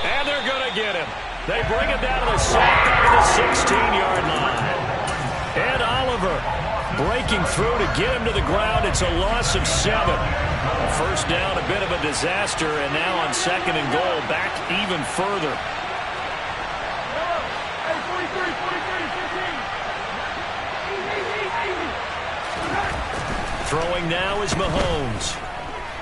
And they're going to get him. They bring him down to the sack out of the 16-yard line. And Oliver breaking through to get him to the ground. It's a loss of 7. A first down, a bit of a disaster, and now on second and goal, back even further. Throwing now is Mahomes.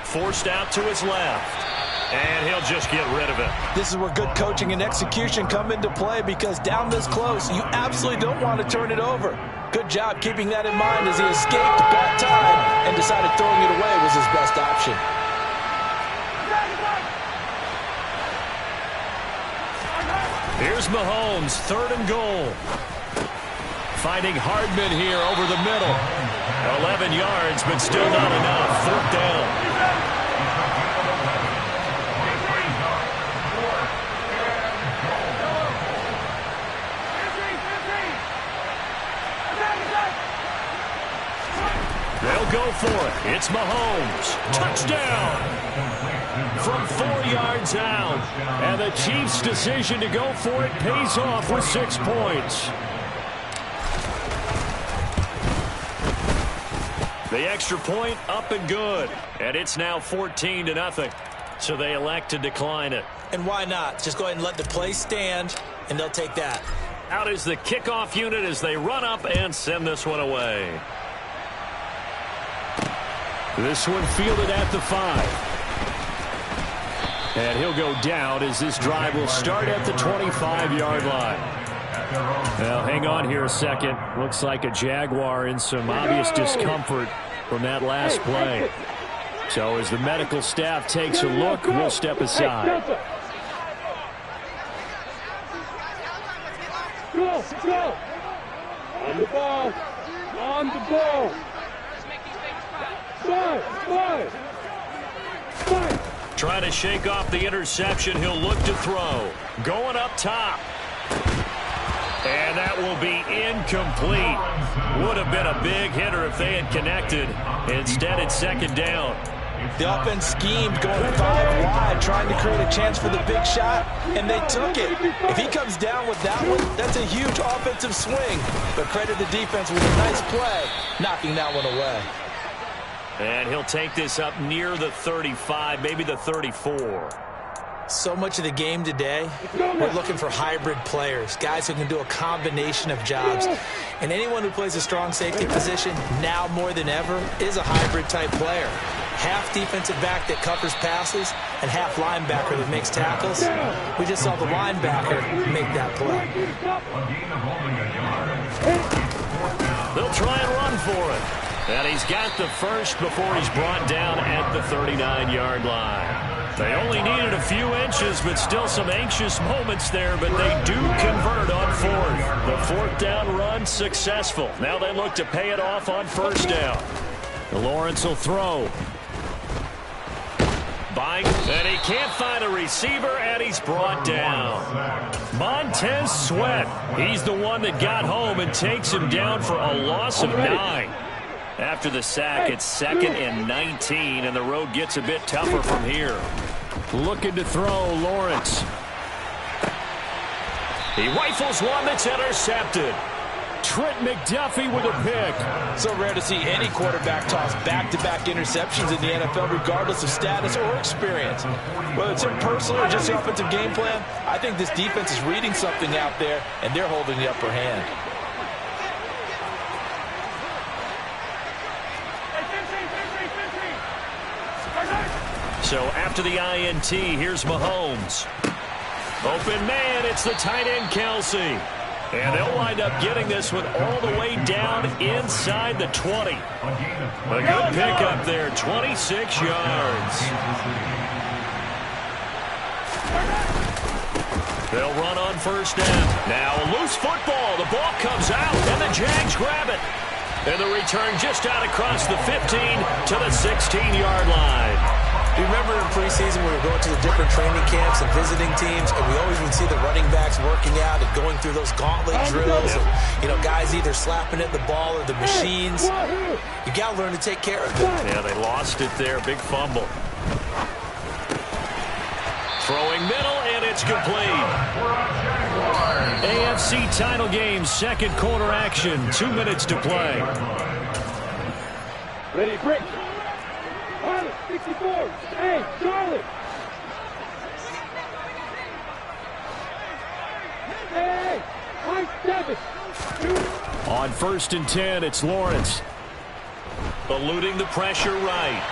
Forced out to his left. And he'll just get rid of it. This is where good coaching and execution come into play, because down this close, you absolutely don't want to turn it over. Good job keeping that in mind as he escaped, got time, and decided throwing it away was his best option. Here's Mahomes, third and goal. Finding Hardman here over the middle. 11 yards, but still not enough. Fourth down. go for it. It's Mahomes. Touchdown! From 4 yards out. And the Chiefs' decision to go for it pays off with 6 points. The extra point up and good. And it's now 14-0. So they elect to decline it. And why not? Just go ahead and let the play stand, and they'll take that. Out is the kickoff unit as they run up and send this one away. This one fielded at the 5. And he'll go down as this drive will start at the 25-yard line. Now, hang on here a second. Looks like a Jaguar in some obvious discomfort from that last play. So as the medical staff takes a look, we'll step aside. Go! On the ball! On the ball! 5! Trying to shake off the interception. He'll look to throw. Going up top. And that will be incomplete. Would have been a big hitter if they had connected. Instead, it's second down. The offense schemed going 5 wide, trying to create a chance for the big shot, and they took it. If he comes down with that one, that's a huge offensive swing. But credit the defense with a nice play, knocking that one away. And he'll take this up near the 35, maybe the 34. So much of the game today, we're looking for hybrid players, guys who can do a combination of jobs. And anyone who plays a strong safety position, now more than ever, is a hybrid-type player. Half defensive back that covers passes and half linebacker that makes tackles. We just saw the linebacker make that play. They'll try and run for it. And he's got the first before he's brought down at the 39-yard line. They only needed a few inches, but still some anxious moments there, but they do convert on 4th. The 4th down run successful. Now they look to pay it off on 1st down. Lawrence will throw. And he can't find a receiver, and he's brought down. Montez Sweat. He's the one that got home and takes him down for a loss of 9. After the sack, it's 2nd and 19, and the road gets a bit tougher from here. Looking to throw, Lawrence. He rifles one that's intercepted. Trent McDuffie with a pick. So rare to see any quarterback toss back-to-back interceptions in the NFL, regardless of status or experience. Whether it's impersonal or just the offensive game plan, I think this defense is reading something out there, and they're holding the upper hand. So after the INT, here's Mahomes. Open man, it's the tight end, Kelsey. And they'll wind up getting this one all the way down inside the 20. A good pickup there, 26 yards. They'll run on 1st down. Now a loose football. The ball comes out, and the Jags grab it. And the return just out across the 15 to the 16-yard line. You remember in preseason we were going to the different training camps and visiting teams, and we always would see the running backs working out and going through those gauntlet drills. And, you know, guys either slapping at the ball or the machines. You got to learn to take care of it. Yeah, they lost it there. Big fumble. Throwing middle, and it's complete. AFC title game, 2nd quarter action. 2 minutes to play. Ready, break. 64. Hey, Charlie. Hey, 7. On 1st and 10, it's Lawrence. Eluding the pressure right.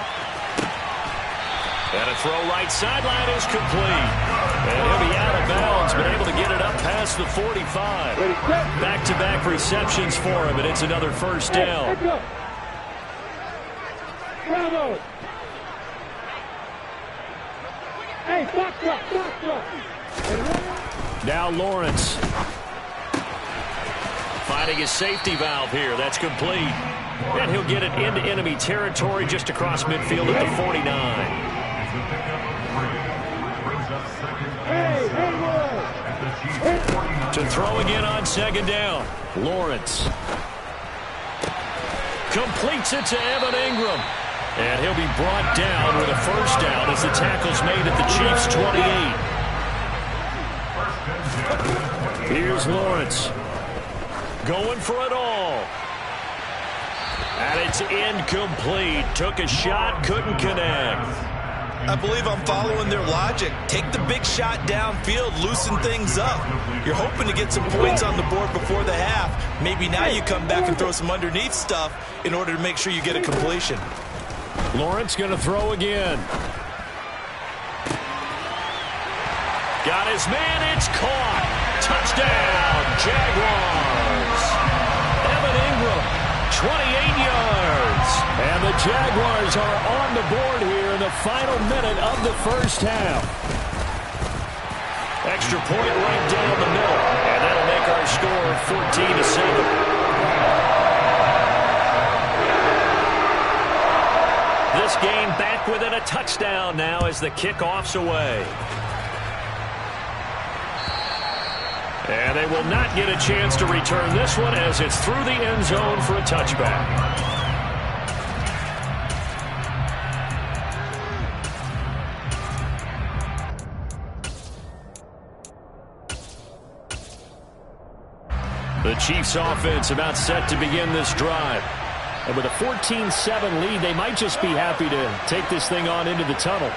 And a throw right sideline is complete. And he'll be out of bounds, but able to get it up past the 45. Back-to-back receptions for him, and it's another 1st down. Bravo. Hey, block. Now Lawrence. Finding his safety valve here. That's complete. And he'll get it into enemy territory just across midfield at the 49. Hey, to throw again on 2nd down. Lawrence. Completes it to Evan Ingram. And he'll be brought down with a first down as the tackle's made at the Chiefs' 28. Here's Lawrence. Going for it all. And it's incomplete. Took a shot, couldn't connect. I believe I'm following their logic. Take the big shot downfield, loosen things up. You're hoping to get some points on the board before the half. Maybe now you come back and throw some underneath stuff in order to make sure you get a completion. Lawrence going to throw again. Got his man, it's caught. Touchdown, Jaguars. Evan Ingram, 28 yards. And the Jaguars are on the board here in the final minute of the first half. Extra point right down the middle. And that'll make our score 14-7. This game back within a touchdown now as the kickoff's away. And they will not get a chance to return this one as it's through the end zone for a touchback. The Chiefs offense about set to begin this drive. And with a 14-7 lead, they might just be happy to take this thing on into the tunnel.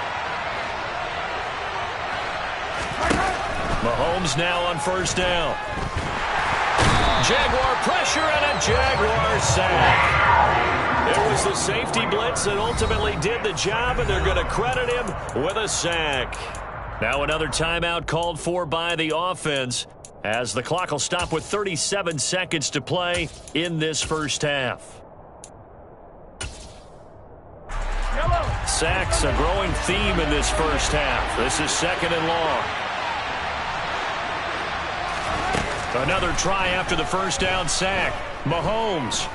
Mahomes now on first down. Jaguar pressure and a Jaguar sack. It was the safety blitz that ultimately did the job, and they're going to credit him with a sack. Now another timeout called for by the offense as the clock will stop with 37 seconds to play in this first half. Sacks a growing theme in this first half. This is second and long. Another try after the first down sack. Mahomes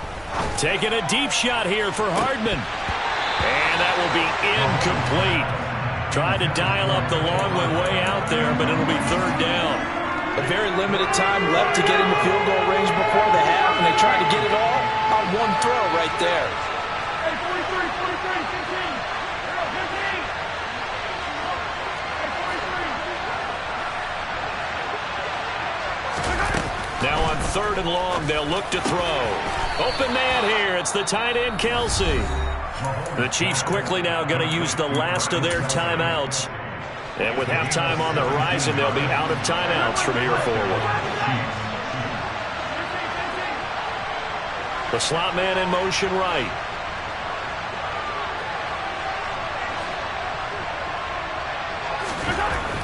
taking a deep shot here for Hardman. And that will be incomplete. Tried to dial up the long one way out there, but it'll be third down. A very limited time left to get into field goal range before the half, and they tried to get it all on one throw right there. Now on third and long, they'll look to throw. Open man here. It's the tight end, Kelsey. The Chiefs quickly now going to use the last of their timeouts. And with halftime on the horizon, they'll be out of timeouts from here forward. The slot man in motion right.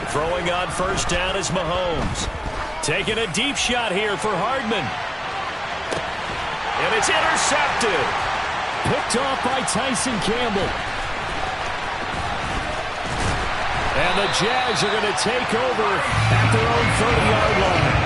Throwing on first down is Mahomes. Taking a deep shot here for Hardman. And it's intercepted. Picked off by Tyson Campbell. And the Jags are going to take over at their own 30-yard line.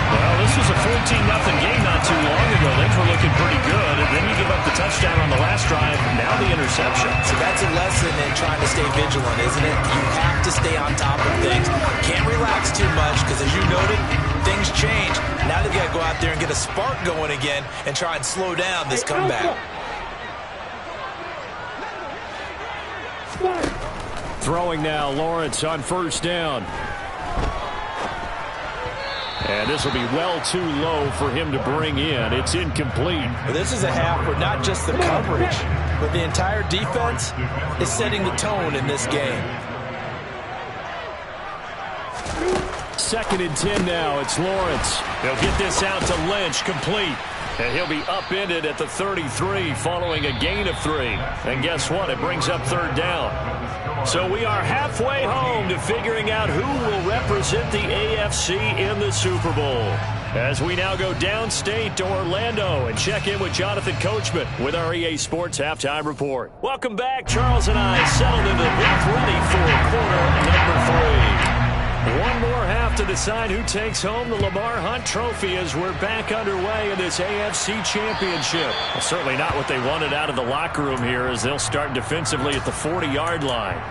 Well, this was a 14-0 game not too long ago. Things were looking pretty good. And then you give up the touchdown on the last drive. Now the interception. So that's a lesson in trying to stay vigilant, isn't it? You have to stay on top of things. Can't relax too much because, as you noted, things change. Now they've got to go out there and get a spark going again and try and slow down this comeback. Throwing now, Lawrence on first down. And this will be well too low for him to bring in. It's incomplete. Well, this is a half where not just the coverage, but the entire defense is setting the tone in this game. Second and 10 now. It's Lawrence. They'll get this out to Lynch, complete. And he'll be upended at the 33 following a gain of 3. And guess what? It brings up third down. So we are halfway home to figuring out who will represent the AFC in the Super Bowl. As we now go downstate to Orlando and check in with Jonathan Coachman with our EA Sports Halftime Report. Welcome back. Charles and I settled into the booth ready for quarter number 3. One more half to decide who takes home the Lamar Hunt Trophy as we're back underway in this AFC Championship. Well, certainly not what they wanted out of the locker room here as they'll start defensively at the 40-yard line.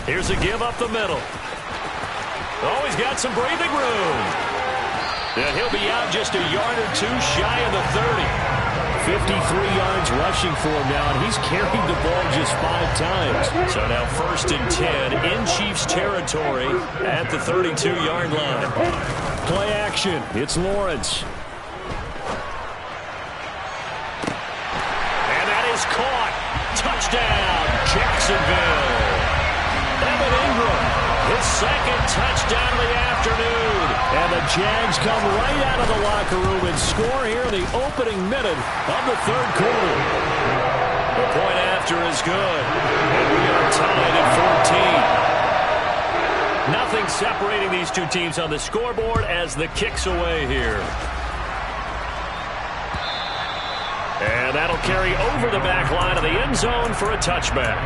Here's a give up the middle. Oh, he's got some breathing room. And he'll be out just a yard or two shy of the 30. 53 yards rushing for him now, and he's carried the ball just 5 times. So now 1st and 10 in Chiefs territory at the 32-yard line. Play action. It's Lawrence. And that is caught. Touchdown, Jacksonville. Evan Ingram, his 2nd touchdown of the afternoon. And the Jags come right out of the locker room and score here in the opening minute of the 3rd quarter. The point after is good. And we are tied at 14. Nothing separating these two teams on the scoreboard as the kick's away here. And that'll carry over the back line of the end zone for a touchback.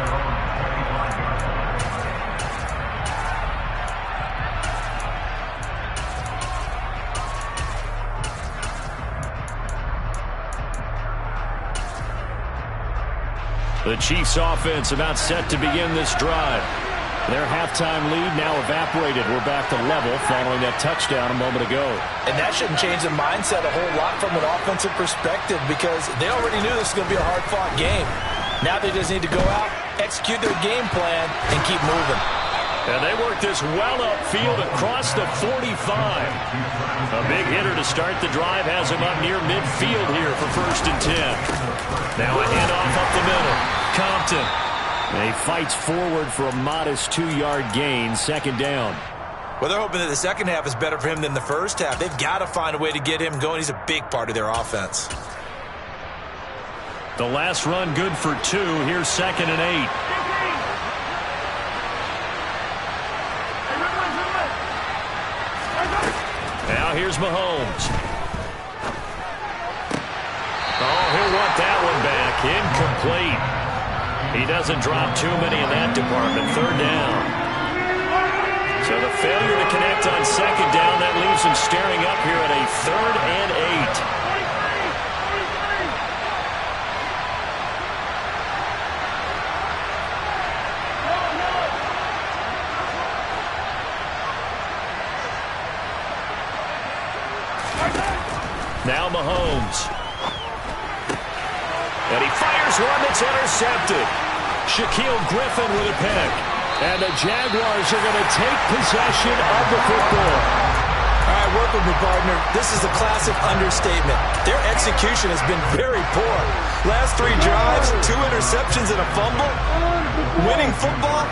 The Chiefs offense about set to begin this drive. Their halftime lead now evaporated. We're back to level following that touchdown a moment ago. And that shouldn't change the mindset a whole lot from an offensive perspective because they already knew this was going to be a hard-fought game. Now they just need to go out, execute their game plan, and keep moving. And they work this well upfield across the 45. A big hitter to start the drive has him up near midfield here for 1st and 10. Now a handoff up the middle. Compton. And he fights forward for a modest 2-yard gain, 2nd down. Well, they're hoping that the second half is better for him than the first half. They've got to find a way to get him going. He's a big part of their offense. The last run good for 2. Here's 2nd and 8. Now here's Mahomes. Oh, he'll want that one back. Incomplete. He doesn't drop too many in that department. 3rd down. So the failure to connect on 2nd down, that leaves him staring up here at a 3rd and 8. Now Mahomes. And he fires one that's intercepted. Shaquille Griffin with a pick. And the Jaguars are going to take possession of the football. All right, work with me, partner. This is a classic understatement. Their execution has been very poor. Last 3 drives, 2 interceptions and a fumble. Winning football?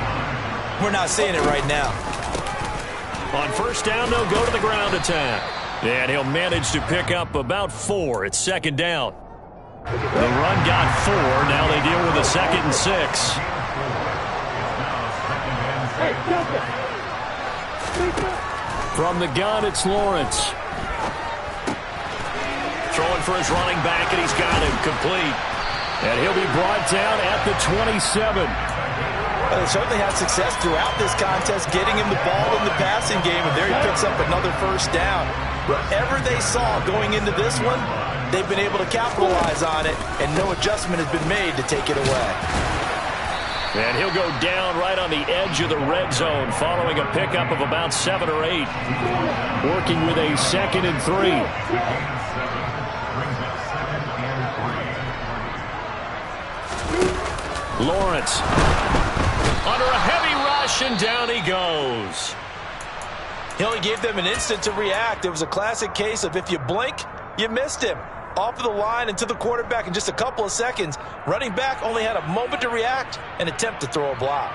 We're not seeing it right now. On 1st down, they'll go to the ground attack. And he'll manage to pick up about 4. It's 2nd down. The run got 4. Now they deal with a 2nd and 6. From the gun, it's Lawrence. Throwing for his running back, and he's got him complete. And he'll be brought down at the 27. Well, they certainly had success throughout this contest, getting him the ball in the passing game, and there he picks up another 1st down. Whatever they saw going into this one, they've been able to capitalize on it, and no adjustment has been made to take it away. And he'll go down right on the edge of the red zone following a pickup of about 7 or 8. Working with a 2nd and 3. Lawrence. Under a heavy rush, and down he goes. He only gave them an instant to react. It was a classic case of if you blink, you missed him. Off of the line and to the quarterback in just a couple of seconds. Running back only had a moment to react and attempt to throw a block.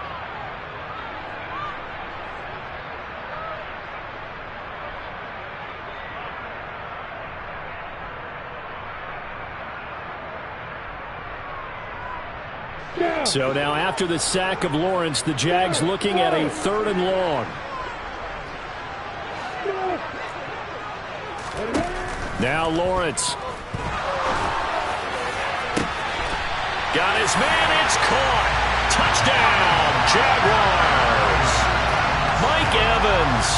So now after the sack of Lawrence, the Jags looking at a 3rd and long. Now Lawrence. Got his man, it's caught. Touchdown, Jaguars. Mike Evans,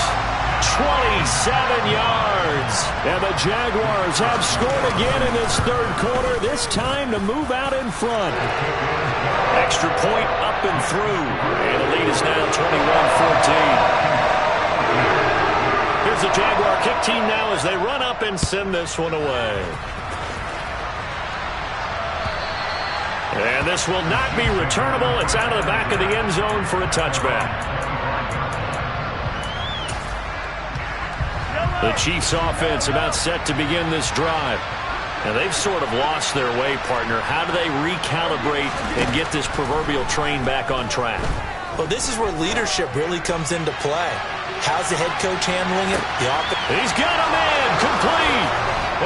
27 yards. And the Jaguars have scored again in this 3rd quarter, this time to move out in front. Extra point up and through. And the lead is now 21-14. Here's the Jaguar kick team now as they run up and send this one away. And this will not be returnable. It's out of the back of the end zone for a touchback. The Chiefs offense about set to begin this drive. Now they've sort of lost their way, partner. How do they recalibrate and get this proverbial train back on track? Well, this is where leadership really comes into play. How's the head coach handling it? He's got him in, complete.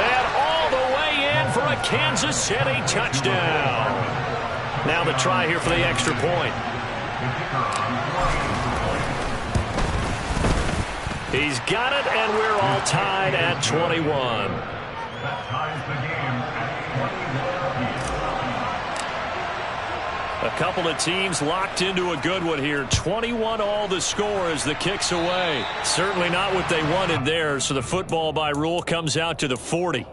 And all the way in for a Kansas City touchdown. Now the try here for the extra point. He's got it, and we're all tied at 21. That ties the game at 21. A couple of teams locked into a good one here. 21 all the score as the kick's away. Certainly not what they wanted there, so the football by rule comes out to the 40.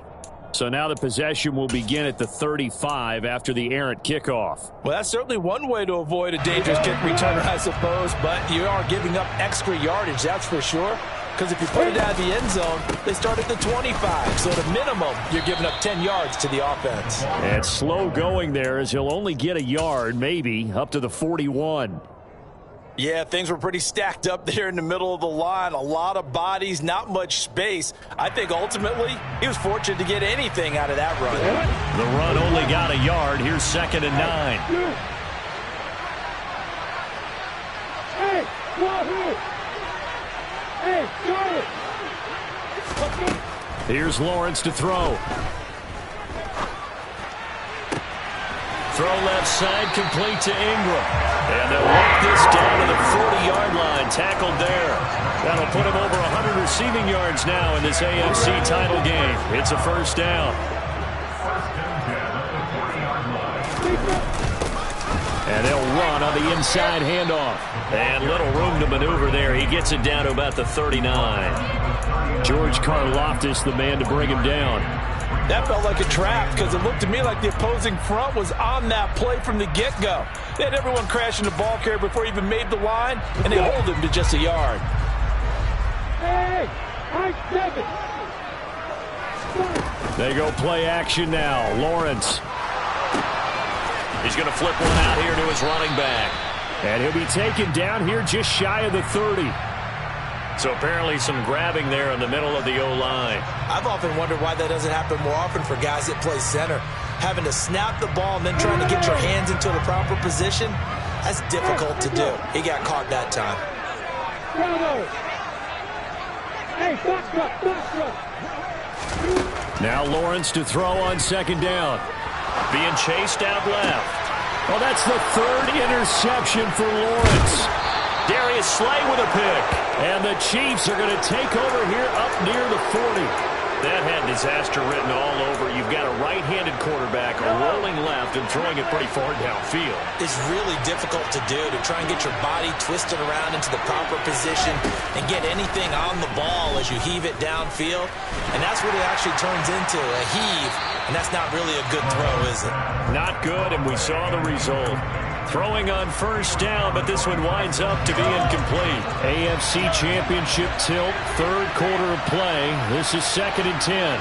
So now the possession will begin at the 35 after the errant kickoff. Well, that's certainly one way to avoid a dangerous kick returner, I suppose, but you are giving up extra yardage, that's for sure. Because if you put it out of the end zone, they start at the 25. So at a minimum, you're giving up 10 yards to the offense. And slow going there as he'll only get a yard, maybe, up to the 41. Yeah, things were pretty stacked up there in the middle of the line. A lot of bodies, not much space. I think ultimately he was fortunate to get anything out of that run. The run only got a yard. Here's 2nd and 9. Hey, here's Lawrence to throw. Throw left side, complete to Ingram. And they'll work this down to the 40-yard line. Tackled there. That'll put him over 100 receiving yards now in this AFC title game. It's a first down. And they'll run on the inside handoff. And little room to maneuver there. He gets it down to about the 39. George Karlaftis, the man to bring him down. That felt like a trap because it looked to me like the opposing front was on that play from the get-go. They had everyone crashing the ball carrier before he even made the line, and they hold him to just a yard. Hey, they go play action now. Lawrence. He's going to flip one out here to his running back. And he'll be taken down here just shy of the 30. So apparently some grabbing there in the middle of the O-line. I've often wondered why that doesn't happen more often for guys that play center. Having to snap the ball and then trying to get your hands into the proper position, that's difficult to do. He got caught that time. Now Lawrence to throw on 2nd down. Being chased out left. Well, that's the 3rd interception for Lawrence. Darius Slay with a pick. And the Chiefs are going to take over here up near the 40. That had disaster written all over. You've got a right-handed quarterback rolling left and throwing it pretty far downfield. It's really difficult to do, to try and get your body twisted around into the proper position and get anything on the ball as you heave it downfield. And that's what it actually turns into, a heave. And that's not really a good throw, is it? Not good, and we saw the result. Throwing on 1st down, but this one winds up to be incomplete. AFC Championship tilt, 3rd quarter of play. This is 2nd and 10.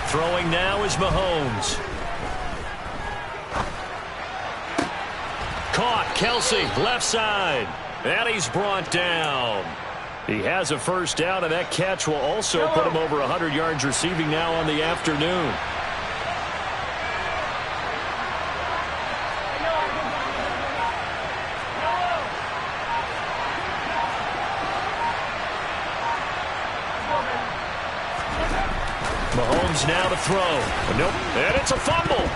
Throwing now is Mahomes. Caught, Kelsey, left side. And he's brought down. He has a 1st down, and that catch will also put him over 100 yards receiving now on the afternoon. Mahomes now to throw. Nope, and it's a fumble.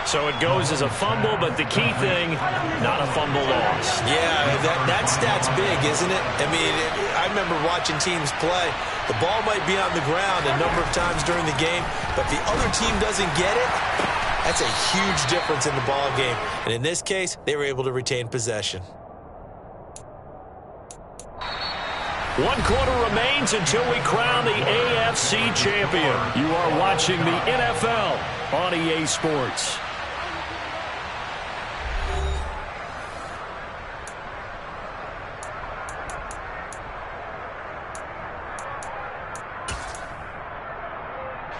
So it goes as a fumble, but the key thing, not a fumble loss. Yeah, that stat's big, isn't it? I mean, I remember watching teams play. The ball might be on the ground a number of times during the game, but if the other team doesn't get it, that's a huge difference in the ball game. And in this case, they were able to retain possession. 1 quarter remains until we crown the AFC champion. You are watching the NFL on EA Sports.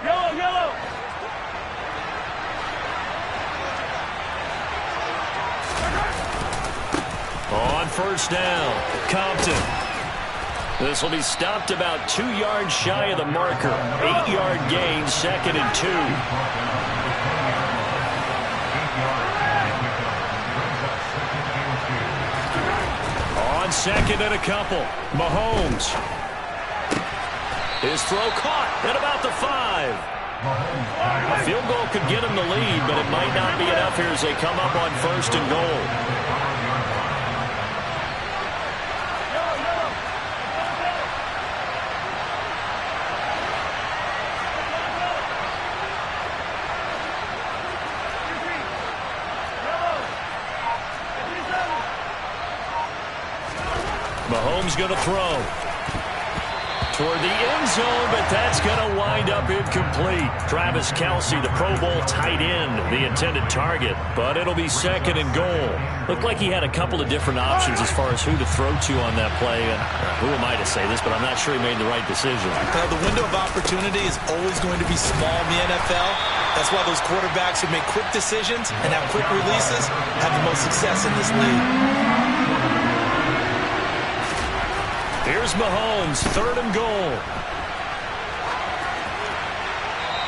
Yellow! On first down, Compton. This will be stopped about 2 yards shy of the marker. 8-yard gain, 2nd and 2. On 2nd and a couple, Mahomes. His throw caught at about the 5. A field goal could get him the lead, but it might not be enough here as they come up on 1st and goal. Mahomes going to throw toward the end zone, but that's going to wind up incomplete. Travis Kelce, the Pro Bowl tight end, the intended target, but it'll be 2nd and goal. Looked like he had a couple of different options as far as who to throw to on that play. And who am I to say this, but I'm not sure he made the right decision. Well, the window of opportunity is always going to be small in the NFL. That's why those quarterbacks who make quick decisions and have quick releases have the most success in this league. Here's Mahomes, 3rd and goal.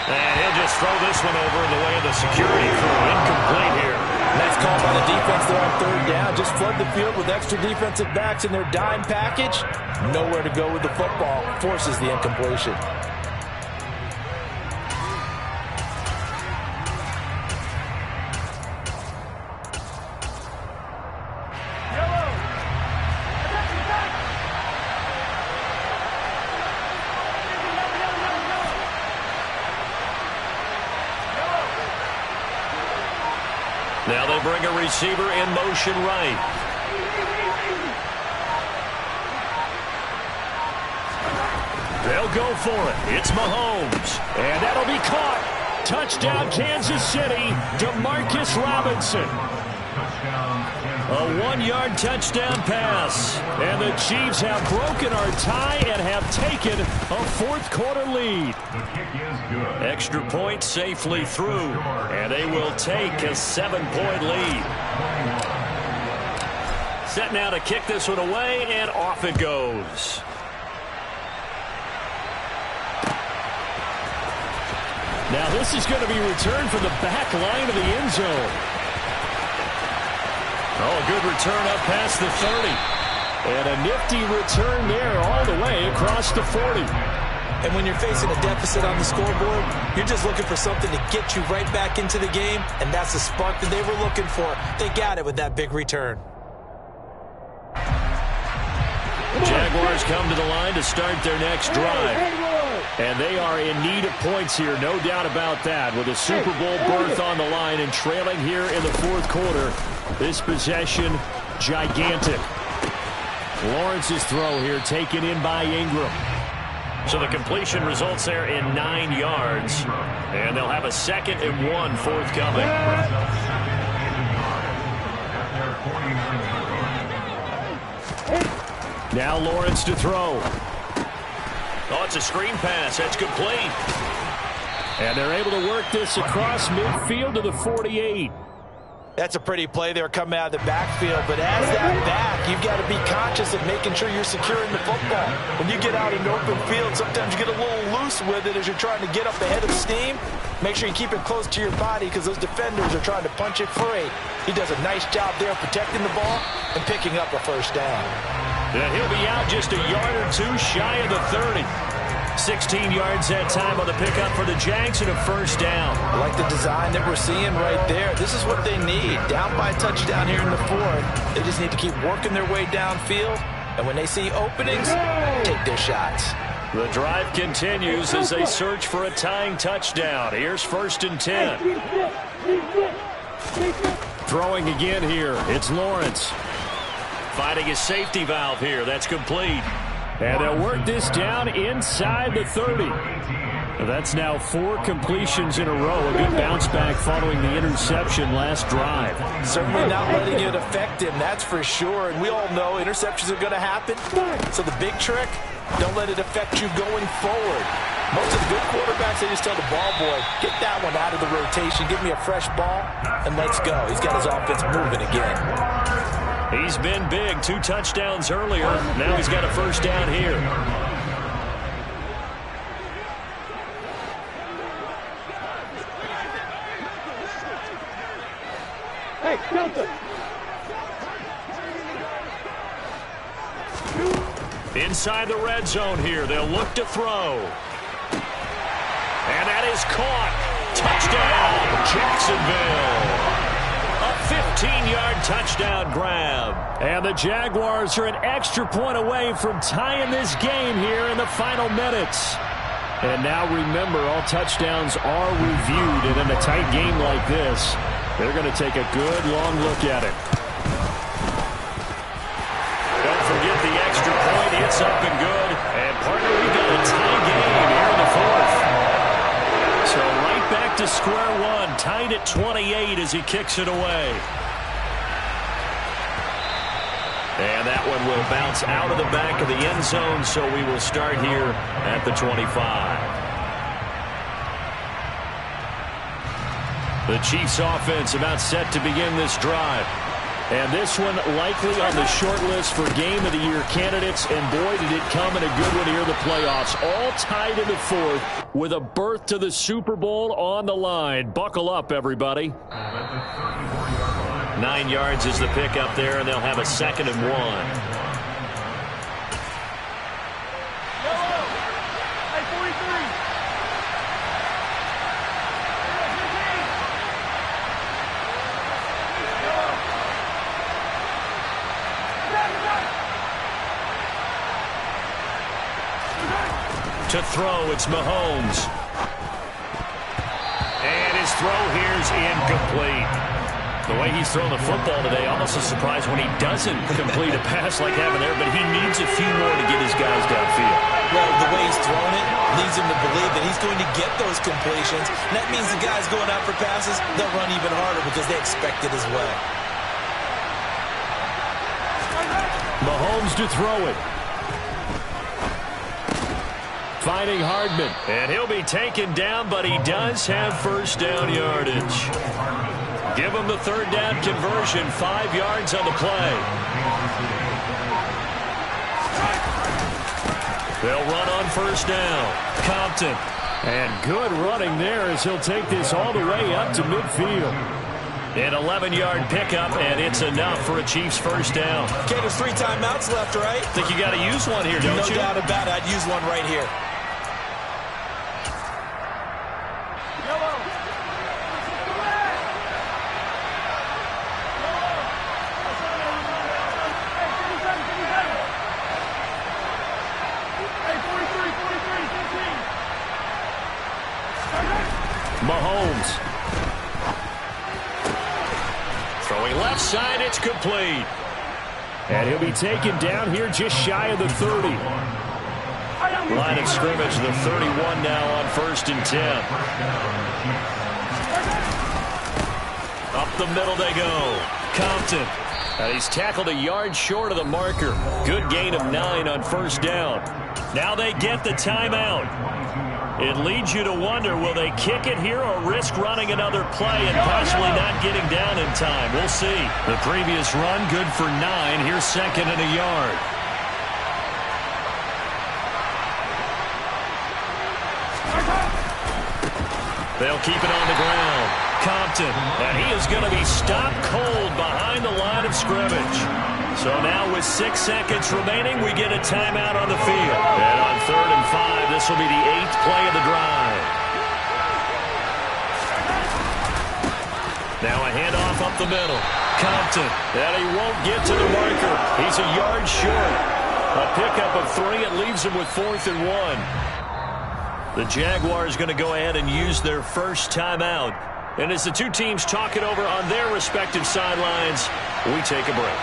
And he'll just throw this one over in the way of the security crew. Incomplete here. Nice call by the defense there on 3rd down. Just flood the field with extra defensive backs in their dime package. Nowhere to go with the football. Forces the incompletion. Now they bring a receiver in motion right. They'll go for it. It's Mahomes. And that'll be caught. Touchdown, Kansas City. DeMarcus Robinson. A 1-yard touchdown pass. And the Chiefs have broken our tie and have taken a 4th quarter lead. Extra point safely through. And they will take a 7-point lead. Set now to kick this one away, and off it goes. Now this is going to be returned from the back line of the end zone. Oh, a good return up past the 30. And a nifty return there all the way across the 40. And when you're facing a deficit on the scoreboard, you're just looking for something to get you right back into the game, and that's the spark that they were looking for. They got it with that big return. Jaguars come to the line to start their next drive. And they are in need of points here, no doubt about that. With a Super Bowl berth on the line and trailing here in the 4th quarter. This possession, gigantic. Lawrence's throw here taken in by Ingram. So the completion results there in 9 yards. And they'll have a 2nd and 1 forthcoming. Now Lawrence to throw. Oh, it's a screen pass. That's complete. And they're able to work this across midfield to the 48. That's a pretty play there coming out of the backfield, but as that back, you've got to be conscious of making sure you're securing the football. When you get out in open field, sometimes you get a little loose with it as you're trying to get up ahead of steam. Make sure you keep it close to your body because those defenders are trying to punch it free. He does a nice job there of protecting the ball and picking up a 1st down. And he'll be out just a yard or 2 shy of the 30. 16 yards that time on the pickup for the Jags and a 1st down. I like the design that we're seeing right there. This is what they need. Down by a touchdown here in the 4th. They just need to keep working their way downfield. And when they see openings, take their shots. The drive continues as they search for a tying touchdown. Here's 1st and 10. Throwing again here. It's Lawrence. Finding his safety valve here. That's complete. And they'll work this down inside the 30. That's now 4 completions in a row. A good bounce back following the interception last drive. Certainly not letting it affect him, that's for sure. And we all know interceptions are going to happen. So the big trick, don't let it affect you going forward. Most of the good quarterbacks, they just tell the ball boy, get that one out of the rotation, give me a fresh ball, and let's go. He's got his offense moving again. He's been big. 2 touchdowns earlier. Now he's got a first down here. Hey, Delta! Inside the red zone here. They'll look to throw. And that is caught. Touchdown, Jacksonville. A 15-yard touchdown grab. And the Jaguars are an extra point away from tying this game here in the final minutes. And now remember, all touchdowns are reviewed. And in a tight game like this, they're going to take a good long look at it. Don't forget the extra point. It's up and good. And partner, we got a tie game here in the 4th. So right back to square one, tied at 28 as he kicks it away. And that one will bounce out of the back of the end zone, so we will start here at the 25. The Chiefs offense about set to begin this drive. And this one likely on the short list for Game of the Year candidates. And boy, did it come in a good one here in the playoffs. All tied in the 4th with a berth to the Super Bowl on the line. Buckle up, everybody. 9 yards is the pickup there, and they'll have a 2nd and 1. To throw, it's Mahomes. And his throw here is incomplete. The way he's thrown the football today, almost a surprise when he doesn't complete a pass like having there, but he needs a few more to get his guys downfield. Well, the way he's thrown it leads him to believe that he's going to get those completions. And that means the guys going out for passes, they'll run even harder because they expect it as well. Mahomes to throw it. Finding Hardman, and he'll be taken down, but he does have first down yardage. Give him the 3rd down conversion, 5 yards on the play. They'll run on first down. Compton, and good running there as he'll take this all the way up to midfield. An 11-yard pickup, and it's enough for a Chiefs first down. Okay, there's 3 timeouts left, right? Think you got to use one here, don't you? No doubt about it. I'd use one right here. Mahomes. Throwing left side, it's complete. And he'll be taken down here just shy of the 30. Line of scrimmage, the 31 now on 1st and 10. Up the middle they go. Compton. And he's tackled a yard short of the marker. Good gain of 9 on first down. Now they get the timeout. It leads you to wonder, will they kick it here or risk running another play and possibly not getting down in time? We'll see. The previous run, good for 9. Here's 2nd and a yard. They'll keep it on the ground. Compton, and he is going to be stopped cold behind the line of scrimmage. So now with 6 seconds remaining, we get a timeout on the field. And on 3rd and 5, this will be the 8th play of the drive. Now a handoff up the middle. Compton, and he won't get to the marker. He's a yard short. A pickup of 3, it leaves him with 4th and 1. The Jaguars going to go ahead and use their first timeout. And as the two teams talk it over on their respective sidelines, we take a break.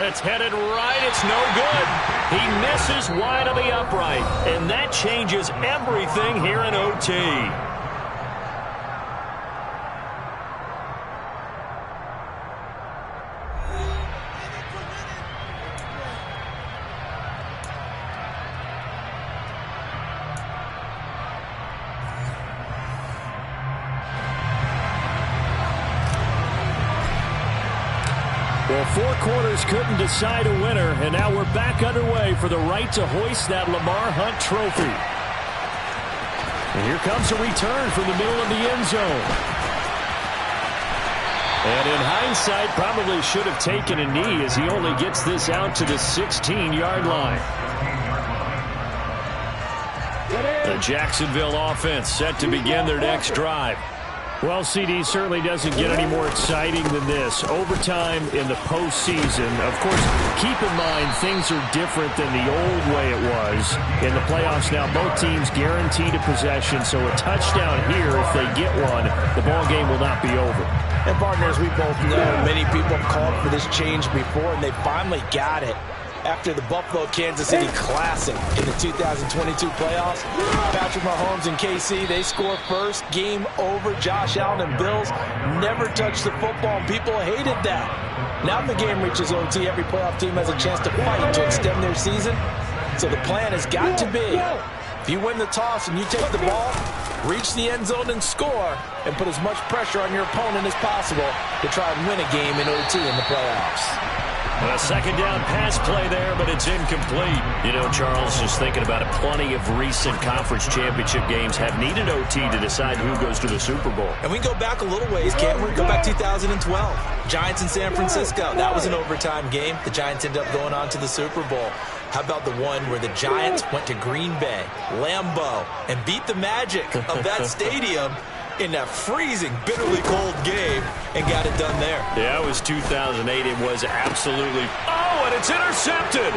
It's headed right. It's no good. He misses wide of the upright. And that changes everything here in OT. Well, 4 quarters couldn't decide a winner, and now we're back underway for the right to hoist that Lamar Hunt trophy. And here comes a return from the middle of the end zone. And in hindsight, probably should have taken a knee as he only gets this out to the 16-yard line. The Jacksonville offense set to begin their next drive. Well, CD certainly doesn't get any more exciting than this. Overtime in the postseason. Of course, keep in mind things are different than the old way it was. In the playoffs now, both teams guaranteed a possession, so a touchdown here, if they get one, the ball game will not be over. And partners, we both know many people have called for this change before, and they finally got it. After the Buffalo-Kansas City Classic in the 2022 playoffs, Patrick Mahomes and KC, they score first, game over. Josh Allen and Bills never touched the football, and people hated that. Now the game reaches OT, every playoff team has a chance to fight to extend their season. So the plan has got to be, if you win the toss and you take the ball, reach the end zone and score, and put as much pressure on your opponent as possible to try and win a game in OT in the playoffs. A second down pass play there, but it's incomplete. You know, Charles, just thinking about it, plenty of recent conference championship games have needed OT to decide who goes to the Super Bowl. And we go back a little ways, can't we? Go back 2012. Giants in San Francisco. That was an overtime game. The Giants ended up going on to the Super Bowl. How about the one where the Giants went to Green Bay, Lambeau, and beat the magic of that stadium in that freezing, bitterly cold game and got it done there. Yeah, it was 2008. It was absolutely... Oh, and it's intercepted!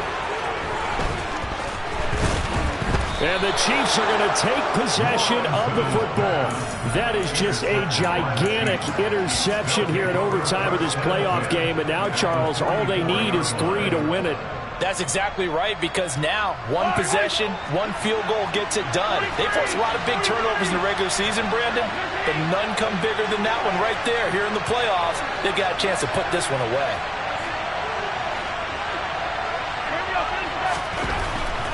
And the Chiefs are going to take possession of the football. That is just a gigantic interception here in overtime of this playoff game. And now, Charles, all they need is 3 to win it. That's exactly right, because now one possession, one field goal gets it done. They force a lot of big turnovers in the regular season, Brandon, but none come bigger than that one right there. Here in the playoffs, they've got a chance to put this one away.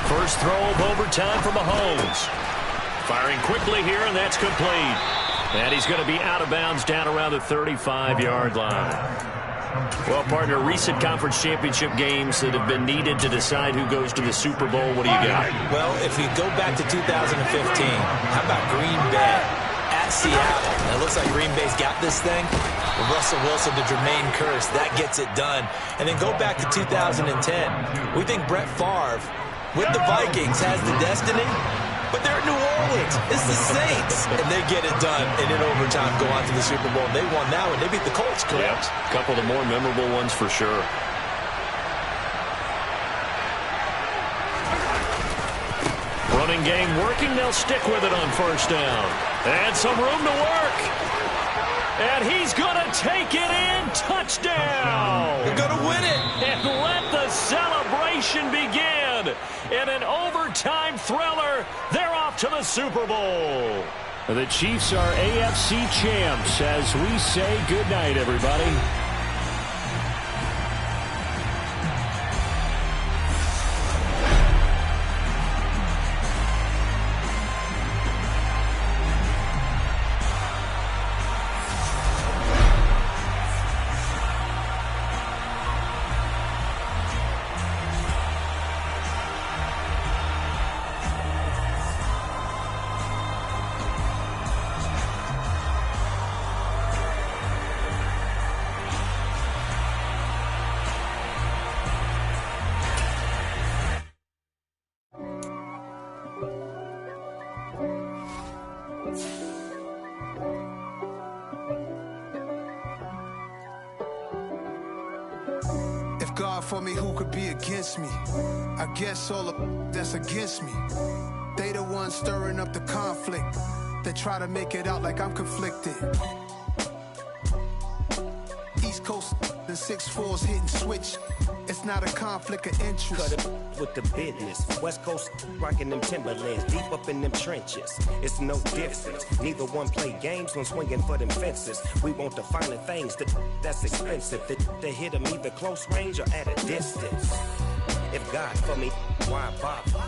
First throw of overtime for Mahomes. Firing quickly here, and that's complete. And he's going to be out of bounds down around the 35-yard line. Well, partner, recent conference championship games that have been needed to decide who goes to the Super Bowl. What do you got? Well, if we go back to 2015, how about Green Bay at Seattle? It looks like Green Bay's got this thing. Russell Wilson to Jermaine Kearse, that gets it done. And then go back to 2010. We think Brett Favre with the Vikings has the destiny, but they're in New Orleans. It's the Saints, and they get it done. And in overtime, go on to the Super Bowl. They won that one. They beat the Colts, correct? Yeah, a couple of the more memorable ones for sure. Running game working. They'll stick with it on first down. And some room to work. And he's going to take it in. Touchdown. They're going to win it. And let the celebration begin. In an overtime thriller, they're off to the Super Bowl. The Chiefs are AFC champs as we say goodnight, everybody. God for me, who could be against me? I guess all the that's against me. They the ones stirring up the conflict. They try to make it out like I'm conflicted. East Coast and 6'4's hitting switch. It's not a conflict of interest. Cut it with the business. West Coast rocking them Timberlands, deep up in them trenches. It's no difference. Neither one play games when swinging for them fences. We want the finer things that's expensive. They hit them either close range or at a distance. If God for me, why bother?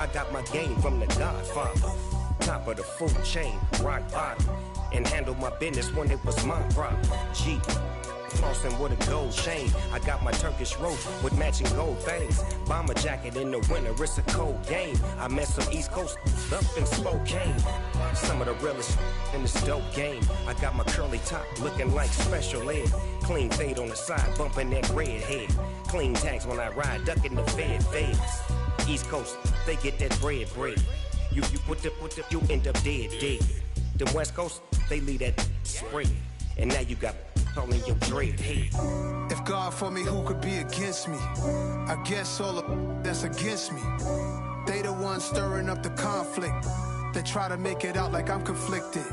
I got my game from the Godfather. Top of the food chain, rock bottom. And handle my business when it was my problem. G. Flossing with a gold chain. I got my Turkish rope with matching gold things. Bomber jacket in the winter, it's a cold game. I met some East Coast up in Spokane. Some of the realest in this dope game. I got my curly top looking like special ed. Clean fade on the side, bumping that red head. Clean tags when I ride, ducking the feds. East Coast, they get that bread. You you end up dead. The West Coast, they leave that spread. And now you got all in your dread head. If God for me, who could be against me? I guess all of that's against me. They the ones stirring up the conflict. They try to make it out like I'm conflicted.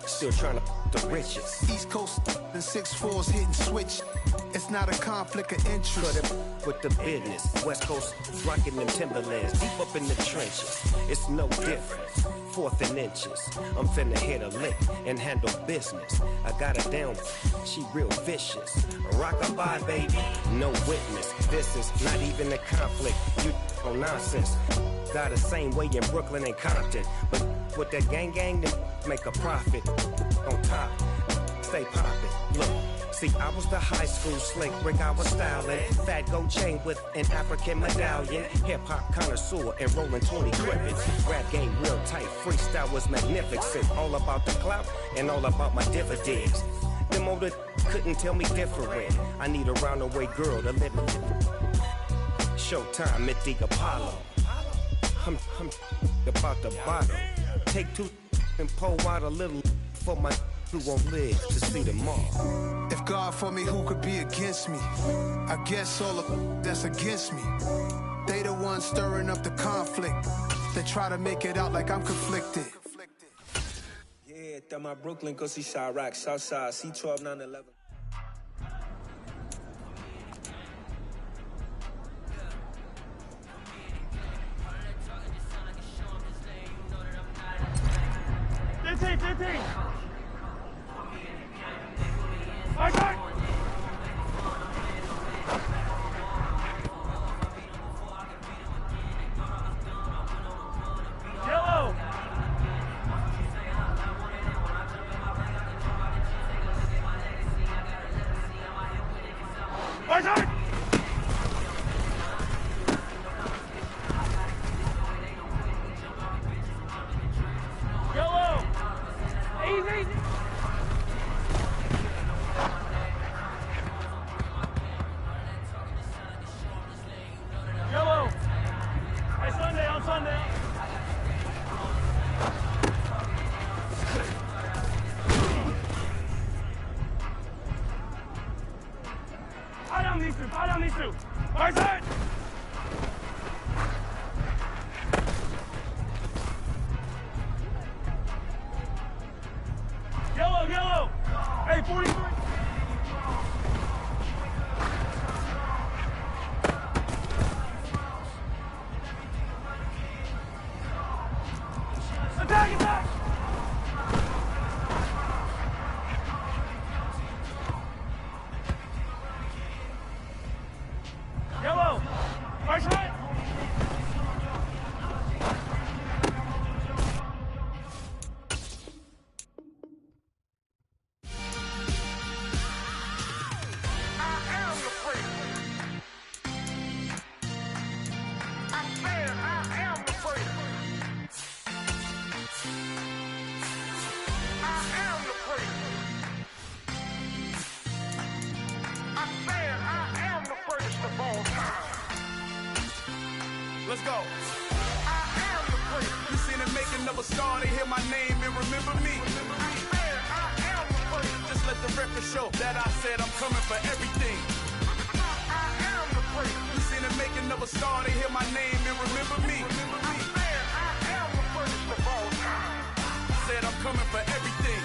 Still trying to the riches. East Coast and 6'4s hitting switch. It's not a conflict of interest. Cut it with the business. West Coast rocking them Timberlands, deep up in the trenches. It's no difference. 4th and inches. I'm finna hit a lick and handle business. I got her down, she real vicious. Rock-a-bye, baby, no witness. This is not even a conflict. You on nonsense. Got the same way in Brooklyn and Compton. But with that gang, then make a profit. On top, stay poppin'. Look. See, I was the high school slick Rick, I was styling. Fat gold chain with an African medallion. Hip-hop connoisseur and rolling 20 crickets. Rap game real tight, freestyle was magnificent. All about the clout and all about my dividends. Them older couldn't tell me different. I need a round-away girl to live in. Showtime at the Apollo. I'm about the bottom. Take 2 and pour out a little for my who won't live to see them all. If God for me, who could be against me? I guess all of that's against me. They the ones stirring up the conflict. They try to make it out like I'm conflicted. Yeah, that my Brooklyn, go see Chirac, Southside, C12, 911. Let's go. I am the prince. You seen the making of a star, they hear my name and remember me. I am the prince. Just let the record show that I said I'm coming for everything. I am the prince. You seen the making of a star, they hear my name and remember me. I am the prince of all time. Said I'm coming for everything.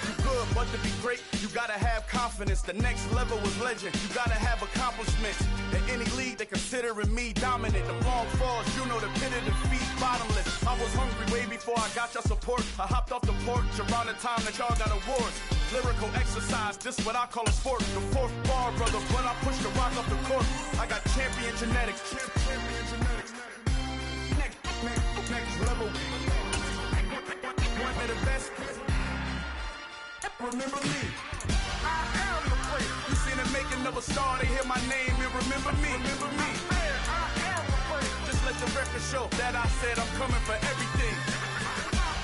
You good, but to be great, you gotta have confidence. The next level was legend, you gotta have accomplishments. In any league, they considering me dominant. The long falls, you know the pit of defeat, bottomless. I was hungry way before I got your support. I hopped off the porch around the time that y'all got awards. Lyrical exercise, this what I call a sport. The fourth bar, brother, when I push the rock off the court. I got champion genetics. Next level. One of the best. Remember me. I am the place. You seen the making of a star, they hear my name and remember me. Remember me. I am the place. Just let the record show that I said I'm coming for everything.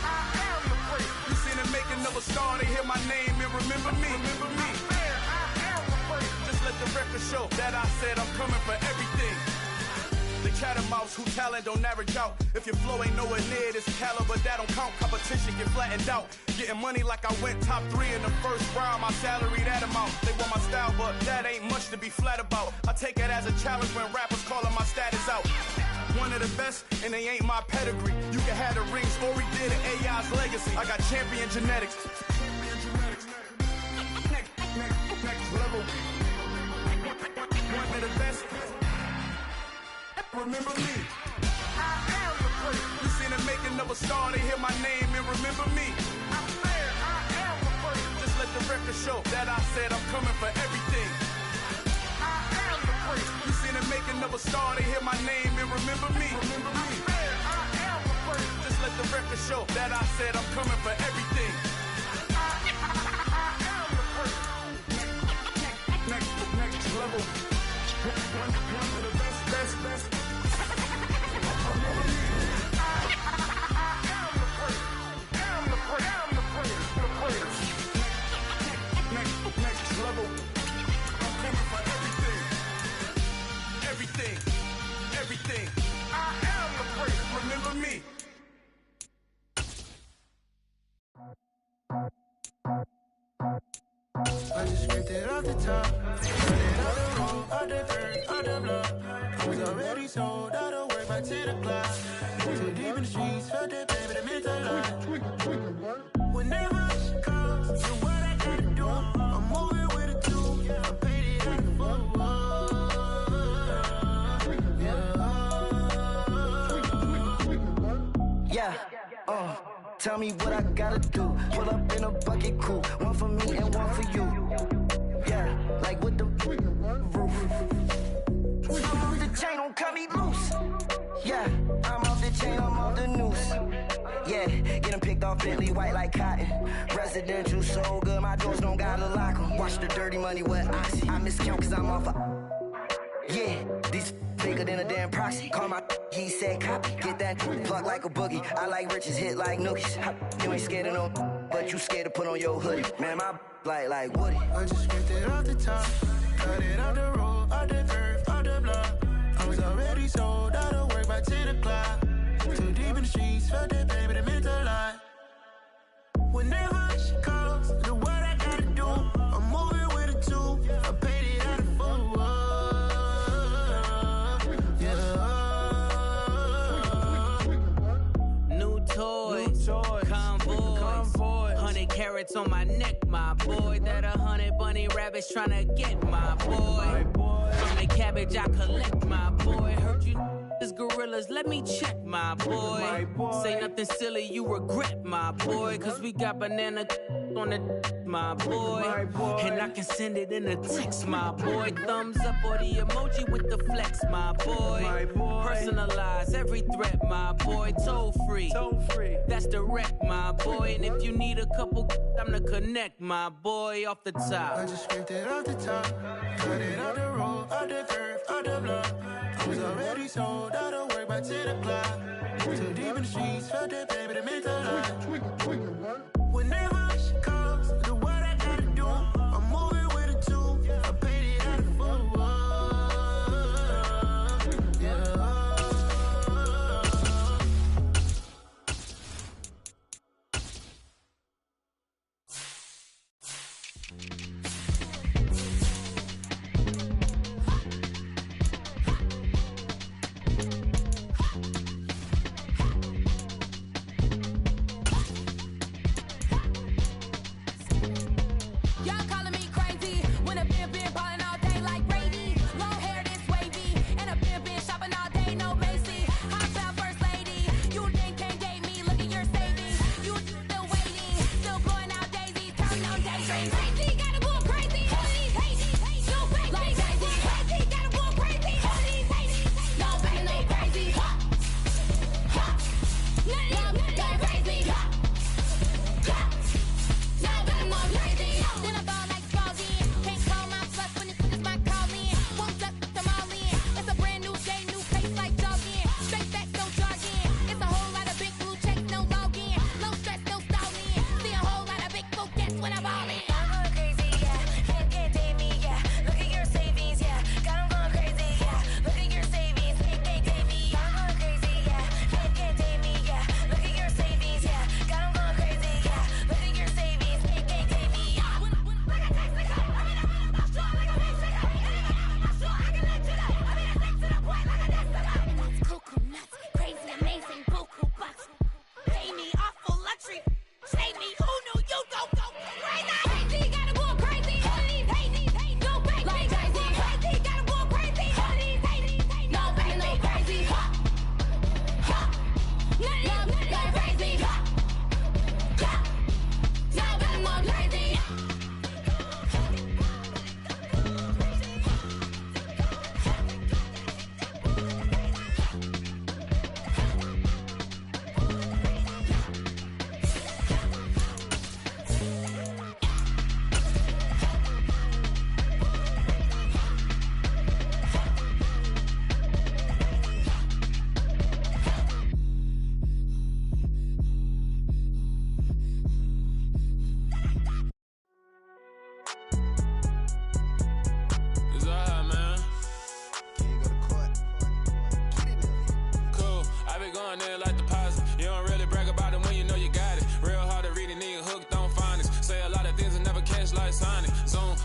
I am the place. You seen the making of a star, they hear my name and remember me. Remember me. I am the place. Just let the record show that I said I'm coming for everything. The cat and mouse who talent don't average out. If your flow ain't nowhere near this caliber, that don't count. Competition get flattened out. Getting money like I went top 3 in the first round. My salary that amount. They want my style, but that ain't much to be flat about. I take it as a challenge when rappers calling my status out. One of the best, and they ain't my pedigree. You can have the rings, or we did it, AI's legacy. I got champion genetics. Next level. One of the best. Remember me. I am the place. You seen the making of a star, they hear my name and remember me. I am the place. Just let the record show that I said I'm coming for everything. I am the place. You seen the making of a star, they hear my name and remember me. Remember me. I am the place. Just let the record show that I said I'm coming for everything. I am the place. Next level. One of the best. Next level. I'm coming for everything. Everything. I am the place. Remember me. I just scraped it off the top. Cut it out the road, out the dirt, out the block. I was already sold out of work by 10 o'clock. Too deep in the streets, felt that baby, that meant a lot. Whenever she calls, so what I gotta do? I'm moving with a two. I paid it out the full. Yeah, tell me what I gotta do. Pull up in a bucket crew, one for me and one for you. Yeah, like with the roof. I'm off the chain, don't cut me loose. Yeah, I'm off the chain, I'm off the noose. Yeah, get them picked off Bentley, white like cotton. Residential so good, my doors don't gotta lock them. Watch the dirty money with oxy. I miscount cause I'm off yeah, these bigger than a damn proxy. Call my he said copy. Get that plug like a boogie. I like riches, hit like nookies. You ain't scared of no, but you scared to put on your hoodie. Man, my like Woody. I just scraped it off the top. Cut it out the road, out the curve, out the block. I was already sold out of work by 10 o'clock. Too deep in the streets, felt that baby, that meant a lot. Whenever she calls, do what I gotta do. I'm moving with a two. I paid it out of full. Yeah. New toys, convoys, 100 carats on my neck, my boy. That 100 bunny rabbits tryna get my boy. From the cabbage I collect, my boy. Heard you is gorillas, let me check, my boy. Say nothing silly, you regret, my boy. Cause we got banana on the my boy. And I can send it in a text, my boy. Thumbs up or the emoji with the flex, my boy. Personalize every threat, my boy. Toll free, that's direct, my boy. And if you need a couple, I'm the connect, my boy. Off the top, I just scraped it off the top. Cut it out the road, out the curve, out the block. I was already sold out of work by 10 o'clock. Too deep in the streets, felt that baby, that meant a lot. Whenever she calls, do what I gotta do. I'm moving with a two. I paid it out of full.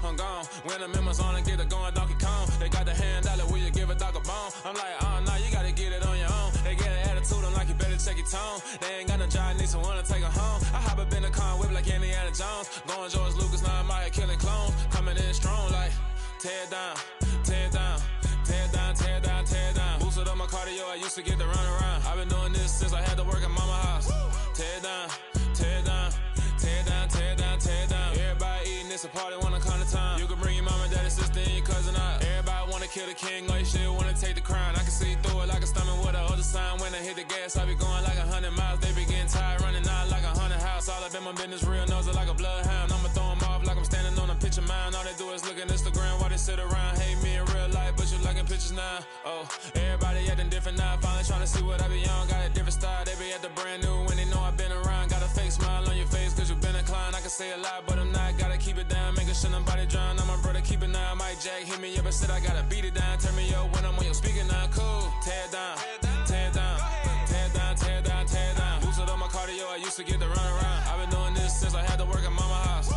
I'm gone. When I'm in my zone and get it going, Donkey Kong. They got the hand dollar, will you give a dog a bone? I'm like, nah, you gotta get it on your own. They get an attitude, I'm like, you better check your tone. They ain't got no job, need someone to take her home. I hop up in the car, whip like Indiana Jones. Going George Lucas, now I'm out here killing clones. Coming in strong like, tear down, tear down, tear down, tear down, tear down. Boosted up my cardio, I used to get to run around. I've been doing this since I had to work at mama house. Tear down, tear down, tear down, tear down, tear down. Everybody eating, it's a party, wanna come to time. You can bring your mama, daddy, sister, and your cousin out. Everybody wanna kill the king, or you shit wanna take the crown. I can see through it like a stomach with a other sign. When I hit the gas, I be going like 100 miles. They be getting tired, running out like 100 house. All up in my business, real nose like a bloodhound. I'ma throw them off like I'm standing on a picture mound. All they do is look at Instagram while they sit around. Hate me in real life, but you liking pictures now. Oh, everybody acting different now. Finally trying to see what I be on. Got a different style, they be at the brand new when they know I've been around. Got a fake smile on your face cause you been inclined. I can say a lot, but I'm not. Gotta keep it down, making sure nobody drown. I'm my brother, keep it now. Mike Jack hit me up and said I gotta beat it down. Turn me up when I'm on your speaker now. Cool, tear down, tear down, tear down, tear down, tear down. Boosted up my cardio, I used to get to run around. I've been doing this since I had to work at mama house.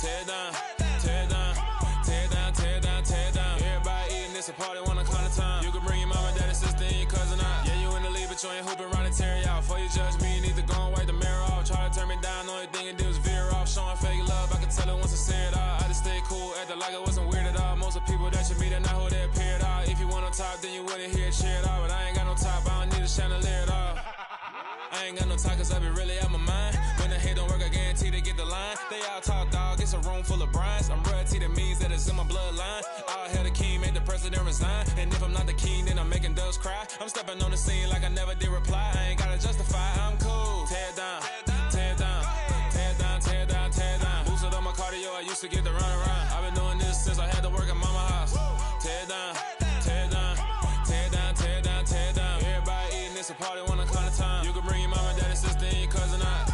Tear down, tear down, tear down, tear down, tear down. Everybody eating, it's a party, wanna come to time. You can bring your mama, daddy, sister, and your cousin out. Yeah, you in the lead, but you ain't hooping around and tear out. Before you judge me, you need to go and wipe the mirror off. Try to turn me down, the only thing it did was veer off. Showing fake love, I can tell it once I say it all. I just stay cool, acting like it wasn't weird at all. Most of the people that you meet are not who they appear at all. If you want on top, then you wouldn't hear it cheer at all. But I ain't got no top, I don't need a chandelier at all. I ain't got no talk cause I be really out my mind. When the hate don't work, I guarantee they get the line. They all talk dog, it's a room full of brinds. I'm royalty, that means that it's in my bloodline. All hell the king, made the president resign. And if I'm not the king, then I'm making doves cry. I'm stepping on the scene like I never did reply. I ain't gotta justify, I'm cool. Tear down, tear down, tear down, tear down, tear down. Boosted up my cardio, I used to get to run around. I've been doing this since I had to work at mama house. Tear down, tear down, tear down, tear down, tear down. Everybody eating, it's a party, wanna come to time. You can bring your mama, daddy, sister, and your cousin out.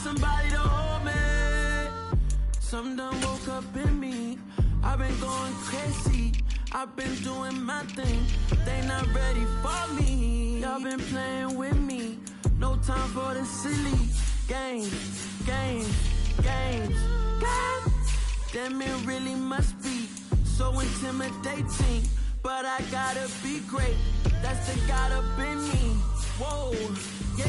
Somebody to hold me. Something done woke up in me. I've been going crazy. I've been doing my thing. They not ready for me. Y'all been playing with me. No time for the silly games, games, games. God damn, it really must be so intimidating. But I gotta be great. That's the God up in me. Whoa, yeah.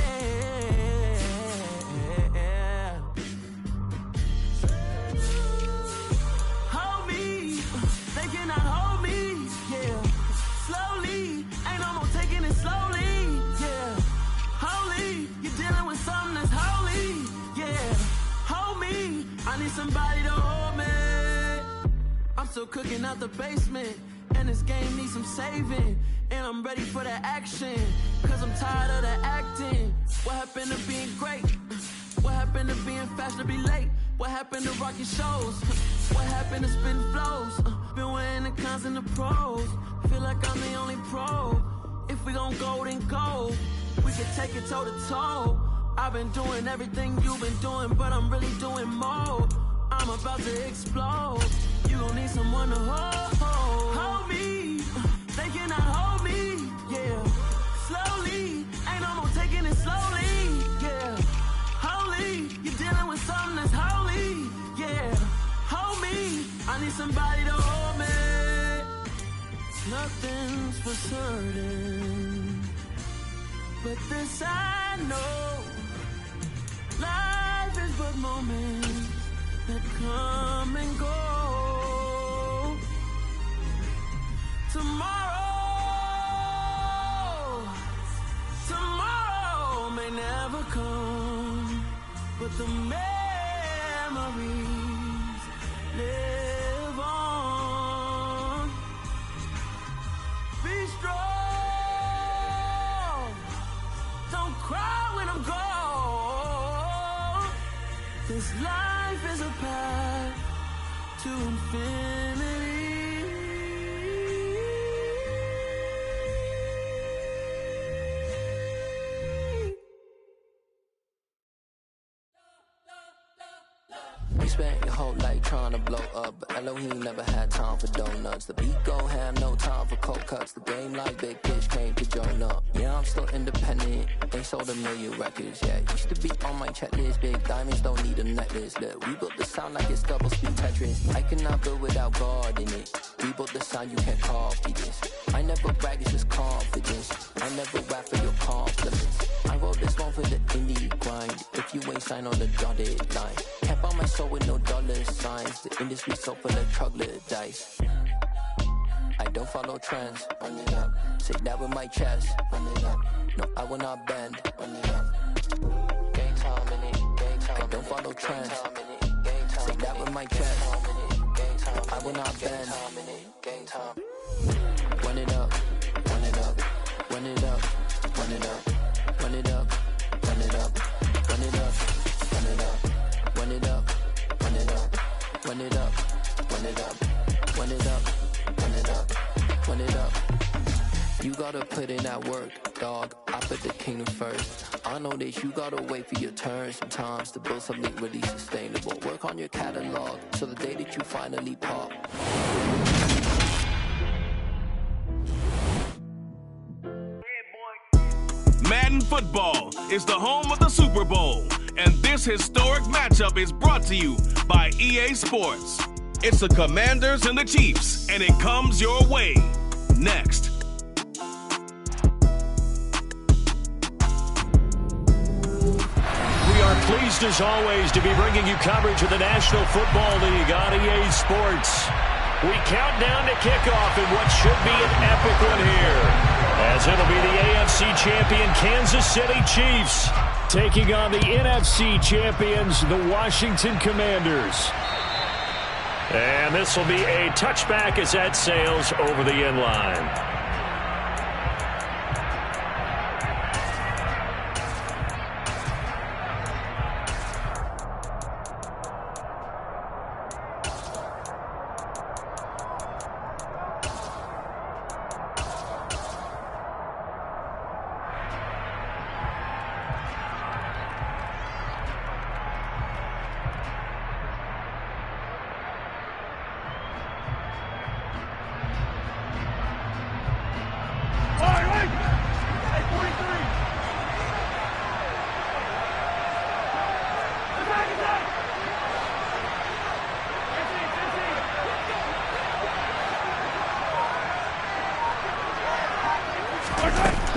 Somebody to hold me. I'm still cooking out the basement, and this game needs some saving. And I'm ready for the action, cause I'm tired of the acting. What happened to being great? What happened to being fashionably late? What happened to rocking shows? What happened to spitting flows? Been wearing the cons and the pros. Feel like I'm the only pro. If we gon' go, then go. We can take it toe to toe. I've been doing everything you've been doing, but I'm really doing more. I'm about to explode. You gon' need someone to hold me. They cannot hold me, yeah. Slowly, ain't no more taking it slowly, yeah. Holy, you're dealing with something that's holy, yeah. Hold me, I need somebody to hold me. Nothing's for certain, but this I know. Life is but moments that come and go. Tomorrow may never come, but the memories live on. Be strong, don't cry when I'm gone. This life is a path to infinity. You spent your whole life trying to blow up, but Elohim never had time for donuts. The beat go ham, no time for cold cuts. The game like Big Fish came to join up. Yeah, I'm still independent, they sold 1 million records, yeah. Used to be on my checklist, big diamonds don't need a necklace. Look, we built the sound like it's double speed Tetris. I cannot build without God in it. We built the sound, you can't copy this. I never brag, it's just confidence. I never rap for your compliments. I wrote this one for the indie grind. If you ain't signed on the dotted line, can't buy my soul with no dollar signs. The industry so full of troglodytes. I don't follow trends. Run it up. Say that with my chest. Run it up. No, I will not bend. Run it up. Gang time in it. Gang time. I don't follow trends. Say that with my chest. I will not bend. Gang time. Run it up. Run it up. Run it up. Run it up. Run it up. Run it up. Run it up. Run it up. Run it up. Run it up. Run it up. Run it up. Run it up. Run it up. Run it up. You gotta put in that work, dog. I put the kingdom first. I know that you gotta wait for your turn sometimes to build something really sustainable. Work on your catalog so the day that you finally pop. Madden Football is the home of the Super Bowl, and this historic matchup is brought to you by EA Sports. It's the Commanders and the Chiefs, and it comes your way. Next. We are pleased as always to be bringing you coverage of the National Football League on EA Sports. We count down to kickoff in what should be an epic one here, as it'll be the AFC champion Kansas City Chiefs taking on the NFC champions, the Washington Commanders. And this will be a touchback as that sails over the end line.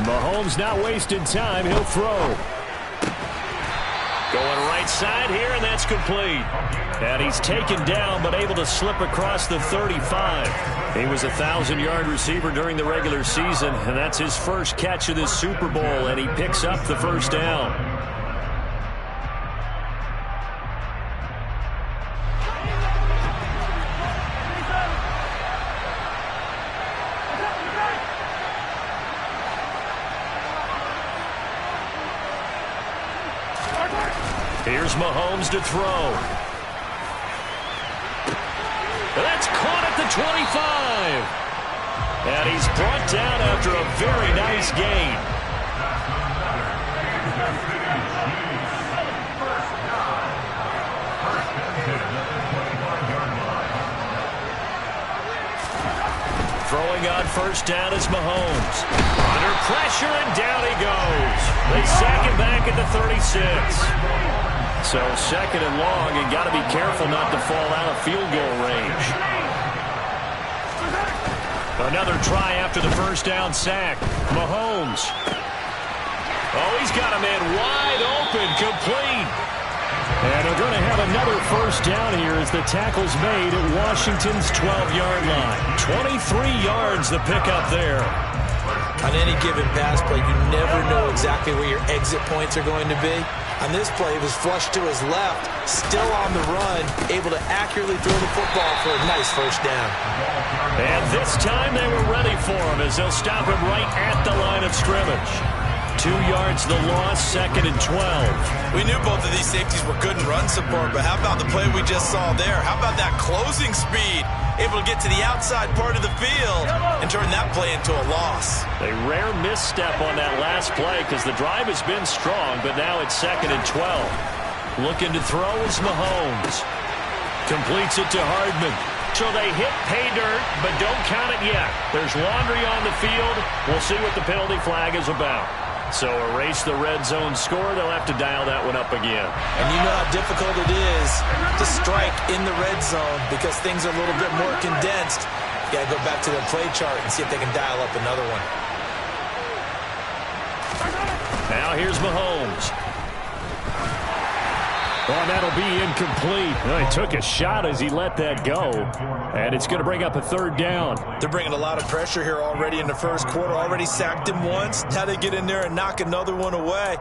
Mahomes not wasting time. He'll throw. Going right side here, and that's complete. And he's taken down, but able to slip across the 35. He was a 1,000-yard receiver during the regular season, and that's his first catch of this Super Bowl, and he picks up the first down. Here's Mahomes to throw. That's caught at the 25. And he's brought down after a very nice gain. Throwing on first down is Mahomes. Under pressure, and down he goes. They sack him back at the 36. So second and long, and got to be careful not to fall out of field goal range. Another try after the first down sack. Mahomes. Oh, he's got a man wide open, complete. And they're going to have another first down here as the tackle's made at Washington's 12-yard line. 23 yards the pickup there. On any given pass play, you never know exactly where your exit points are going to be. On this play, it was flushed to his left, still on the run, able to accurately throw the football for a nice first down. And this time they were ready for him as they'll stop him right at the line of scrimmage. 2 yards the loss, second and 12. We knew both of these safeties were good in run support, but how about the play we just saw there? How about that closing speed? Able to get to the outside part of the field and turn that play into a loss. A rare misstep on that last play because the drive has been strong, but now it's second and 12. Looking to throw is Mahomes. Completes it to Hardman. So they hit pay dirt, but don't count it yet. There's laundry on the field. We'll see what the penalty flag is about. So erase the red zone score. They'll have to dial that one up again. And you know how difficult it is to strike in the red zone because things are a little bit more condensed. You got to go back to their play chart and see if they can dial up another one. Now here's Mahomes. Oh, and that'll be incomplete. Well, he took a shot as he let that go. And it's going to bring up a third down. They're bringing a lot of pressure here already in the first quarter. Already sacked him once. Now they get in there and knock another one away.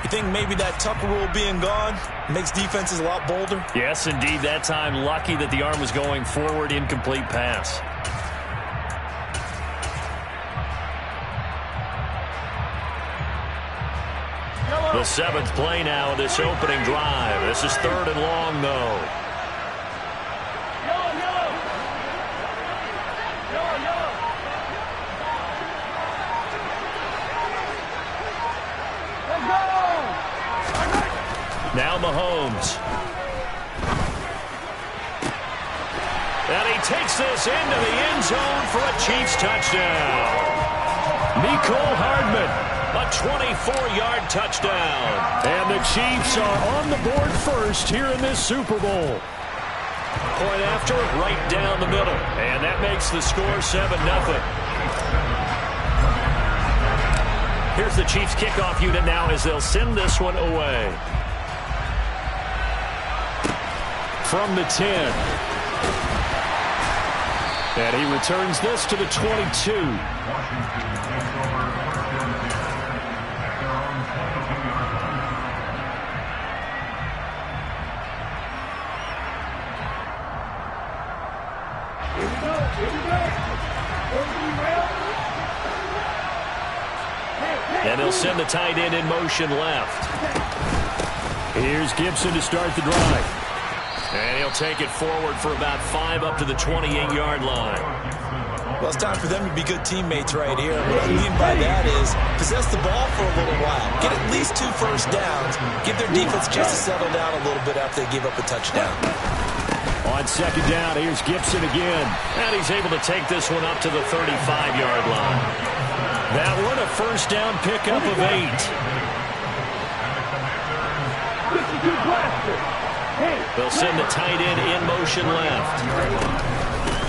You think maybe that Tucker rule being gone makes defenses a lot bolder? Yes, indeed. That time, lucky that the arm was going forward. Incomplete pass. The seventh play now of this opening drive. This is third and long, though. Now Mahomes. And he takes this into the end zone for a Chiefs touchdown. Mecole Hardman. A 24-yard touchdown. And the Chiefs are on the board first here in this Super Bowl. Point after, right down the middle. And that makes the score 7-0. Here's the Chiefs kickoff unit now as they'll send this one away. From the 10. And he returns this to the 22. And they'll send the tight end in motion left. Here's Gibson to start the drive. And he'll take it forward for about 5 up to the 28-yard line. Well, it's time for them to be good teammates right here. What I mean by that is possess the ball for a little while. Get at least 2 first downs. Give their defense a chance to settle down a little bit after they give up a touchdown. On second down, here's Gibson again. And he's able to take this one up to the 35-yard line. That one a first down pickup of 8. They'll send the tight end in motion left.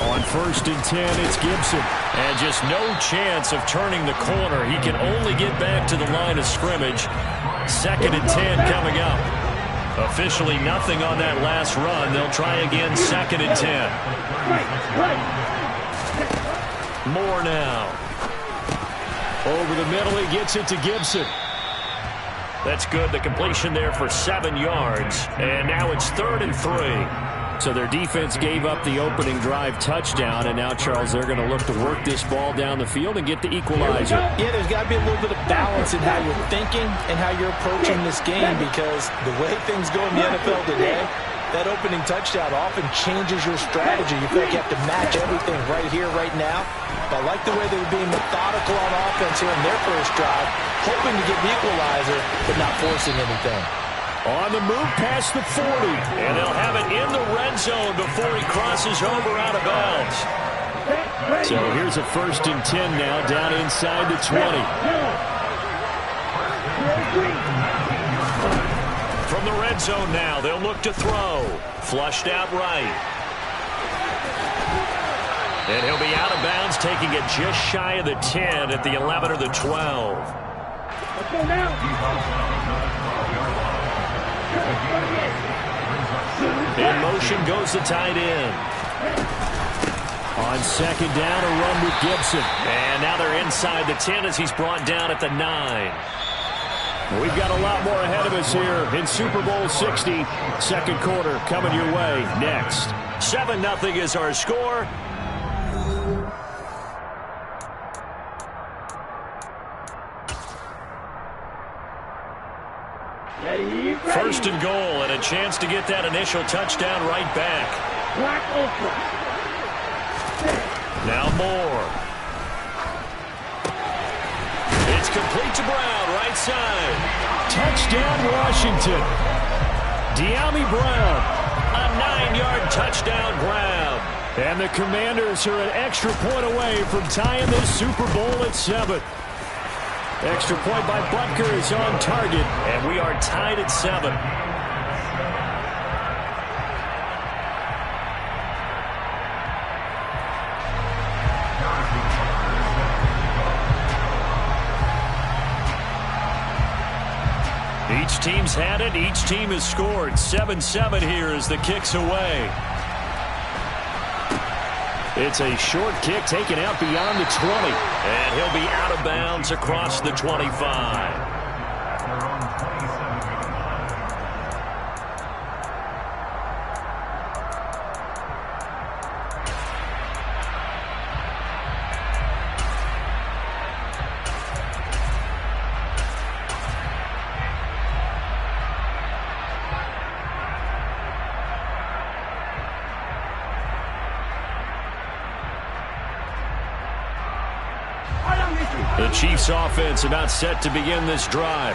On first and 10, it's Gibson. And just no chance of turning the corner. He can only get back to the line of scrimmage. Second and 10 coming up. Officially nothing on that last run. They'll try again second and 10. Moore now. Over the middle, he gets it to Gibson. That's good. The completion there for 7 yards. And now it's 3rd and 3. So their defense gave up the opening drive touchdown. And now, Charles, they're going to look to work this ball down the field and get the equalizer. Yeah, there's got to be a little bit of balance in how you're thinking and how you're approaching this game, because the way things go in the NFL today, That opening touchdown often changes your strategy. You feel like you have to match everything right here, right now. But I like the way they were being methodical on offense here in their first drive, hoping to get the equalizer, but not forcing anything. On the move past the 40, and they'll have it in the red zone before he crosses over out of bounds. So here's a 1st and 10 now, down inside the 20. From the red zone now, they'll look to throw. Flushed out right. And he'll be out of bounds, taking it just shy of the 10 at the 11 or the 12. Let's go now. In motion goes the tight end. On 2nd down, a run with Gibson. And now they're inside the 10 as he's brought down at the 9. We've got a lot more ahead of us here in Super Bowl 60. Second quarter coming your way next. 7-0 is our score. First and goal, and a chance to get that initial touchdown right back. Now Moore. It's complete to Brown, right side. Touchdown, Washington. Dyami Brown, a 9-yard touchdown grab. And the Commanders are an extra point away from tying this Super Bowl at 7. Extra point by Butker is on target, and we are tied at 7. Each team's had it. Each team has scored. 7-7 here as the kick's away. It's a short kick taken out beyond the 20. And he'll be out of bounds across the 25. The Chiefs offense about set to begin this drive.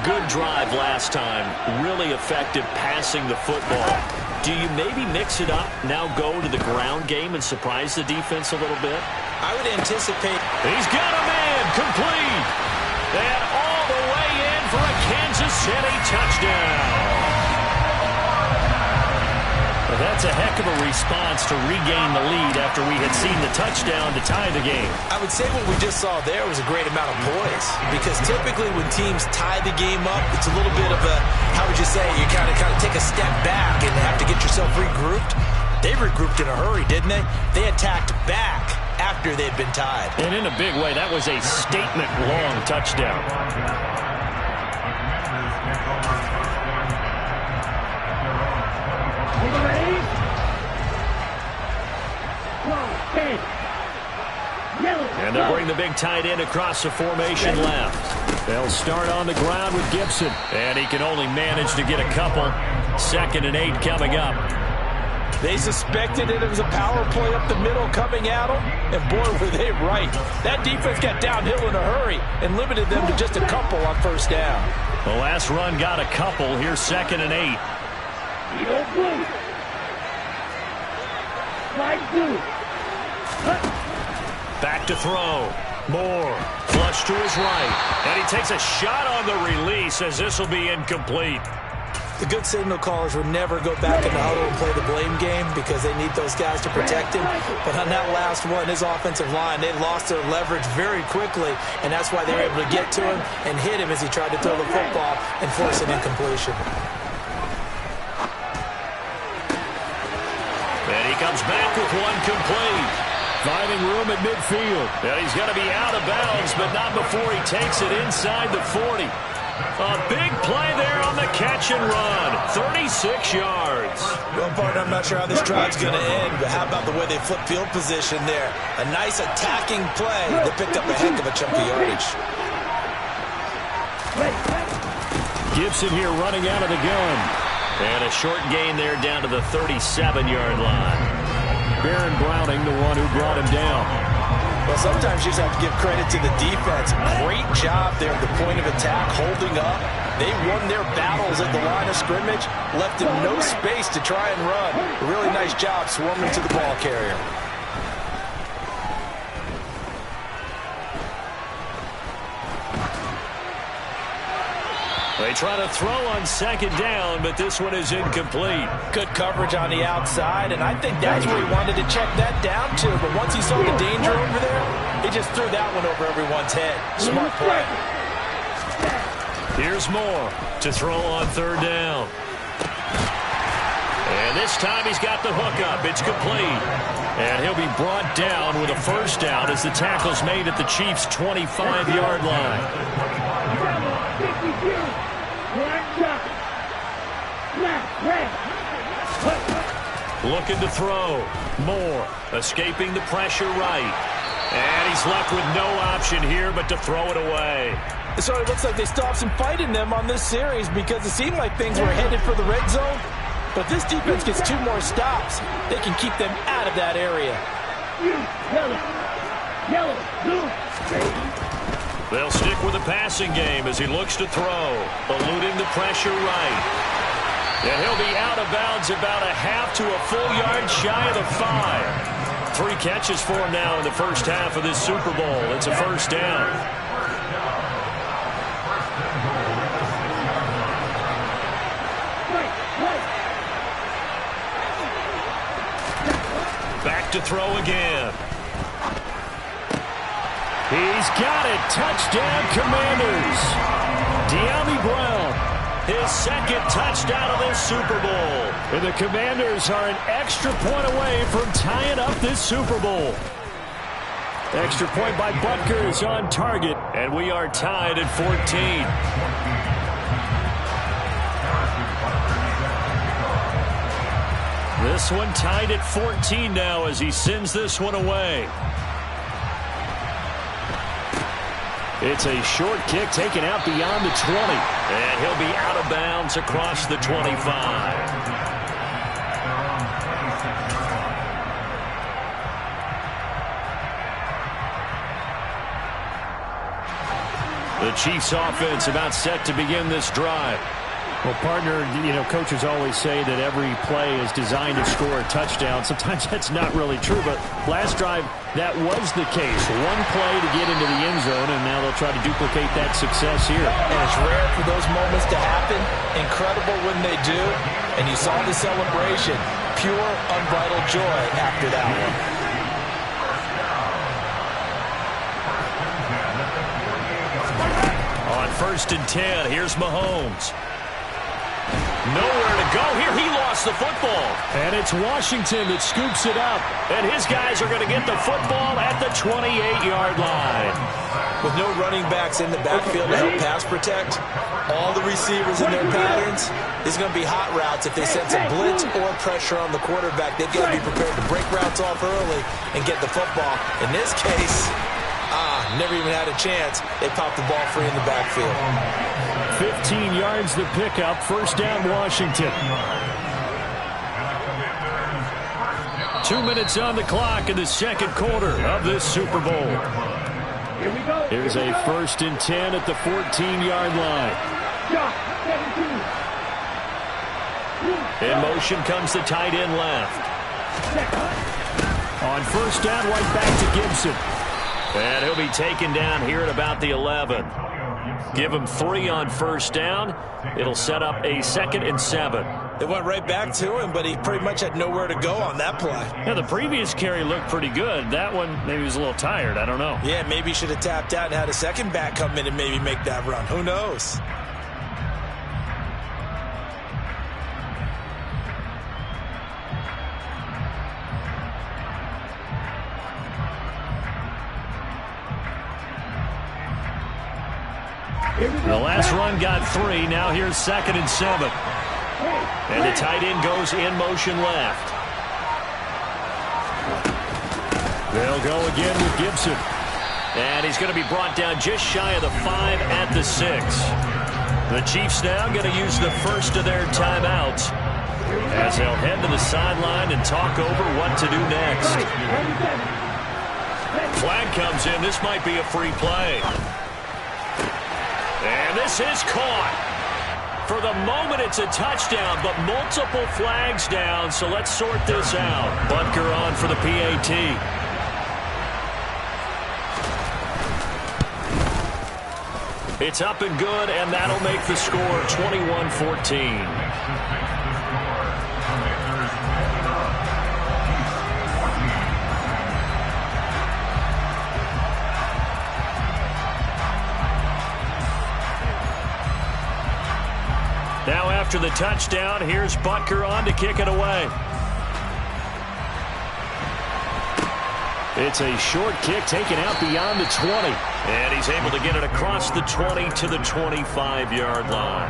Good drive last time. Really effective passing the football. Do you maybe mix it up, now go to the ground game and surprise the defense a little bit? I would anticipate. He's got a man complete. And all the way in for a Kansas City touchdown. That's a heck of a response to regain the lead after we had seen the touchdown to tie the game. I would say what we just saw there was a great amount of poise, because typically when teams tie the game up, it's a little bit of a, how would you say, you kind of take a step back and have to get yourself regrouped. They regrouped in a hurry, didn't they? They attacked back after they'd been tied. And in a big way, that was a statement-long touchdown. And they'll bring the big tight end across the formation left. They'll start on the ground with Gibson. And he can only manage to get a couple. 2nd and 8 coming up. They suspected it was a power play up the middle coming at them. And boy, were they right. That defense got downhill in a hurry and limited them to just a couple on 1st down. The last run got a couple. Here's 2nd and 8. Back to throw. Moore. Flush to his right. And he takes a shot on the release as this will be incomplete. The good signal callers would never go back in the huddle and play the blame game because they need those guys to protect him. But on that last one, his offensive line, they lost their leverage very quickly, and that's why they were able to get to him and hit him as he tried to throw the football and force an incompletion. And he comes back with one complete. Finding room at midfield. And he's going to be out of bounds, but not before he takes it inside the 40. A big play there on the catch and run. 36 yards. Well, partner, I'm not sure how this drive's going to end, but how about the way they flip field position there? A nice attacking play that picked up a heck of a chunk of yardage. Gibson here running out of the gun. And a short gain there down to the 37-yard line. Baron Browning, the one who brought him down. Well, sometimes you just have to give credit to the defense. Great job there at the point of attack, holding up. They won their battles at the line of scrimmage, left them no space to try and run. A really nice job swarming to the ball carrier. They try to throw on second down, but this one is incomplete. Good coverage on the outside, and I think that's where he wanted to check that down to. But once he saw the danger over there, he just threw that one over everyone's head. Smart play. Here's Moore to throw on third down. And this time he's got the hook up. It's complete. And he'll be brought down with a first down as the tackle's made at the Chiefs' 25-yard line. Looking to throw. Moore escaping the pressure right. And he's left with no option here but to throw it away. So it looks like they stopped some fight in them on this series because it seemed like things were headed for the red zone. But this defense gets 2 more stops. They can keep them out of that area. They'll stick with the passing game as he looks to throw. Eluding the pressure right. And he'll be out of bounds about a half to a full yard shy of the 5. 3 catches for him now in the first half of this Super Bowl. It's a first down. Back to throw again. He's got it. Touchdown, Commanders. Dyami Brown, his second touchdown of this Super Bowl. And the Commanders are an extra point away from tying up this Super Bowl. Extra point by Butker is on target, and we are tied at 14. This one tied at 14 now as he sends this one away. It's a short kick taken out beyond the 20. And he'll be out of bounds across the 25. The Chiefs offense about set to begin this drive. Well, partner, coaches always say that every play is designed to score a touchdown. Sometimes that's not really true, but last drive, that was the case. One play to get into the end zone, and now they'll try to duplicate that success here. And it's rare for those moments to happen. Incredible when they do. And you saw the celebration. Pure, unbridled joy after that one. On 1st and 10, here's Mahomes. Nowhere to go. Here he lost the football. And it's Washington that scoops it up. And his guys are going to get the football at the 28-yard line. With no running backs in the backfield to help pass protect, all the receivers in their patterns, there's going to be hot routes if they sense a blitz or pressure on the quarterback. They've got to be prepared to break routes off early and get the football. In this case, never even had a chance. They popped the ball free in the backfield. 15 yards the pickup. First down, Washington. 2 minutes on the clock in the second quarter of this Super Bowl. Here's a 1st and 10 at the 14-yard line. In motion comes the tight end left. On first down, right back to Gibson. And he'll be taken down here at about the 11. Give him 3 on first down. It'll set up a 2nd and 7. They went right back to him, but he pretty much had nowhere to go on that play. Yeah, the previous carry looked pretty good. That one, maybe he was a little tired. I don't know. Yeah, maybe he should have tapped out and had a second back come in and maybe make that run. Who knows? The last run got 3. Now here's 2nd and 7. And the tight end goes in motion left. They'll go again with Gibson. And he's going to be brought down just shy of the 5 at the 6. The Chiefs now going to use the first of their timeouts as they'll head to the sideline and talk over what to do next. Flag comes in. This might be a free play. And this is caught. For the moment, it's a touchdown, but multiple flags down, so let's sort this out. Butker on for the PAT. It's up and good, and that'll make the score 21-14. Now after the touchdown, here's Butker on to kick it away. It's a short kick taken out beyond the 20. And he's able to get it across the 20 to the 25-yard line.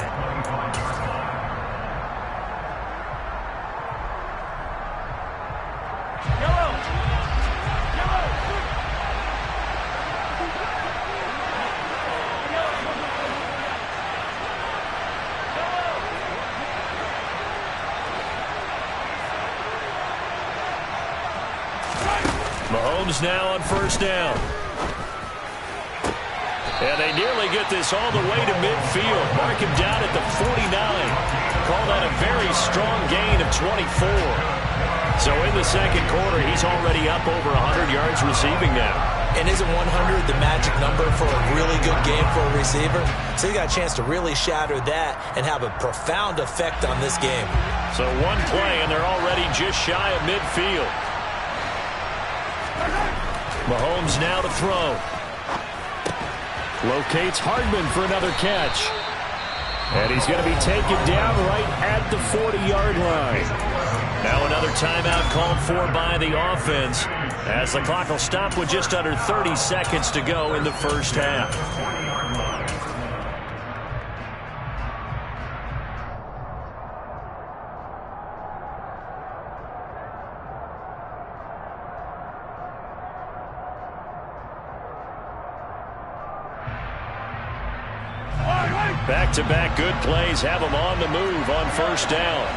Mahomes now on first down. And they nearly get this all the way to midfield. Mark him down at the 49. Call that a very strong gain of 24. So in the second quarter, he's already up over 100 yards receiving now. And isn't 100 the magic number for a really good game for a receiver? So he got a chance to really shatter that and have a profound effect on this game. So one play, and they're already just shy of midfield. Mahomes now to throw. Locates Hardman for another catch. And he's going to be taken down right at the 40-yard line. Now another timeout called for by the offense as the clock will stop with just under 30 seconds to go in the first half. Back-to-back good plays have them on the move on first down.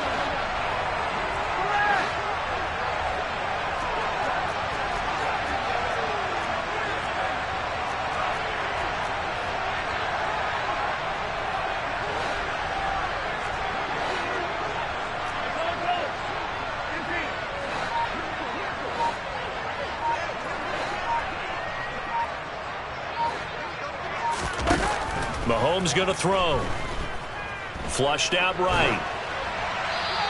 Mahomes going to throw. Flushed out right.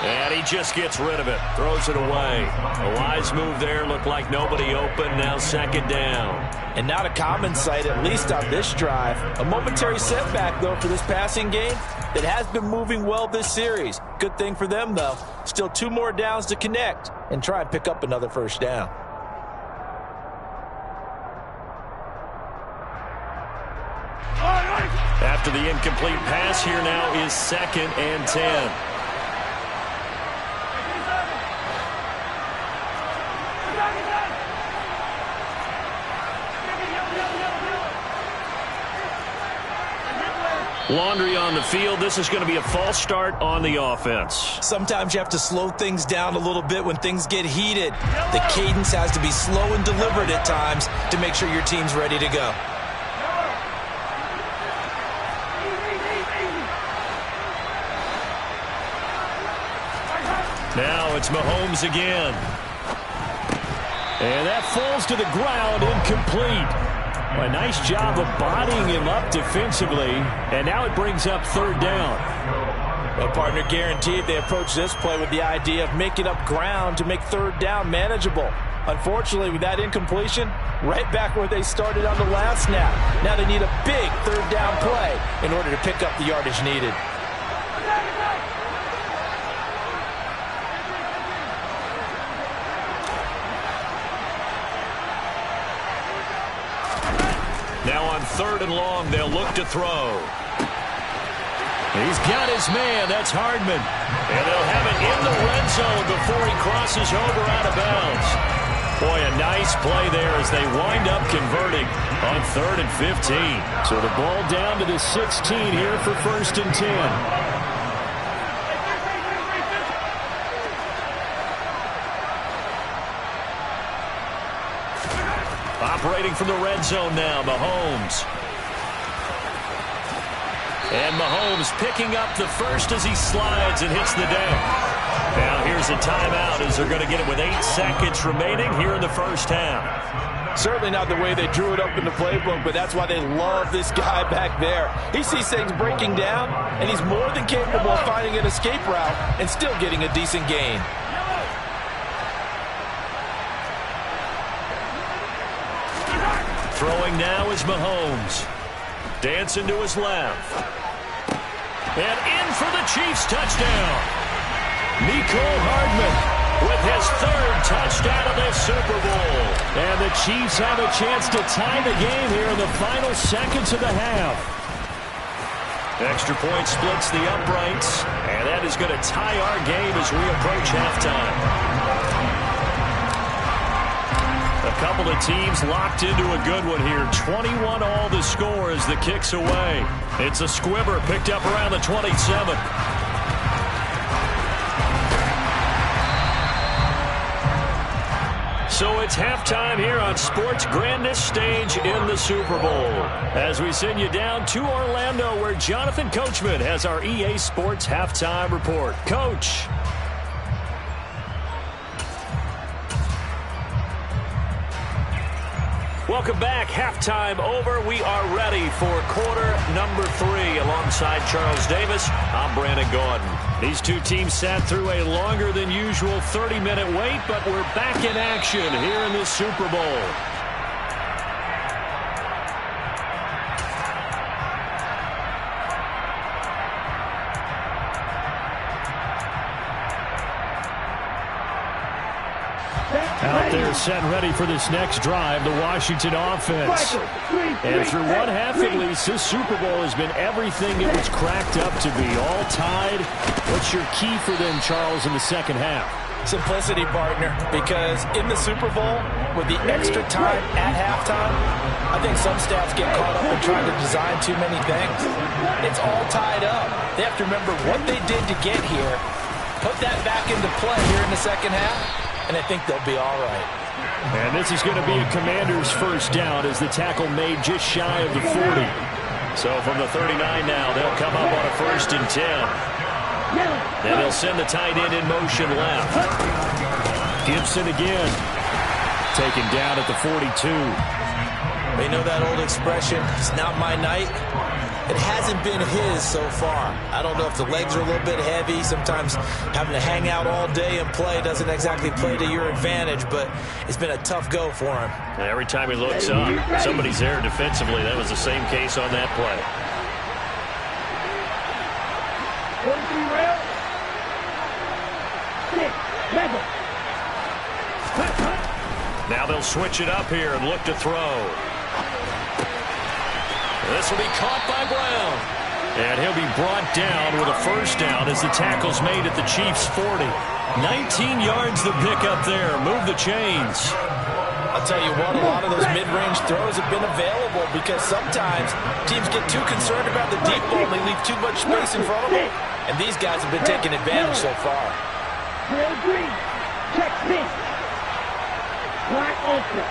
And he just gets rid of it. Throws it away. A wise move there. Looked like nobody open. Now second down. And not a common sight, at least on this drive. A momentary setback, though, for this passing game that has been moving well this series. Good thing for them, though. Still 2 more downs to connect and try and pick up another first down. After the incomplete pass, here now is 2nd and 10. Laundry on the field. This is going to be a false start on the offense. Sometimes you have to slow things down a little bit when things get heated. The cadence has to be slow and deliberate at times to make sure your team's ready to go. Now it's Mahomes again. And that falls to the ground, incomplete. A nice job of bodying him up defensively. And now it brings up 3rd down. Well, partner, guaranteed they approach this play with the idea of making up ground to make 3rd down manageable. Unfortunately, with that incompletion, right back where they started on the last snap. Now they need a big 3rd down play in order to pick up the yardage needed. Now on 3rd and long, they'll look to throw. He's got his man. That's Hardman. And they'll have it in the red zone before he crosses over out of bounds. Boy, a nice Nice play there as they wind up converting on 3rd and 15. So the ball down to the 16 here for 1st and 10. Operating from the red zone now, Mahomes. And Mahomes picking up the first as he slides and hits the deck. Now here's a timeout as they're going to get it with 8 seconds remaining here in the first half. Certainly not the way they drew it up in the playbook, but that's why they love this guy back there. He sees things breaking down, and he's more than capable of finding an escape route and still getting a decent gain. Throwing now is Mahomes. Dancing to his left. And in for the Chiefs touchdown. Mecole Hardman with his 3rd touchdown of this Super Bowl. And the Chiefs have a chance to tie the game here in the final seconds of the half. Extra point splits the uprights. And that is going to tie our game as we approach halftime. A couple of teams locked into a good one here. 21 all the score as the kick's away. It's a squibber picked up around the 27. So it's halftime here on sports' grandest stage in the Super Bowl. As we send you down to Orlando where Jonathan Coachman has our EA Sports halftime report. Coach. Welcome back. Halftime over. We are ready for quarter number 3 alongside Charles Davis. I'm Brandon Gaudin. These two teams sat through a longer than usual 30-minute wait, but we're back in action here in the Super Bowl. Out there set ready for this next drive, the Washington offense. And through one half at least, this Super Bowl has been everything it was cracked up to be. All tied. What's your key for them, Charles, in the second half? Simplicity, partner, because in the Super Bowl, with the extra time at halftime, I think some staffs get caught up in trying to design too many things. It's all tied up. They have to remember what they did to get here, put that back into play here in the second half, and I think they'll be all right. And this is going to be a Commander's first down as the tackle made just shy of the 40. So from the 39 now, they'll come up on a 1st and 10. And they'll send the tight end in motion left. Gibson again. Taken down at the 42. They know that old expression, it's not my night. It hasn't been his so far. I don't know if the legs are a little bit heavy. Sometimes having to hang out all day and play doesn't exactly play to your advantage, but it's been a tough go for him. And every time he looks up, somebody's there defensively. That was the same case on that play. Now they'll switch it up here and look to throw. This will be caught by Brown. And he'll be brought down with a first down as the tackle's made at the Chiefs' 40. 19 yards the pick up there. Move the chains. I'll tell you what, a lot of those mid-range throws have been available because sometimes teams get too concerned about the deep ball and they leave too much space in front of them. And these guys have been taking advantage so far. Green, check this. Wide open.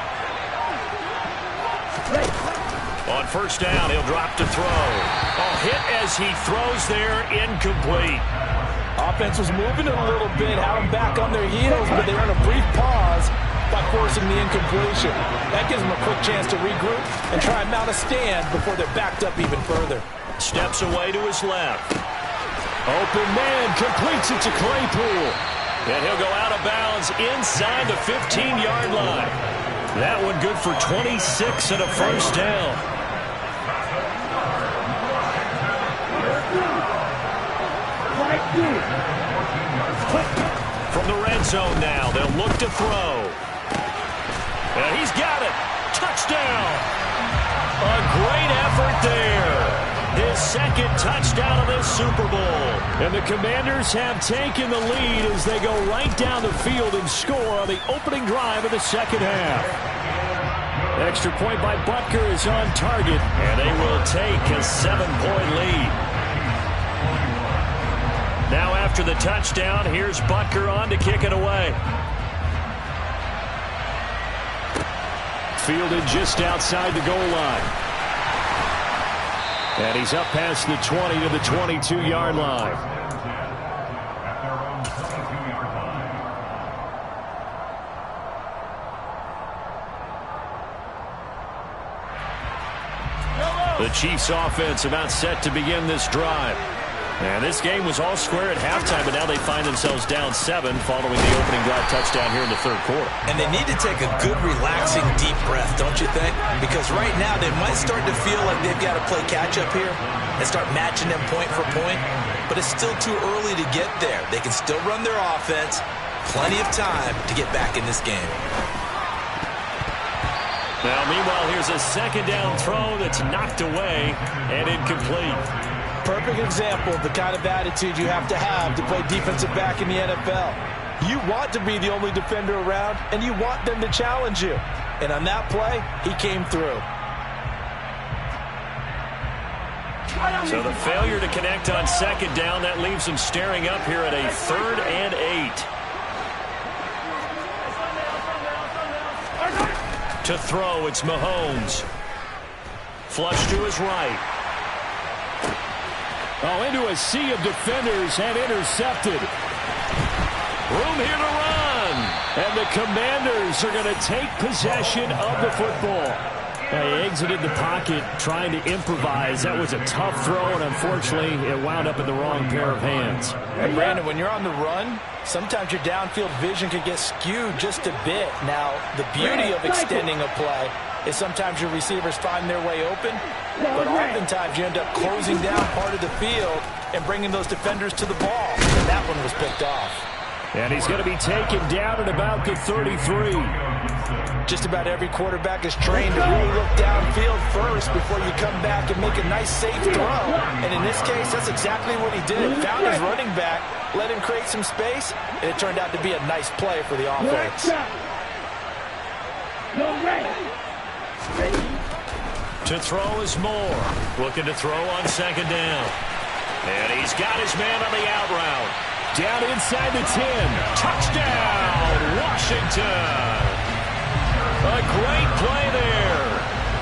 On first down, he'll drop to throw. A hit as he throws there, incomplete. Offense was moving it a little bit, had them back on their heels, but they were in a brief pause by forcing the incompletion. That gives them a quick chance to regroup and try and mount a stand before they're backed up even further. Steps away to his left. Open man, completes it to Claypool. And he'll go out of bounds inside the 15-yard line. That one good for 26 and a first down. From the red zone now, they'll look to throw. And he's got it. Touchdown. A great effort there. His second touchdown of this Super Bowl. And the Commanders have taken the lead as they go right down the field and score on the opening drive of the second half. Extra point by Butker is on target, and they will take a 7-point lead. Now after the touchdown, here's Butker on to kick it away. Fielded just outside the goal line. And he's up past the 20 to the 22-yard line. The Chiefs offense about set to begin this drive. And this game was all square at halftime, but now they find themselves down 7 following the opening drive touchdown here in the third quarter. And they need to take a good, relaxing, deep breath, don't you think? Because right now they might start to feel like they've got to play catch-up here and start matching them point for point. But it's still too early to get there. They can still run their offense. Plenty of time to get back in this game. Now, meanwhile, here's a second down throw that's knocked away and incomplete. Perfect example of the kind of attitude you have to play defensive back in the NFL. You want to be the only defender around, and you want them to challenge you. And on that play, he came through. So the failure to connect on second down, that leaves them staring up here at a 3rd and 8. To throw, it's Mahomes. Flush to his right. Oh, into a sea of defenders and intercepted. Room here to run. And the Commanders are going to take possession of the football. He exited the pocket trying to improvise. That was a tough throw, and unfortunately, it wound up in the wrong pair of hands. And Brandon, when you're on the run, sometimes your downfield vision can get skewed just a bit. Now, the beauty of extending a play is sometimes your receivers find their way open, but oftentimes you end up closing down part of the field and bringing those defenders to the ball. And that one was picked off. And he's going to be taken down at about the 33. Just about every quarterback is trained to really look downfield first before you come back and make a nice, safe throw. And in this case, that's exactly what he did. Found his running back, let him create some space, and it turned out to be a nice play for the offense. To throw is Moore. Looking to throw on second down. And he's got his man on the out route. Down inside the 10. Touchdown, Washington. A great play there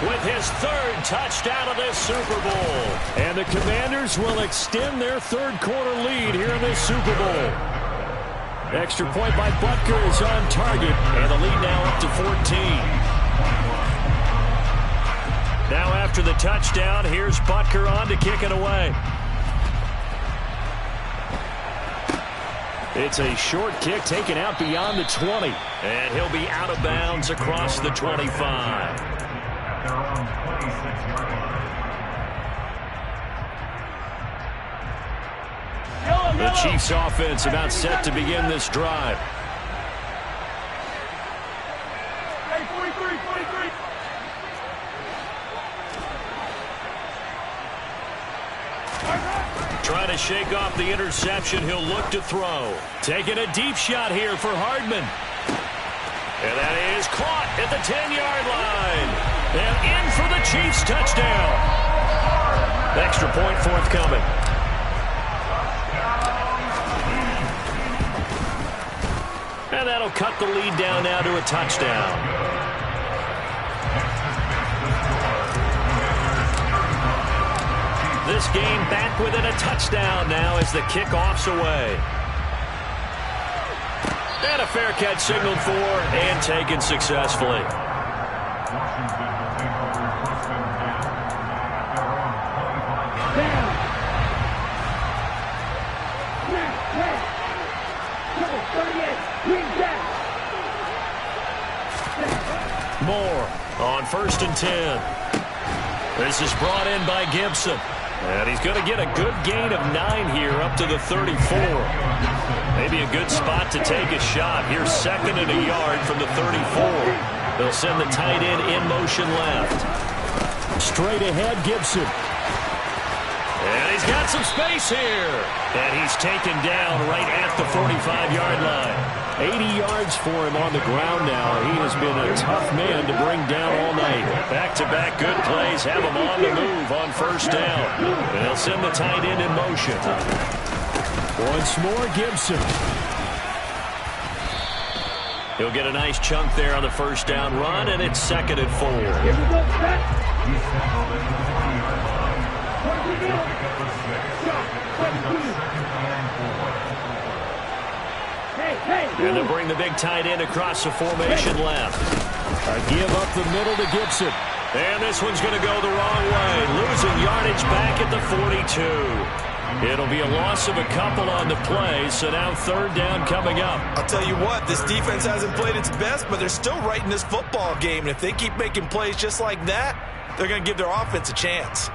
with his 3rd touchdown of this Super Bowl. And the Commanders will extend their third quarter lead here in this Super Bowl. Extra point by Butker is on target, and the lead now up to 14. Now after the touchdown, here's Butker on to kick it away. It's a short kick taken out beyond the 20. And he'll be out of bounds across the 25. The Chiefs offense about set to begin this drive. Trying to shake off the interception. He'll look to throw. Taking a deep shot here for Hardman. And that is caught at the 10-yard line. And in for the Chiefs touchdown. Extra point forthcoming. And that'll cut the lead down now to a touchdown. This game back within a touchdown now as the kickoff's away. And a fair catch signaled for and taken successfully. Moore on 1st and 10. This is brought in by Gibson. And he's going to get a good gain of 9 here up to the 34. Maybe a good spot to take a shot. Here's 2nd and a yard from the 34. They'll send the tight end in motion left. Straight ahead, Gibson. And he's got some space here. And he's taken down right at the 45-yard line. 80 yards for him on the ground now. He has been a tough man to bring down all night. Back-to-back good plays have him on the move on first down. And they'll send the tight end in motion. Once more, Gibson. He'll get a nice chunk there on the first down run, and it's 2nd and 4. And they'll bring the big tight end across the formation left. A give up the middle to Gibson. And this one's going to go the wrong way. Losing yardage back at the 42. It'll be a loss of a couple on the play, so now 3rd down coming up. I'll tell you what, this defense hasn't played its best, but they're still right in this football game. And if they keep making plays just like that, they're going to give their offense a chance.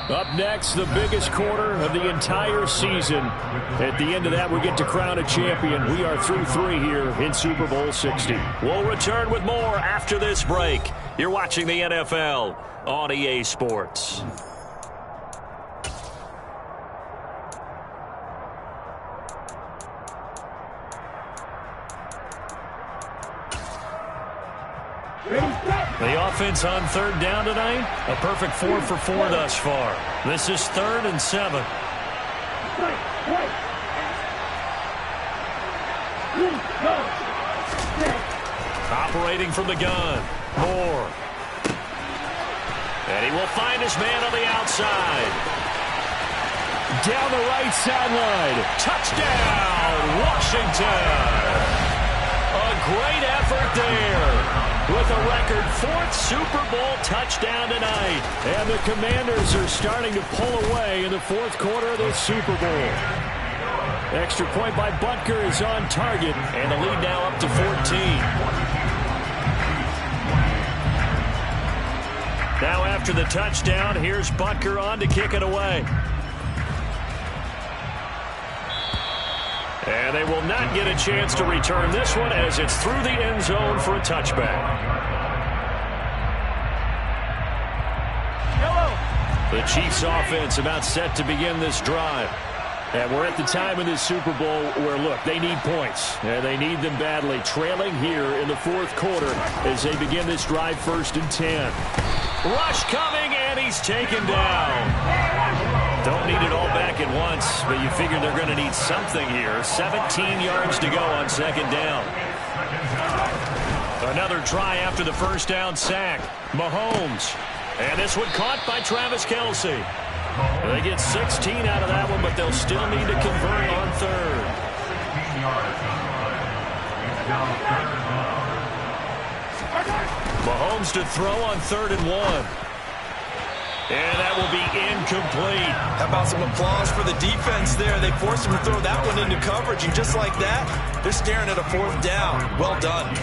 Up next, the biggest quarter of the entire season. At the end of that, we get to crown a champion. We are through 3 here in Super Bowl 60. We'll return with more after this break. You're watching the NFL on EA Sports. The offense on 3rd down tonight, a perfect 4 for 4 thus far. This is 3rd and 7. Operating from the gun, Moore. And he will find his man on the outside. Down the right sideline. Touchdown, Washington. A great effort there. With a record 4th Super Bowl touchdown tonight. And the Commanders are starting to pull away in the 4th quarter of this Super Bowl. Extra point by Butker is on target. And the lead now up to 14. Now after the touchdown, here's Butker on to kick it away. And they will not get a chance to return this one as it's through the end zone for a touchback. The Chiefs offense about set to begin this drive. And we're at the time in this Super Bowl where, look, they need points. And they need them badly. Trailing here in the 4th quarter as they begin this drive 1st and 10. Rush coming, and he's taken down. Don't need it all back at once, but you figure they're going to need something here. 17 yards to go on 2nd down. Another try after the first down sack. Mahomes. And this one caught by Travis Kelce. They get 16 out of that one, but they'll still need to convert on 3rd. Mahomes to throw on 3rd and 1. And that will be incomplete. How about some applause for the defense there? They forced him to throw that one into coverage, and just like that, they're staring at a 4th down. Well done.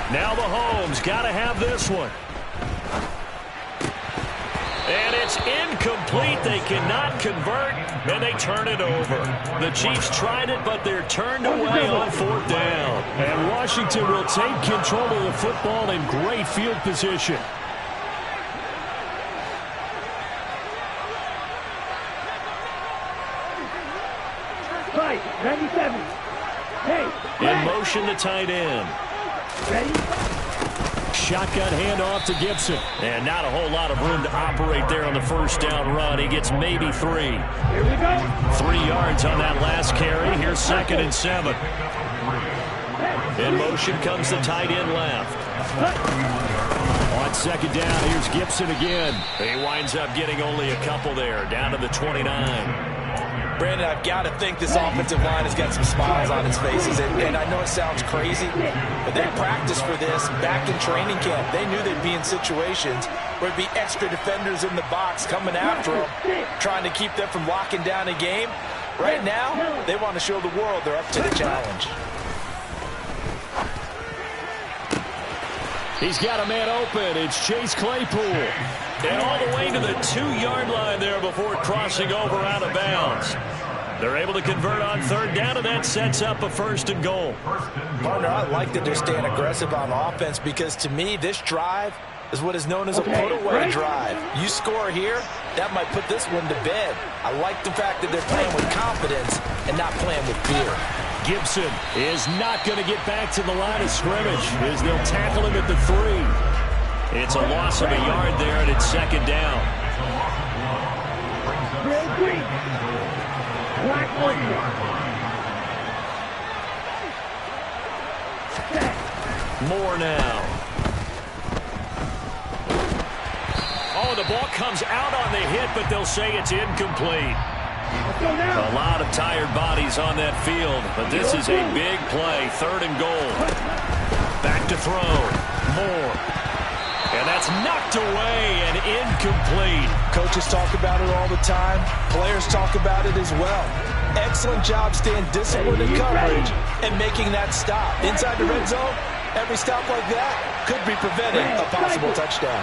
Now Mahomes got to have this one. And it's incomplete. They cannot convert, and they turn it over. The Chiefs tried it, but they're turned away on 4th down. And Washington will take control of the football in great field position. Right, 97. Hey, in motion, the tight end. Ready? Shotgun handoff to Gibson. And not a whole lot of room to operate there on the first down run. He gets maybe 3. Here we go. 3 yards on that last carry. Here's 2nd and 7. In motion comes the tight end left. On 2nd down, here's Gibson again. He winds up getting only a couple there, down to the 29. Brandon, I've got to think this offensive line has got some smiles on its faces. And I know it sounds crazy, but they practiced for this back in training camp. They knew they'd be in situations where it'd be extra defenders in the box coming after them, trying to keep them from locking down a game. Right now, they want to show the world they're up to the challenge. He's got a man open. It's Chase Claypool. And all the way to the 2-yard line there before crossing over out of bounds. They're able to convert on third down, and that sets up a 1st and goal. Partner, I like that they're staying aggressive on offense because, to me, this drive is what is known as a put-away drive. You score here, that might put this one to bed. I like the fact that they're playing with confidence and not playing with fear. Gibson is not going to get back to the line of scrimmage as they'll tackle him at the 3. It's a loss of a yard there, and it's 2nd down. Moore now. Oh, the ball comes out on the hit, but they'll say it's incomplete. A lot of tired bodies on that field, but this is a big play. 3rd and goal. Back to throw. Moore. And that's knocked away and incomplete. Coaches talk about it all the time. Players talk about it as well. Excellent job staying disciplined in coverage and making that stop. Inside the red zone, every stop like that could be preventing a possible touchdown.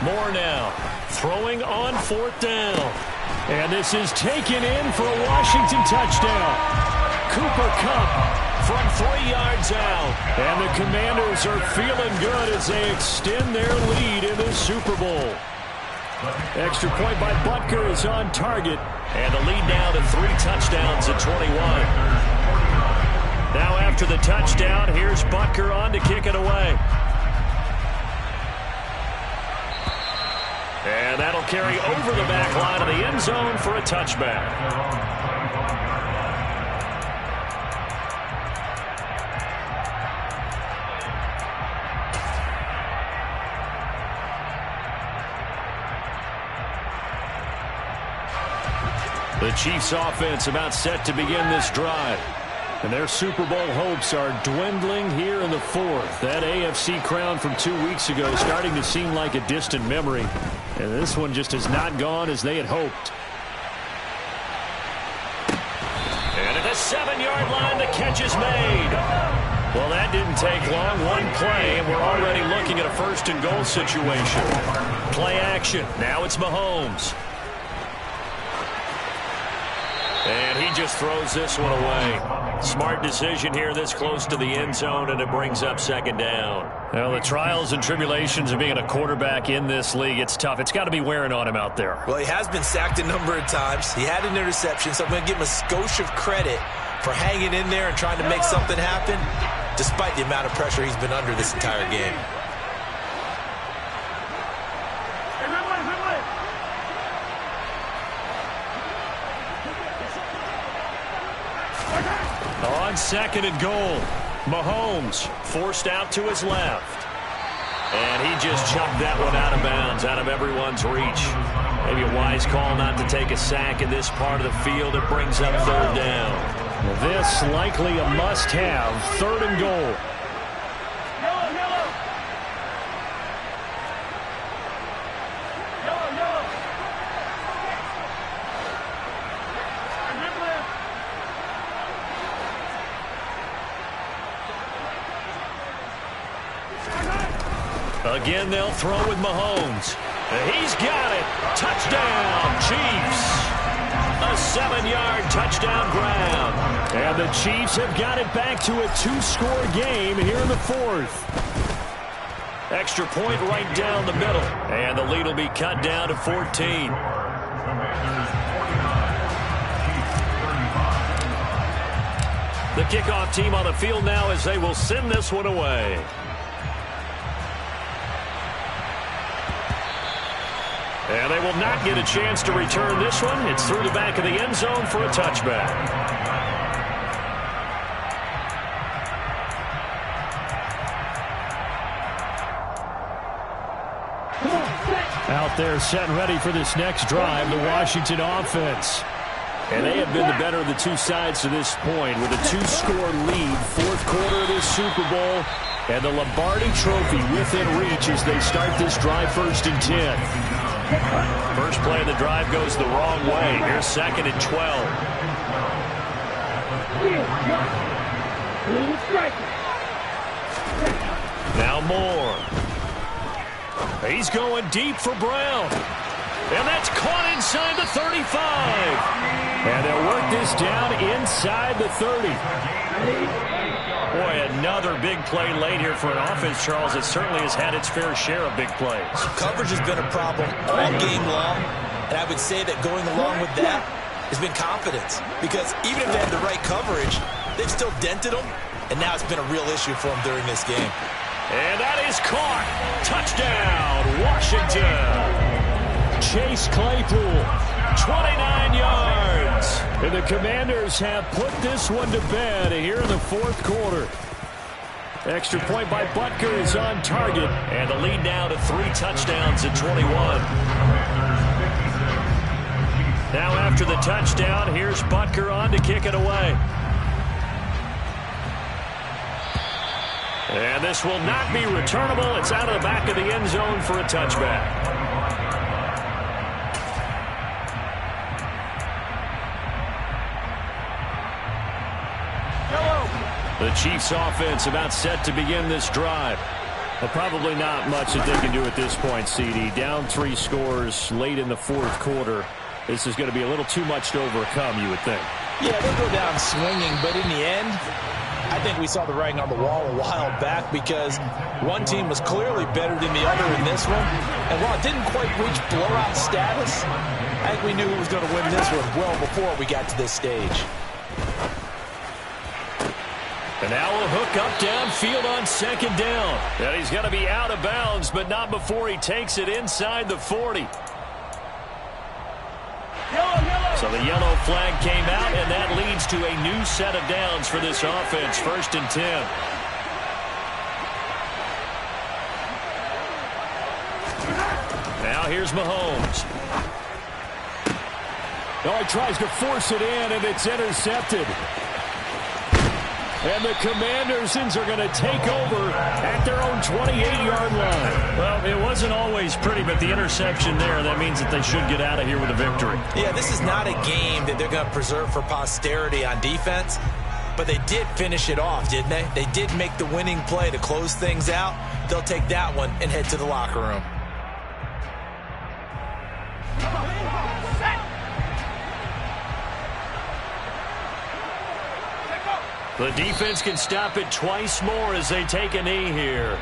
Moore now throwing on 4th down. And this is taken in for a Washington touchdown. Cooper Kupp from 3 yards out. And the Commanders are feeling good as they extend their lead in the Super Bowl. Extra point by Butker is on target. And the lead now to 3 touchdowns at 21. Now after the touchdown, here's Butker on to kick it away. And that'll carry over the back line of the end zone for a touchback. The Chiefs offense about set to begin this drive. And their Super Bowl hopes are dwindling here in the 4th. That AFC crown from 2 weeks ago starting to seem like a distant memory. And this one just has not gone as they had hoped. And at the 7-yard line, the catch is made. Well, that didn't take long. One play, and we're already looking at a 1st and goal situation. Play action. Now it's Mahomes. And he just throws this one away. Smart decision here this close to the end zone, and it brings up 2nd down. Well, the trials and tribulations of being a quarterback in this league, it's tough. It's got to be wearing on him out there. Well, he has been sacked a number of times. He had an interception, so I'm going to give him a skosh of credit for hanging in there and trying to make something happen, despite the amount of pressure he's been under this entire game. On 2nd and goal, Mahomes forced out to his left. And he just chucked that one out of bounds, out of everyone's reach. Maybe a wise call not to take a sack in this part of the field. It brings up 3rd down. This likely a must-have, 3rd and goal. Again, they'll throw with Mahomes. He's got it. Touchdown, Chiefs. A 7-yard touchdown grab. And the Chiefs have got it back to a 2-score game here in the 4th. Extra point right down the middle. And the lead will be cut down to 14. The kickoff team on the field now as they will send this one away. And they will not get a chance to return this one. It's through the back of the end zone for a touchback. Out there set and ready for this next drive, the Washington offense. And they have been the better of the two sides to this point with a 2-score lead, fourth quarter of this Super Bowl, and the Lombardi Trophy within reach as they start this drive 1st and 10. First play of the drive goes the wrong way. Here's 2nd and 12. Now Moore. He's going deep for Brown. And that's caught inside the 35. And they'll work this down inside the 30. Boy, another big play late here for an offense, Charles, that certainly has had its fair share of big plays. Coverage has been a problem all game long, and I would say that going along with that has been confidence. Because even if they had the right coverage, they've still dented them, and now it's been a real issue for them during this game. And that is caught. Touchdown, Washington. Chase Claypool, 29 yards. And the Commanders have put this one to bed here in the fourth quarter. Extra point by Butker is on target. And the lead now to 3 touchdowns at 21. Now after the touchdown, here's Butker on to kick it away. And this will not be returnable. It's out of the back of the end zone for a touchback. The Chiefs offense about set to begin this drive. But probably not much that they can do at this point, CD. Down 3 scores late in the fourth quarter. This is going to be a little too much to overcome, you would think. Yeah, they'll go down swinging, but in the end, I think we saw the writing on the wall a while back because one team was clearly better than the other in this one. And while it didn't quite reach blowout status, I think we knew who was going to win this one well before we got to this stage. And now a hook up downfield on 2nd down. And he's going to be out of bounds, but not before he takes it inside the 40. So the yellow flag came out, and that leads to a new set of downs for this offense. 1st and 10. Now here's Mahomes. Oh, he tries to force it in, and it's intercepted. And the Commanders are going to take over at their own 28-yard line. Well, it wasn't always pretty, but the interception there, that means that they should get out of here with a victory. Yeah, this is not a game that they're going to preserve for posterity on defense, but they did finish it off, didn't they? They did make the winning play to close things out. They'll take that one and head to the locker room. The defense can stop it twice more as they take a knee here.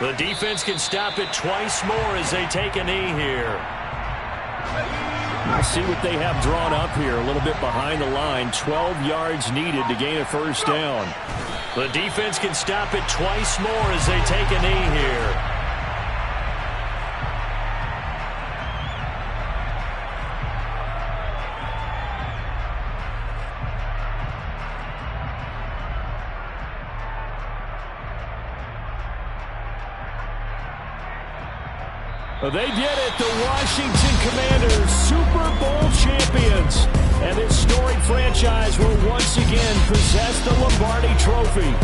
The defense can stop it twice more as they take a knee here. Let's see what they have drawn up here. A little bit behind the line. 12 yards needed to gain a 1st down. The defense can stop it twice more as they take a knee here. They did it, the Washington Commanders, Super Bowl champions. And this storied franchise will once again possess the Lombardi Trophy.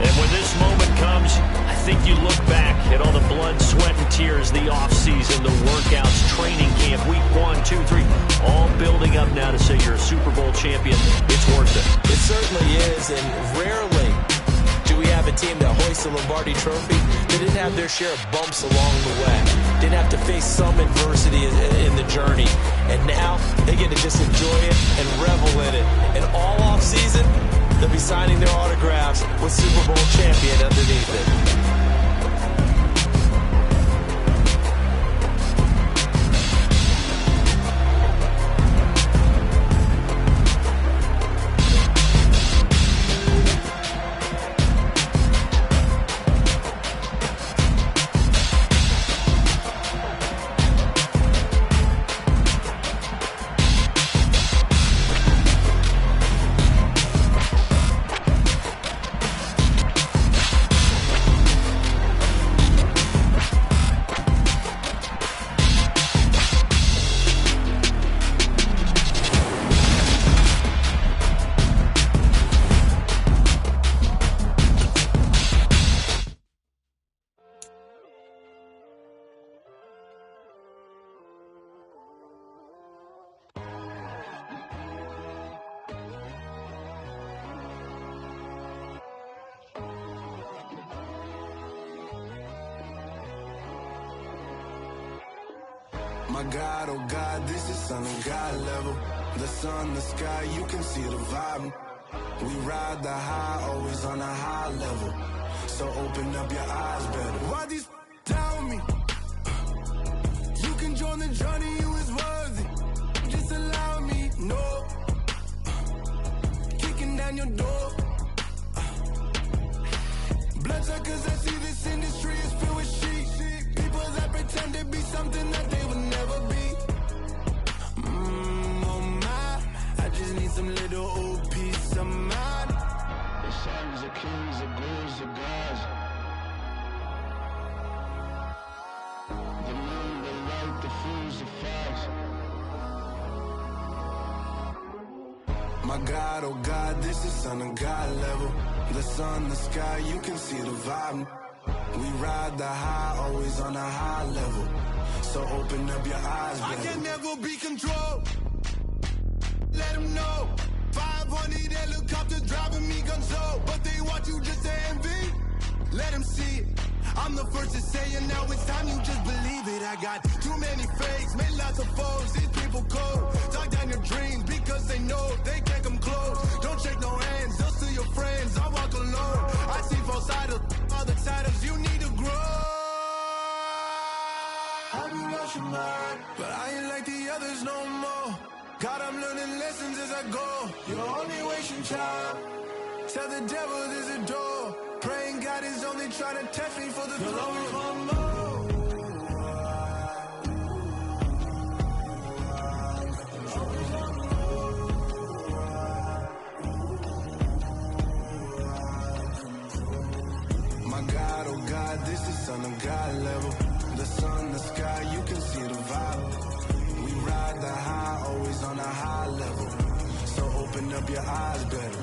And when this moment comes, I think you look back at all the blood, sweat, and tears, the offseason, the workouts, training camp, week 1, 2, 3, all building up now to say you're a Super Bowl champion. It's worth it. It certainly is, and rarely do we have a team that hoists the Lombardi Trophy that didn't have their share of bumps along the way, didn't have to face some adversity in the journey, and now they get to just enjoy it and revel in it. And all off season, they'll be signing their autographs with Super Bowl champion underneath it. My God, oh God, this is Son of God level. The sun, the sky, you can see the vibe. We ride the high, always on a high level. So open up your eyes better. Why these tell me? You can join the journey, you is worthy. Just allow me, no. Kicking down your door. Bloodsuckers, I see this industry is filled with sheep. People that pretend to be something that they would never be. Oh my, I just need some little old peace of mind. The sons of kings, the bulls, the gods. The moon, the light, the fools, the facts. My God, oh God, this is Son of God level. The sun, the sky, you can see the vibe. We ride the high, always on a high level. So open up your eyes, baby. I can never be controlled. Let them know. 500 helicopters driving me gonzo. But they want you just to envy. Let them see it. I'm the first to say it, now it's time you just believe it. I got too many fakes, made lots of foes. These people cold. Talk down your dreams because they know they can't come close. Don't shake no hands, they'll steal your friends. I walk alone. I see false idols, other titles. You need to grow. I've been lost your mind, but I ain't like the others no more. God, I'm learning lessons as I go. You're only wasting time. Tell the devil there's a door. Praying God is only trying to test me for the throne. My God, oh God, this is Son of God level. The sun, the sky, you can see the vibe. We ride the high, always on a high level. So open up your eyes better.